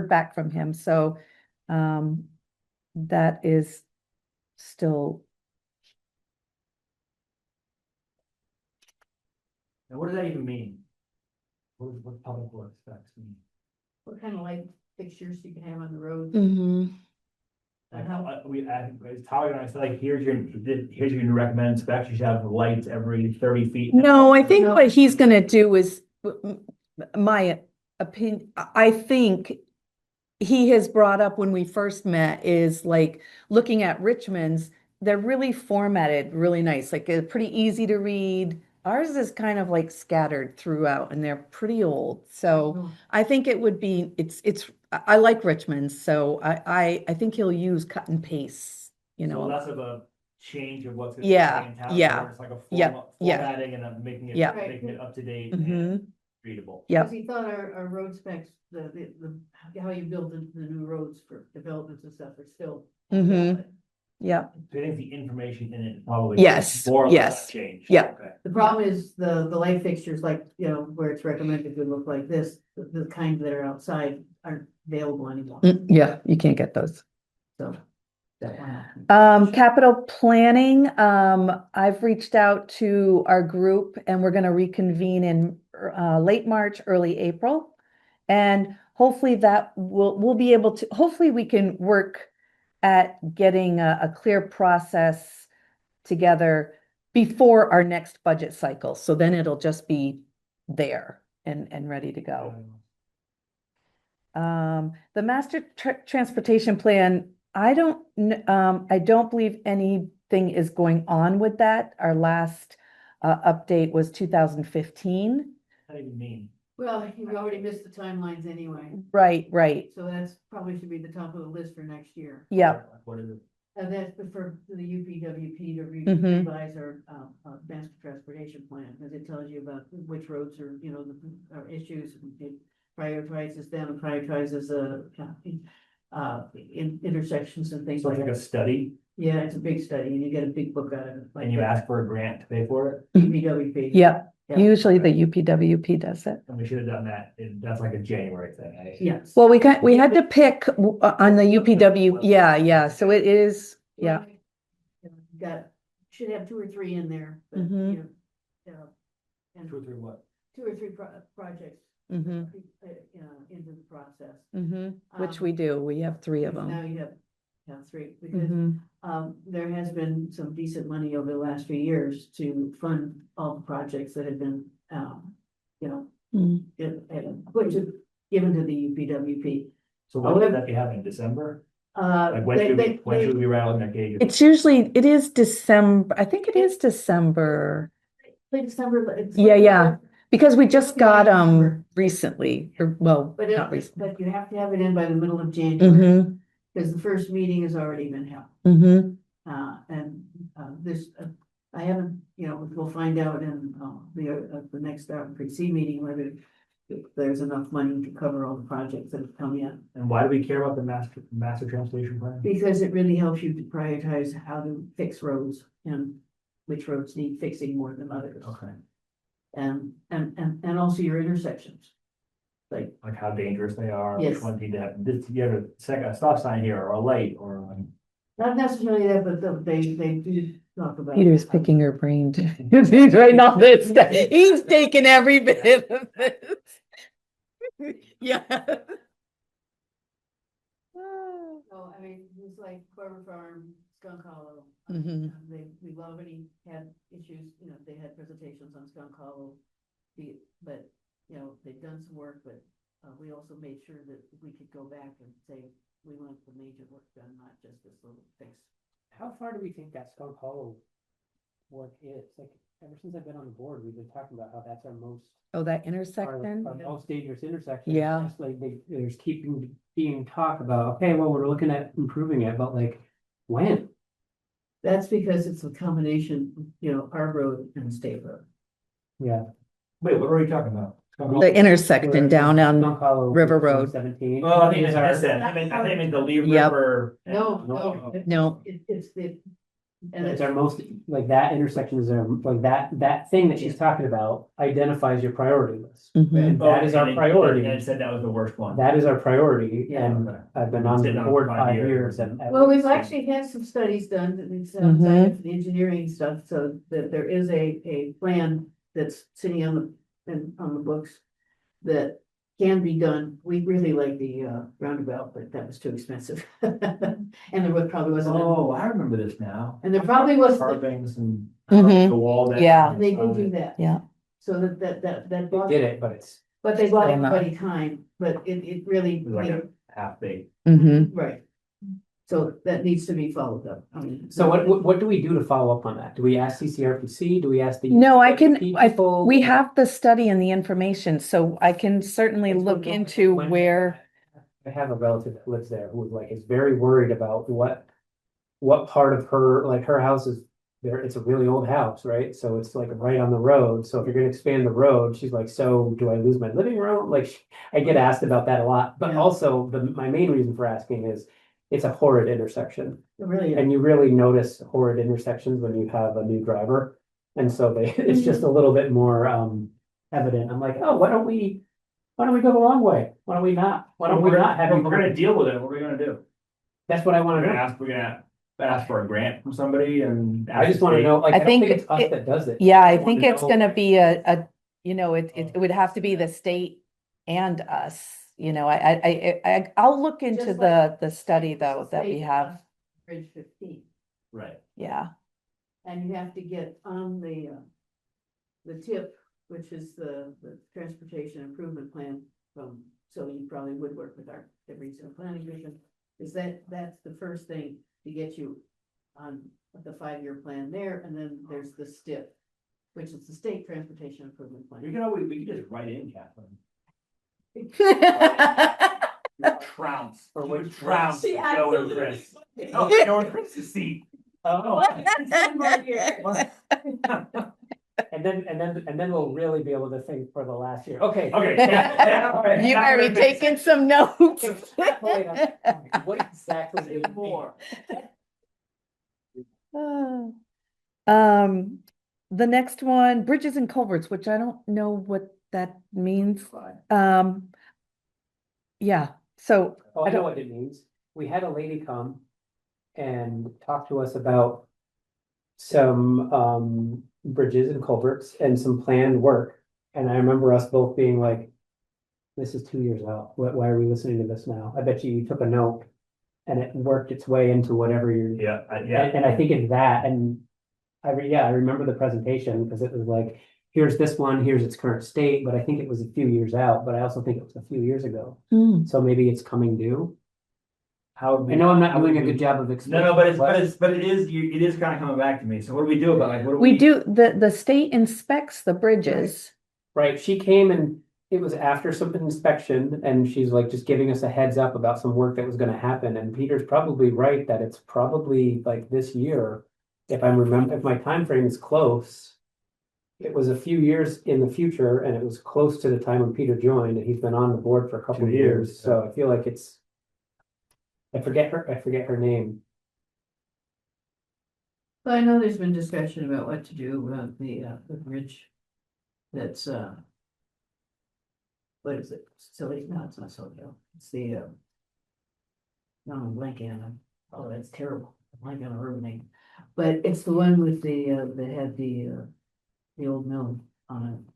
S2: back from him, so that is still.
S3: And what does that even mean? What public works specs mean?
S9: what kind of light fixtures you can have on the road.
S2: Mhm.
S3: Like how, Tyler and I said, like, here's your new recommended specs, you should have lights every 30 feet.
S2: No, I think
S9: No.
S2: what he's gonna do is, my opinion, I think he has brought up when we first met is like looking at Richmond's, they're really formatted really nice, like pretty easy to read. Ours is kind of like scattered throughout and they're pretty old. So I think it would be, I like Richmond's, so I think he'll use cut and paste,
S3: So less of a change of what's.
S2: Yeah,
S3: in town,
S2: yeah,
S3: more it's like a
S2: yeah, yeah.
S3: formatting and then making
S2: Yeah.
S3: it up to date
S2: Mhm.
S3: and readable.
S2: Yep.
S9: Because he thought our road specs, how you build the new roads for developments and stuff are still.
S2: Mhm.
S9: valid.
S2: yeah,
S3: So I think the information in it probably.
S2: Yes,
S3: More or less
S2: yes,
S3: changed.
S2: yeah.
S3: Okay.
S9: The problem is the light fixtures, like, you know, where it's recommended to look like this, the kind that are outside aren't available anymore,
S2: yeah, you can't get those.
S9: so. That one.
S2: Capital planning, I've reached out to our group and we're gonna reconvene in late March, early April. And hopefully that we'll be able to, hopefully we can work at getting a clear process together before our next budget cycle. So then it'll just be there and ready to go. The master transportation plan, I don't believe anything is going on with that. Our last update was 2015.
S3: What do you mean?
S9: Well, you already missed the timelines anyway,
S2: Right.
S9: so that's probably should be the top of the list for next year.
S2: Yeah.
S3: What is it?
S9: And that's for the UPWP to
S2: Mhm.
S9: revise our master transportation plan, because it tells you about which roads are, you know, are issues. It prioritizes them and prioritizes intersections and things
S3: So
S9: like
S3: it's like a
S9: that.
S3: study
S9: Yeah, it's a big study and you get a big book out of it.
S3: and you ask for a grant to pay for it?
S9: UPWP.
S2: Yeah,
S9: Yeah.
S2: usually the UPWP does it.
S3: And we should have done that. That's like a January thing.
S9: Yes.
S2: Well, we had to pick on the UPW, yeah, so it is, yeah.
S9: Got, should have 2 or 3 in there, but,
S2: Mhm.
S9: you know, and
S3: 2 or 3 what?
S9: 2 or 3 projects.
S2: Mm-hmm,
S9: Into the process.
S2: which we do, we have 3 of
S9: Now
S2: them.
S9: you have 3, because
S2: Mhm.
S9: there has been some decent money over the last few years to fund all the projects that have been, you know,
S2: Mm.
S9: given to the UPWP.
S3: So when would that be happening? In December? Like when should we rattle that gauge?
S2: It is December, I think it is December.
S9: Late December, but it's.
S2: Yeah, because we just got
S9: December.
S2: recently, or well,
S9: But
S2: not recently.
S9: but you have to have it in by the middle of January,
S2: Mm-hmm,
S9: because the first meeting has already been held.
S2: mm-hmm,
S9: And this, I haven't, you know, we'll find out in the next RPC meeting whether there's enough money to cover all the projects that have come in.
S3: And why do we care about the master transportation plan?
S9: Because it really helps you to prioritize how to fix roads and which roads need fixing more than others.
S3: Okay.
S9: And also your intersections. Like,
S3: Like how dangerous they are,
S9: Yes.
S3: which ones need to have, you have a stop sign here or a light or.
S9: not necessarily that, but they do talk about.
S2: Peter's picking her brain. He's right now, he's taking every bit of this. Yeah.
S9: Well, I mean, it's like Clover Farm, Skunk Hollow.
S2: Mhm.
S9: We've already had issues, you know, they had presentations on Skunk Hollow. But, you know, they've done some work, but we also made sure that we could go back and say, we want the major work done, not just this little fix.
S1: How far do we think that Skunk Hollow work is? Like, ever since I've been on the board, we've been talking about how that's our most.
S2: Oh, that
S1: Our
S2: intersection?
S1: most dangerous intersection.
S2: Yeah.
S1: It's like there's being talk about, okay, well, we're looking at improving it, but like, when?
S9: That's because it's a combination, you know, our road and state road.
S1: Yeah.
S3: Wait, what were we talking about?
S2: The intersection down on
S1: Skunk Hollow
S2: River Road.
S1: 17.
S3: Oh, I think
S1: Is
S3: I
S1: our-
S3: missed that. I mean the Lee
S2: Yep.
S3: River.
S2: No.
S9: It's the. And
S1: It's our most, like that intersection is our, like that thing that she's talking about identifies your priority list.
S2: Mhm.
S1: And that is our priority.
S3: And it said that was the worst one.
S1: That is our priority,
S9: Yeah.
S1: and
S3: Okay.
S1: I've been on the
S3: Sitting on it
S1: board
S3: for
S1: 5
S3: 5
S1: years
S3: years.
S1: and.
S9: Well, we've actually had some studies done, it's outside of the engineering stuff, so that there is a plan that's sitting on the books. That can be done, we really like the roundabout, but that was too expensive. And there probably wasn't,
S3: Oh, I remember this now.
S9: and there probably was,
S3: Carvings and.
S2: Mhm.
S3: The wall. that-
S2: Yeah.
S9: they did do that.
S2: Yeah.
S9: So that
S1: They
S9: bought,
S1: did it, but it's.
S9: but they bought
S2: Still not.
S9: everybody time, but it really,
S3: It was like a half baked.
S2: Mhm.
S9: right. So that needs to be followed up, I mean.
S1: So what do we do to follow up on that? Do we ask CCRPC? Do we ask the?
S2: No, I can,
S1: people?
S2: we have the study and the information, so I can certainly look into
S1: When-
S2: where.
S1: I have a relative that lives there who like is very worried about what part of her, like her house is there. It's a really old house, right? So it's like right on the road. So if you're gonna expand the road, she's like, so do I lose my living room? Like I get asked about that a lot, but
S9: Yeah.
S1: also my main reason for asking is it's a horrid intersection.
S9: It really is.
S1: And you really notice horrid intersections when you have a new driver. And so it's just a little bit more evident. I'm like, oh, why don't we go the wrong way? Why don't we not? Why don't we not have?
S3: We're gonna deal with it, what are we gonna do?
S1: That's what I want to know.
S3: We're gonna ask for a grant from somebody and.
S1: I just want to know, like,
S2: I
S1: I don't
S2: think
S1: think it's us
S2: it-
S1: that does it.
S2: Yeah, I
S1: wanna
S2: think it's
S1: know-
S2: gonna be a, it would have to be the state and us, I'll look into
S9: Just
S2: the study though that we
S9: State
S2: have,
S9: on Bridge 15,
S3: Right.
S2: yeah.
S9: and you have to get on the tip, which is the transportation improvement plan so you probably would work with our regional planning commission. That's the first thing to get you on the 5-year plan there, and then there's the STIP, which is the state transportation improvement plan.
S3: We can just write in, Catherine. Trounce.
S1: Or
S3: Or
S1: what-
S3: trounce.
S6: She
S3: Joe and
S6: absolutely
S3: Chris.
S6: would.
S3: No, Joe and Chris's seat.
S1: Oh,
S6: Right here.
S1: and then we'll really be able to think for the last year. Okay.
S3: Okay. yeah, all right.
S2: You
S3: Now
S2: are
S3: we're gonna fix
S2: taking some notes.
S1: Extrapolate on what exactly do you mean?
S3: more.
S2: The next one, bridges and culverts, which I don't know what that means. Yeah, so
S1: Oh,
S2: I
S1: I know
S2: don't-
S1: what it means. We had a lady come and talk to us about some bridges and culverts and some planned work. And I remember us both being like, this is 2 years out. Why are we listening to this now? I bet you took a note and it worked its way into whatever you're.
S3: Yeah,
S1: And I think it's that, and I remember the presentation because it was like, here's this one, here's its current state, but I think it was a few years out, but I also think it was a few years ago.
S2: Hmm.
S1: So maybe it's coming due.
S3: How would we?
S1: I know I'm not
S3: how would
S1: doing a
S3: we-
S1: good job of
S3: No,
S1: explaining.
S3: no, but it is kind of coming back to me. So what do we do about like, what do
S2: we do, the state inspects the bridges.
S1: Right, she came and it was after some inspection and she's like just giving us a heads up about some work that was gonna happen. And Peter's probably right that it's probably like this year. If if my time frame is close. It was a few years in the future and it was close to the time when Peter joined and he's been on the board for a couple
S3: 2
S1: of
S3: years,
S1: years. So I feel like it's. I forget her name.
S9: But I know there's been discussion about what to do about the bridge that's, what is it? Silly, no, it's not Silly Hill. It's the, no, I'm blanking on it. Oh, that's terrible. I'm blanking on a road name. But it's the one with that had the old mill on it.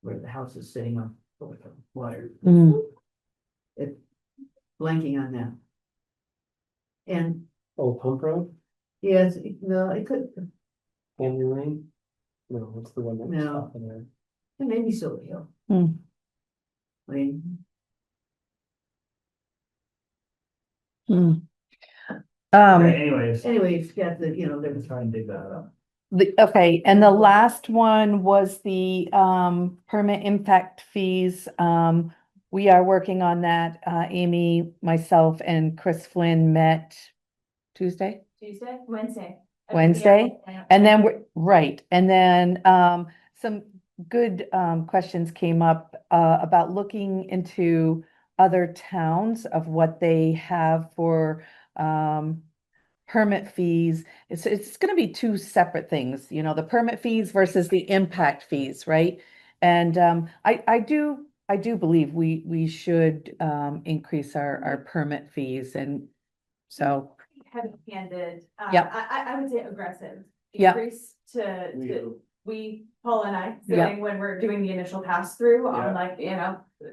S9: Where the house is sitting on the water.
S2: Mm.
S9: It, blanking on that. And,
S1: Old Pump Road,
S9: yes, no, it could,
S1: Canyon Lane? No, it's the one that was
S9: No.
S1: up in there.
S9: it may be Silly Hill.
S2: Hmm.
S9: I mean,
S2: Hmm.
S3: Okay, anyways,
S9: anyway, it's got the, there
S3: let's
S9: was,
S3: try and dig that up.
S2: Okay, and the last one was the permit impact fees. We are working on that. Amy, myself, and Chris Flynn met Tuesday?
S6: Wednesday.
S2: Wednesday? And then we're, right, and then some good questions came up about looking into other towns of what they have for permit fees. It's gonna be two separate things, the permit fees versus the impact fees, right? And I do believe we should increase our permit fees, and so.
S6: Heavy-handed,
S2: Yep.
S6: I would say aggressive.
S2: Yep.
S6: Increase Paul and I,
S2: Yep.
S6: sitting when we're doing the initial pass-through
S3: Yeah.
S6: on like,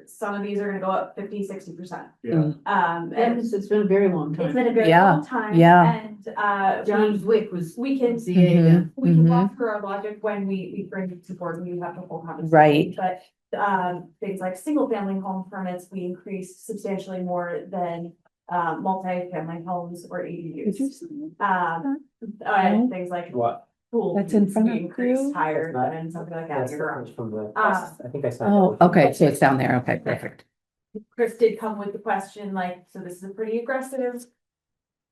S6: some of these are gonna go up 50-60%.
S3: Yeah.
S6: And
S9: it's been a very long
S6: it's
S9: time.
S6: been a very
S2: Yeah,
S6: long time.
S2: yeah.
S6: And,
S9: John Zwick was.
S6: we can,
S9: CA
S2: Mhm.
S9: then.
S6: we can walk through our logic when we bring it to board and we have the whole conversation.
S2: Right.
S6: But, things like single-family home permits, we increase substantially more than, multi-family homes or ADUs. And things like
S1: What?
S6: pool
S2: That's in
S6: fees,
S2: front
S6: we
S2: of
S6: increase
S2: you?
S6: higher
S1: That's not-
S6: than something like that.
S1: That's
S6: You're
S1: different from the,
S6: Uh,
S1: I think I said.
S2: Oh, okay, so it's down there. Okay, perfect.
S6: Chris did come with the question, like, so this is a pretty aggressive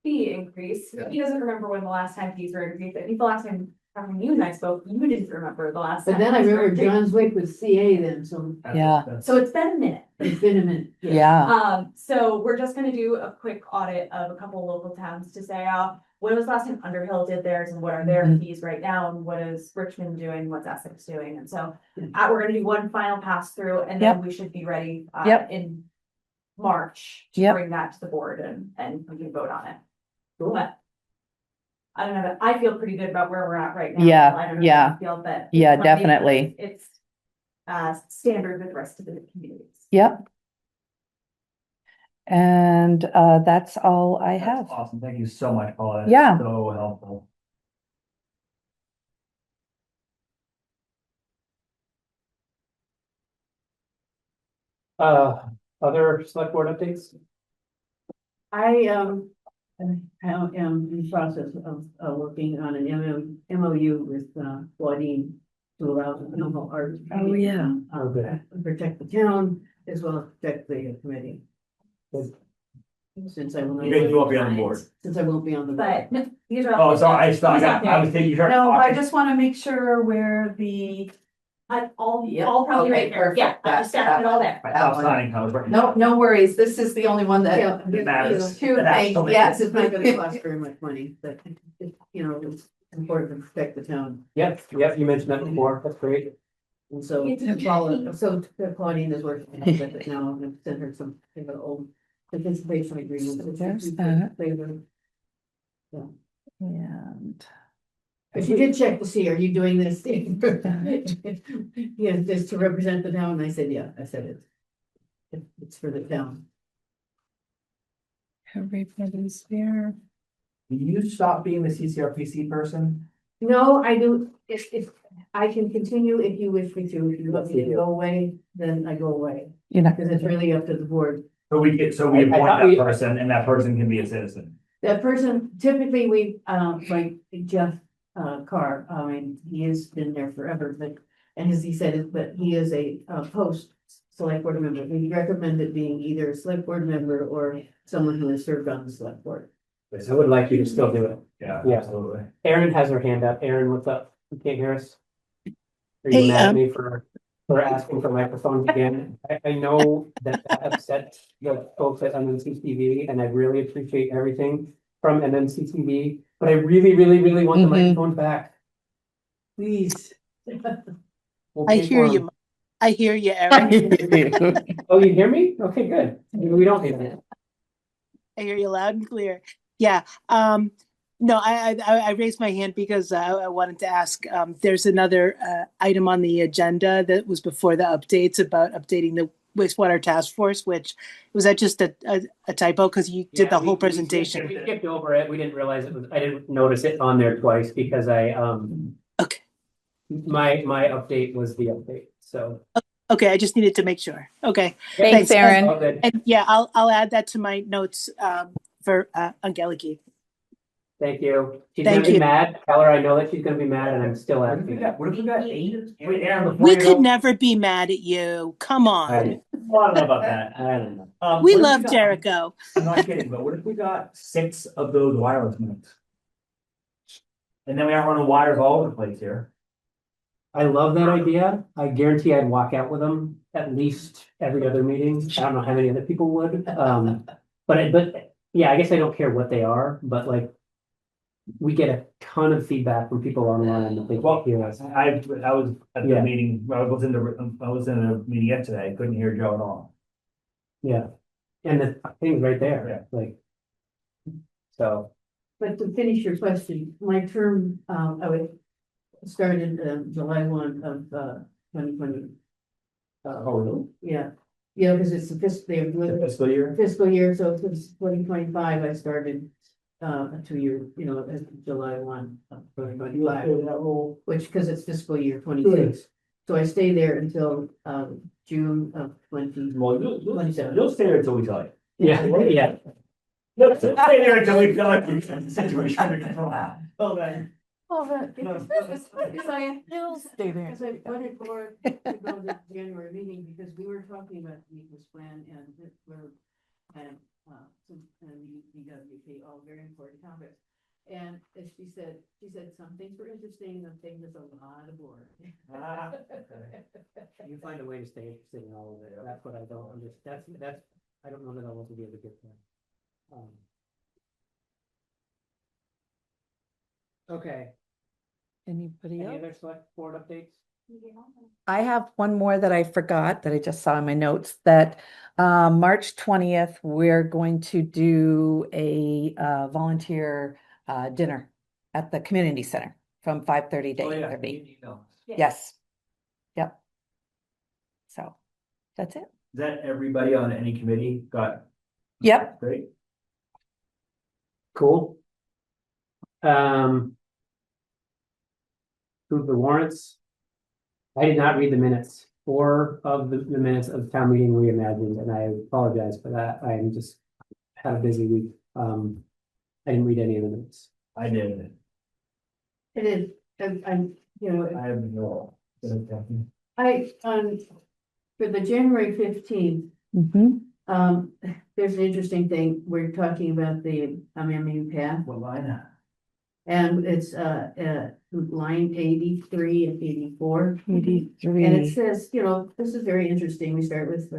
S6: fee increase.
S8: Yeah.
S6: He doesn't remember when the last time fees were increased. I think the last time you and I spoke, you didn't remember the last.
S9: But
S6: time
S9: then I
S6: was
S9: remember
S6: birthday.
S9: John's Wick was CA then, so
S2: Yeah.
S6: So it's been a minute.
S9: it's been a minute.
S2: Yeah,
S6: So we're just gonna do a quick audit of a couple local towns to say, when was the last time Underhill did theirs and what are their
S2: Mhm.
S6: fees right now? And what is Richmond doing? What's Essex doing? And so we're gonna do one final pass through and then
S2: Yep.
S6: we should be ready
S2: Yep.
S6: in March to
S2: Yep.
S6: bring that to the board and we can vote on it. But I don't know, but I feel pretty good about where we're at right now.
S2: Yeah,
S6: I don't know
S2: yeah.
S6: how you feel, but
S2: Yeah,
S6: it's something
S2: definitely.
S6: It's standard with the rest of the communities.
S2: yep. And that's all I
S3: That's
S2: have.
S3: awesome. Thank you so much, Paula. That's
S2: Yeah.
S3: So helpful.
S1: Other select board updates?
S9: I am in the process of working on an MOU with Claudine to allow the local art.
S2: Oh, yeah.
S1: Okay.
S9: Protect the town as well as protect the committee.
S1: Good.
S9: Since I will.
S3: You guys won't be on the board.
S9: Since I won't be on the board.
S6: But no, these are.
S3: Oh, sorry, I was thinking you heard.
S6: No, I just wanna make sure where the. All probably right here, yeah, I just got it all there.
S3: My top signing comes right.
S2: No worries. This is the only one
S9: Yeah,
S3: It matters.
S2: Two
S3: It
S2: things,
S3: actually-
S2: yes.
S9: It's not gonna cost very much money, but it's important to protect the town.
S1: Yep, you mentioned that before, that's great.
S9: And so, Claudine is working with it now, I'm gonna send her some, old participation agreements.
S2: So there's that.
S9: Yeah.
S2: And
S9: But she did check to see, are you doing this thing? Yeah, just to represent the town, and I said, yeah, I said it's for the town.
S2: everybody's there.
S3: Do you stop being the CCRPC person?
S9: No, I do, if I can continue if you wish me to, if you want me to go away, then I go away,
S2: You know,
S9: because it's really up to the board.
S3: So we
S1: I
S3: appoint
S1: thought
S3: that
S1: we-
S3: person and that person can be a citizen.
S9: That person, typically we, like Jeff, Carr, I mean, he has been there forever, but, and as he said, but he is a post select board member. We recommend it being either a select board member or someone who has served on the select board.
S1: I would like you to still do it.
S3: Yeah,
S1: Yeah.
S3: absolutely.
S1: Erin has her hand up. Erin, what's up? You can't hear us? Are
S13: Hey,
S1: you mad at me for asking for microphones again? I know that upset the folks at MMCTV, and I really appreciate everything from MMCTV, but I really, really, really want the
S2: Mhm.
S1: microphones back. Please. We'll
S13: I
S1: pay
S13: hear
S1: for
S13: you.
S1: 'em.
S13: I hear you, Eric.
S1: Oh, you hear me? Okay, good. We don't hear it.
S13: I hear you loud and clear. Yeah. No, I raised my hand because I wanted to ask, there's another item on the agenda that was before the updates about updating the wastewater task force, which was that just a typo? Because you did the whole presentation.
S1: We skipped over it. We didn't realize it was, I didn't notice it on there twice because I,
S13: Okay.
S1: my update was the update, so.
S13: Okay, I just needed to make sure. Okay.
S2: Thanks,
S1: All
S2: Erin.
S1: good.
S13: And yeah, I'll add that to my notes for Angeliki.
S1: Thank you. She's
S13: Thank
S1: gonna be
S13: you.
S1: mad. Tell her I know that she's gonna be mad and I'm still
S3: What if we
S1: asking.
S3: got, what if we got 8? Wait, Aaron, before
S13: We
S3: you
S13: could
S3: go-
S13: never be mad at you. Come on.
S1: I
S3: Well, I don't know about that.
S1: I don't know.
S13: We
S3: What if
S13: love
S3: got-
S13: Jericho.
S3: I'm not kidding, but what if we got 6 of those wireless mics? And then we aren't running wires all over the place here.
S1: I love that idea. I guarantee I'd walk out with them at least every other meeting. I don't know how many other people would. But yeah, I guess I don't care what they are, but like we get a ton of feedback from people online that they can't hear us.
S3: I was at the
S1: Yeah.
S3: meeting, I was in a meeting yesterday, I couldn't hear Joe at all.
S1: Yeah. And the thing's right there, like. So,
S9: But to finish your question, my term, I would started July 1 of 2020.
S3: Oh, really?
S9: Yeah, yeah, because it's the
S3: Fiscal year?
S9: fiscal year, so if it's 2025, I started a 2-year, as July 1 of 2025.
S3: That role.
S9: Which, because it's fiscal year 26. So I stay there until June of 20.
S3: Well, you'll stay there until we tell you.
S1: yeah, yeah.
S3: You'll stay there until we feel like we're in the situation under control.
S9: Oh, man.
S2: Oh,
S9: Because I
S2: stay there.
S9: Because I wanted for to go to the January meeting because we were talking about the Eagles plan and we're and the UPWP, all very important topics. And as she said, some things were interesting, some things is a lot of work.
S3: Ah,
S1: You find a way to stay interested in all of it. That's what I don't understand. That's, I don't know that I want to be able to get there. Okay,
S2: Anybody
S1: any
S2: else?
S1: other select board updates?
S2: I have one more that I forgot that I just saw in my notes that March 20th, we're going to do a volunteer dinner at the community center from 5:30 to
S3: Oh, yeah.
S2: 8:30.
S3: No.
S2: Yes. Yep. So that's it.
S3: Is that everybody on any committee got?
S2: Yep.
S3: Great.
S1: Cool. Approve the warrants. I did not read the minutes or of the minutes of town meeting reimagined, and I apologize for that. I'm just had a busy week. I didn't read any of the minutes.
S3: I did.
S9: It is, I'm, you know,
S3: I have no.
S9: for the January 15th, there's an interesting thing. We're talking about the MMU path.
S3: What line?
S9: And it's line 83 and 84.
S2: 83.
S9: And it says, you know, this is very interesting. We start with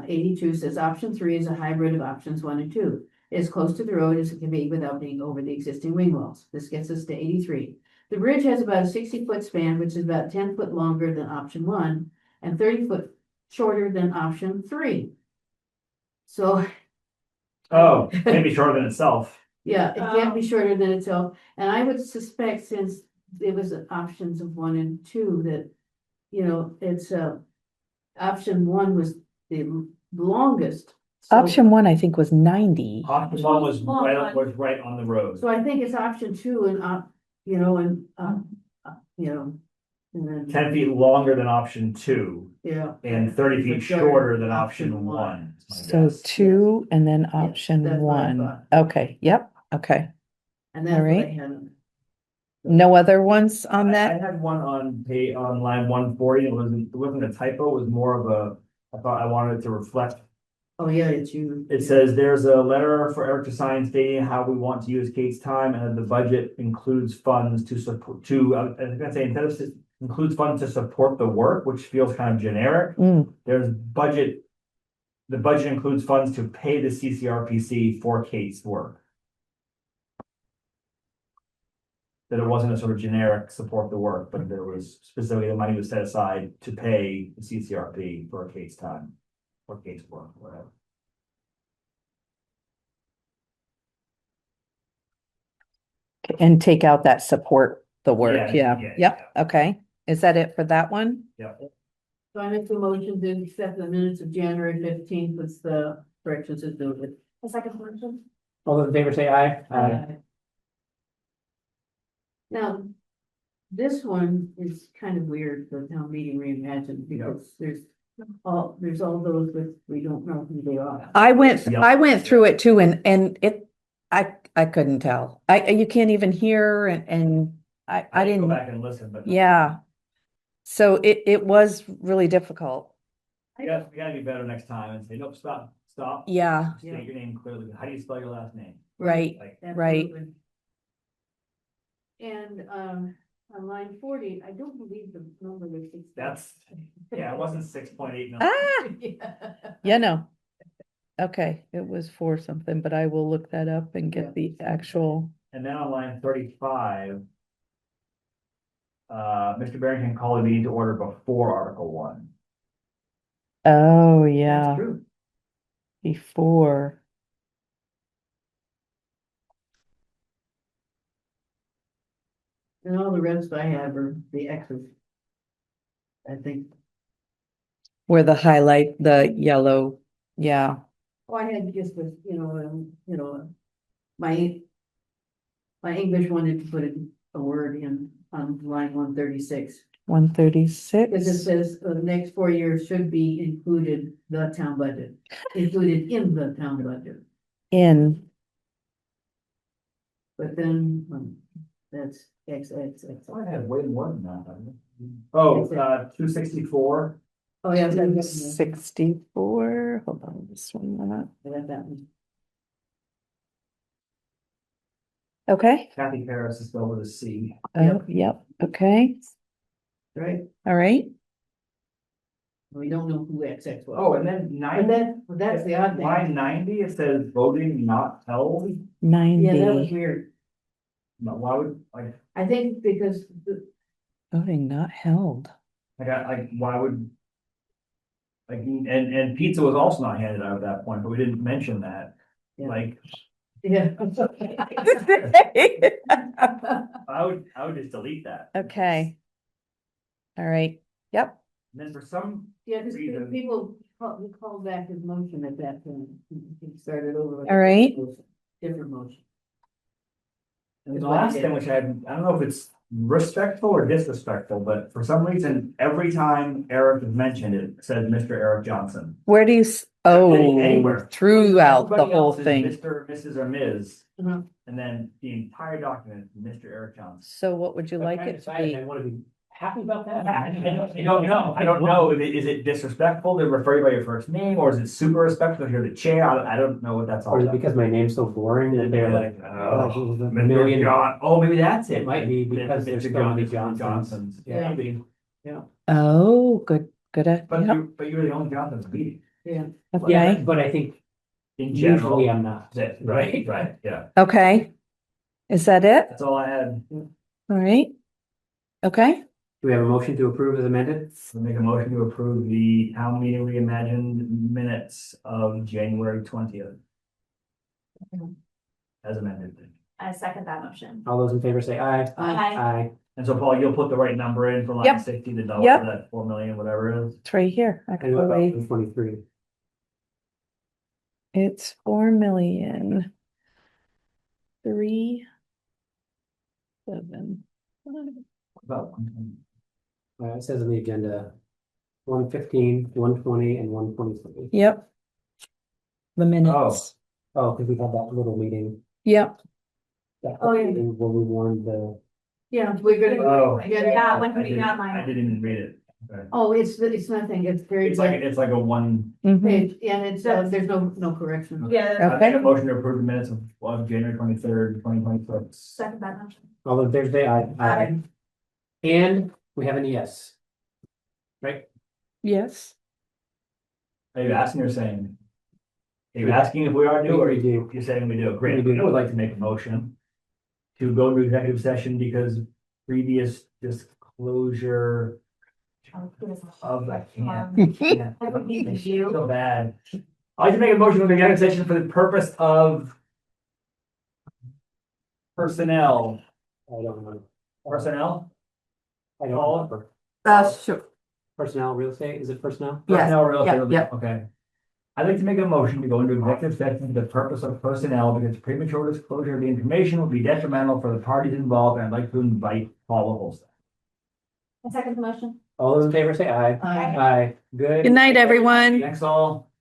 S9: 82 says option 3 is a hybrid of options 1 and 2. It's close to the road as it can be without being over the existing wing walls. This gets us to 83. The bridge has about a 60-foot span, which is about 10 foot longer than option 1 and 30 foot shorter than option 3. So.
S3: Oh, maybe shorter than itself.
S9: Yeah, it can't be shorter than itself, and I would suspect since it was options of 1 and 2 that, you know, it's option 1 was the longest. So-
S2: Option 1, I think, was 90.
S3: Option 1 was right on the road.
S9: So I think it's option 2 and you know, and you know, and then,
S3: 10 feet longer than option 2
S9: yeah.
S3: and 30 feet shorter than option 1.
S2: So 2 and then
S9: that's
S2: option
S9: what I
S2: 1.
S9: thought.
S2: Okay, yep, okay.
S9: And that's what I
S2: Alright.
S9: had.
S2: No other ones on
S3: I
S2: that?
S3: had one on line 140. It wasn't a typo. It was more of a, I thought I wanted it to reflect.
S9: Oh, yeah, it's you.
S3: It says there's a letter for Eric to sign stating how we want to use Kate's time and that the budget includes funds to support, I was gonna say, instead of includes funds to support the work, which feels kind of generic. There's budget, the budget includes funds to pay the CCRPC for Kate's work. That it wasn't a sort of generic support the work, but there was specifically the money was set aside to pay the CCRP for Kate's time. Or Kate's work, whatever.
S2: And take out that support the work,
S3: Yeah,
S2: yep, okay. Is that it for that one?
S3: Yeah.
S9: So I make the motion to accept the minutes of January 15th with the corrections as noted.
S6: A second motion.
S1: All those in favor say aye.
S9: Now, this one is kind of weird for town meeting reimagined because there's all those with, we don't know who they are.
S2: I went
S3: Yep.
S2: through it too and it, I couldn't tell. You can't even hear and I
S3: Go
S2: didn't,
S3: back and listen, but.
S2: yeah. So it was really difficult.
S3: You gotta be better next time and say, nope, stop.
S2: Yeah,
S3: State your name clearly. How do you spell your last name?
S2: right,
S3: Like,
S2: right.
S9: Absolutely. And on line 40, I don't believe the number was 6.
S3: yeah, it wasn't 6.8 million.
S2: Ah, yeah, no. Okay, it was 4 something, but I will look that up and get the actual.
S3: And then on line 35, Mr. Barrington called a meeting to order before Article 1.
S2: Oh,
S3: That's
S2: yeah,
S3: true.
S2: before.
S9: And all the rest I have are the X's. I think.
S2: Where the highlight, the yellow, yeah.
S9: Oh, I had just with, my English wanted to put a word in on line 136. Because it
S2: 136.
S9: says the next 4 years should be included the town budget, included in the town budget.
S2: In,
S9: But then, that's X.
S3: I had way more than that. Oh, 264.
S9: Oh, yeah.
S2: 64, hold on, just 1 minute.
S9: I got that one.
S2: Okay,
S3: Kathy Harris is spelled with a C.
S2: oh, yep, okay,
S9: Right,
S2: all right.
S9: we don't know who XX was.
S3: Oh, and then
S9: And
S3: 90,
S9: then, well, that's the odd thing.
S3: line 90, it says voting not held.
S9: Yeah, that was
S2: 90,
S9: weird.
S3: But why would, like,
S9: I think because
S2: voting not held.
S3: why would? Like, and pizza was also not handed out at that point, but we didn't mention that.
S9: Yeah.
S3: Like,
S9: yeah.
S3: I would just delete that.
S2: Okay. All right, yep,
S3: And then for some
S9: Yeah, because
S3: reason,
S9: people called back his motion at that point. He started over. with
S2: All right.
S9: a different motion.
S3: and the last thing, which I don't know if it's respectful or disrespectful, but for some reason, every time Eric is mentioned, it says Mr. Eric Johnson.
S2: where do you, oh,
S3: Anywhere.
S2: throughout the
S3: Everybody
S2: whole
S3: else is
S2: thing.
S3: Mr., Mrs. or Ms.
S9: Uh-huh.
S3: And then the entire document, Mr. Eric Johnson.
S2: So what would you like it to be?
S1: I want to be happy about that.
S3: I don't know. Is it disrespectful to refer you by your first name, or is it super respectful if you're the chair? I don't know what that's all
S1: Or is it
S3: about.
S1: because my name's so boring that they're like, oh, this is a
S3: Mr.
S1: million.
S3: John, oh, maybe that's it.
S1: It might be because
S3: Mr.
S1: there's so many
S3: Johnsons.
S1: Johnsons.
S3: Yeah,
S1: Yeah.
S3: maybe.
S2: Oh, good, yep,
S3: But you're the only Johnson in the meeting.
S9: Yeah.
S2: okay,
S1: But I think
S3: In general.
S1: usually I'm not.
S3: Right, yeah.
S2: okay. Is that it?
S3: That's all I had.
S2: All right. Okay,
S1: Do we have a motion to approve as amended?
S3: I'll make a motion to approve the town meeting reimagined minutes of January 20th. As amended.
S6: I second that motion.
S1: All those in favor say aye. Aye.
S3: And so Paul, you'll put the right number in for line
S2: Yep.
S3: 60 to double
S2: Yep.
S3: that 4 million, whatever it is.
S2: it's right here,
S1: And what about
S2: actually.
S1: 23?
S2: It's 4,000,000. 3, 7.
S3: About
S1: It says on the agenda, 115, 120, and 123.
S2: Yep. The minutes.
S1: Oh, because we had that little meeting.
S2: Yep,
S9: Oh, yeah.
S1: meeting Where we warned the.
S9: Yeah, we're gonna.
S3: Oh.
S6: Yeah, when
S3: I
S6: putting
S3: didn't,
S6: on mine.
S3: I didn't even read it. Okay.
S9: Oh, it's nothing, it's very.
S3: It's like a one.
S2: mhm,
S9: Page, and it's, there's no correction.
S6: Yeah,
S3: I
S2: Okay.
S3: make a motion to approve the minutes of January 23rd, 2026.
S6: second that motion.
S1: All those in favor say aye.
S6: Aye.
S1: And we have an yes. Right?
S2: yes.
S3: Are you asking or saying? Are you asking if we are new or
S1: We do.
S3: you're saying we do? Great.
S1: We do.
S3: I would like to make a motion to go into executive session because previous disclosure of, I can't.
S6: I would need to do.
S3: So bad. I'd like to make a motion to go into executive session for the purpose of personnel.
S1: I don't know.
S3: Personnel?
S1: I don't
S3: All-
S1: remember.
S2: Sure.
S1: Personnel, real estate, is it personnel?
S2: Yes.
S3: Personnel, real estate,
S2: Yep,
S3: okay. I'd like to make a motion to go into executive session for the purpose of personnel because premature disclosure of the information will be detrimental for the parties involved, and I'd like to invite Paula Holstein.
S6: I second the motion.
S1: All those in favor say aye.
S9: Aye.
S1: Aye. Good.
S2: Good night, everyone.
S3: Thanks all.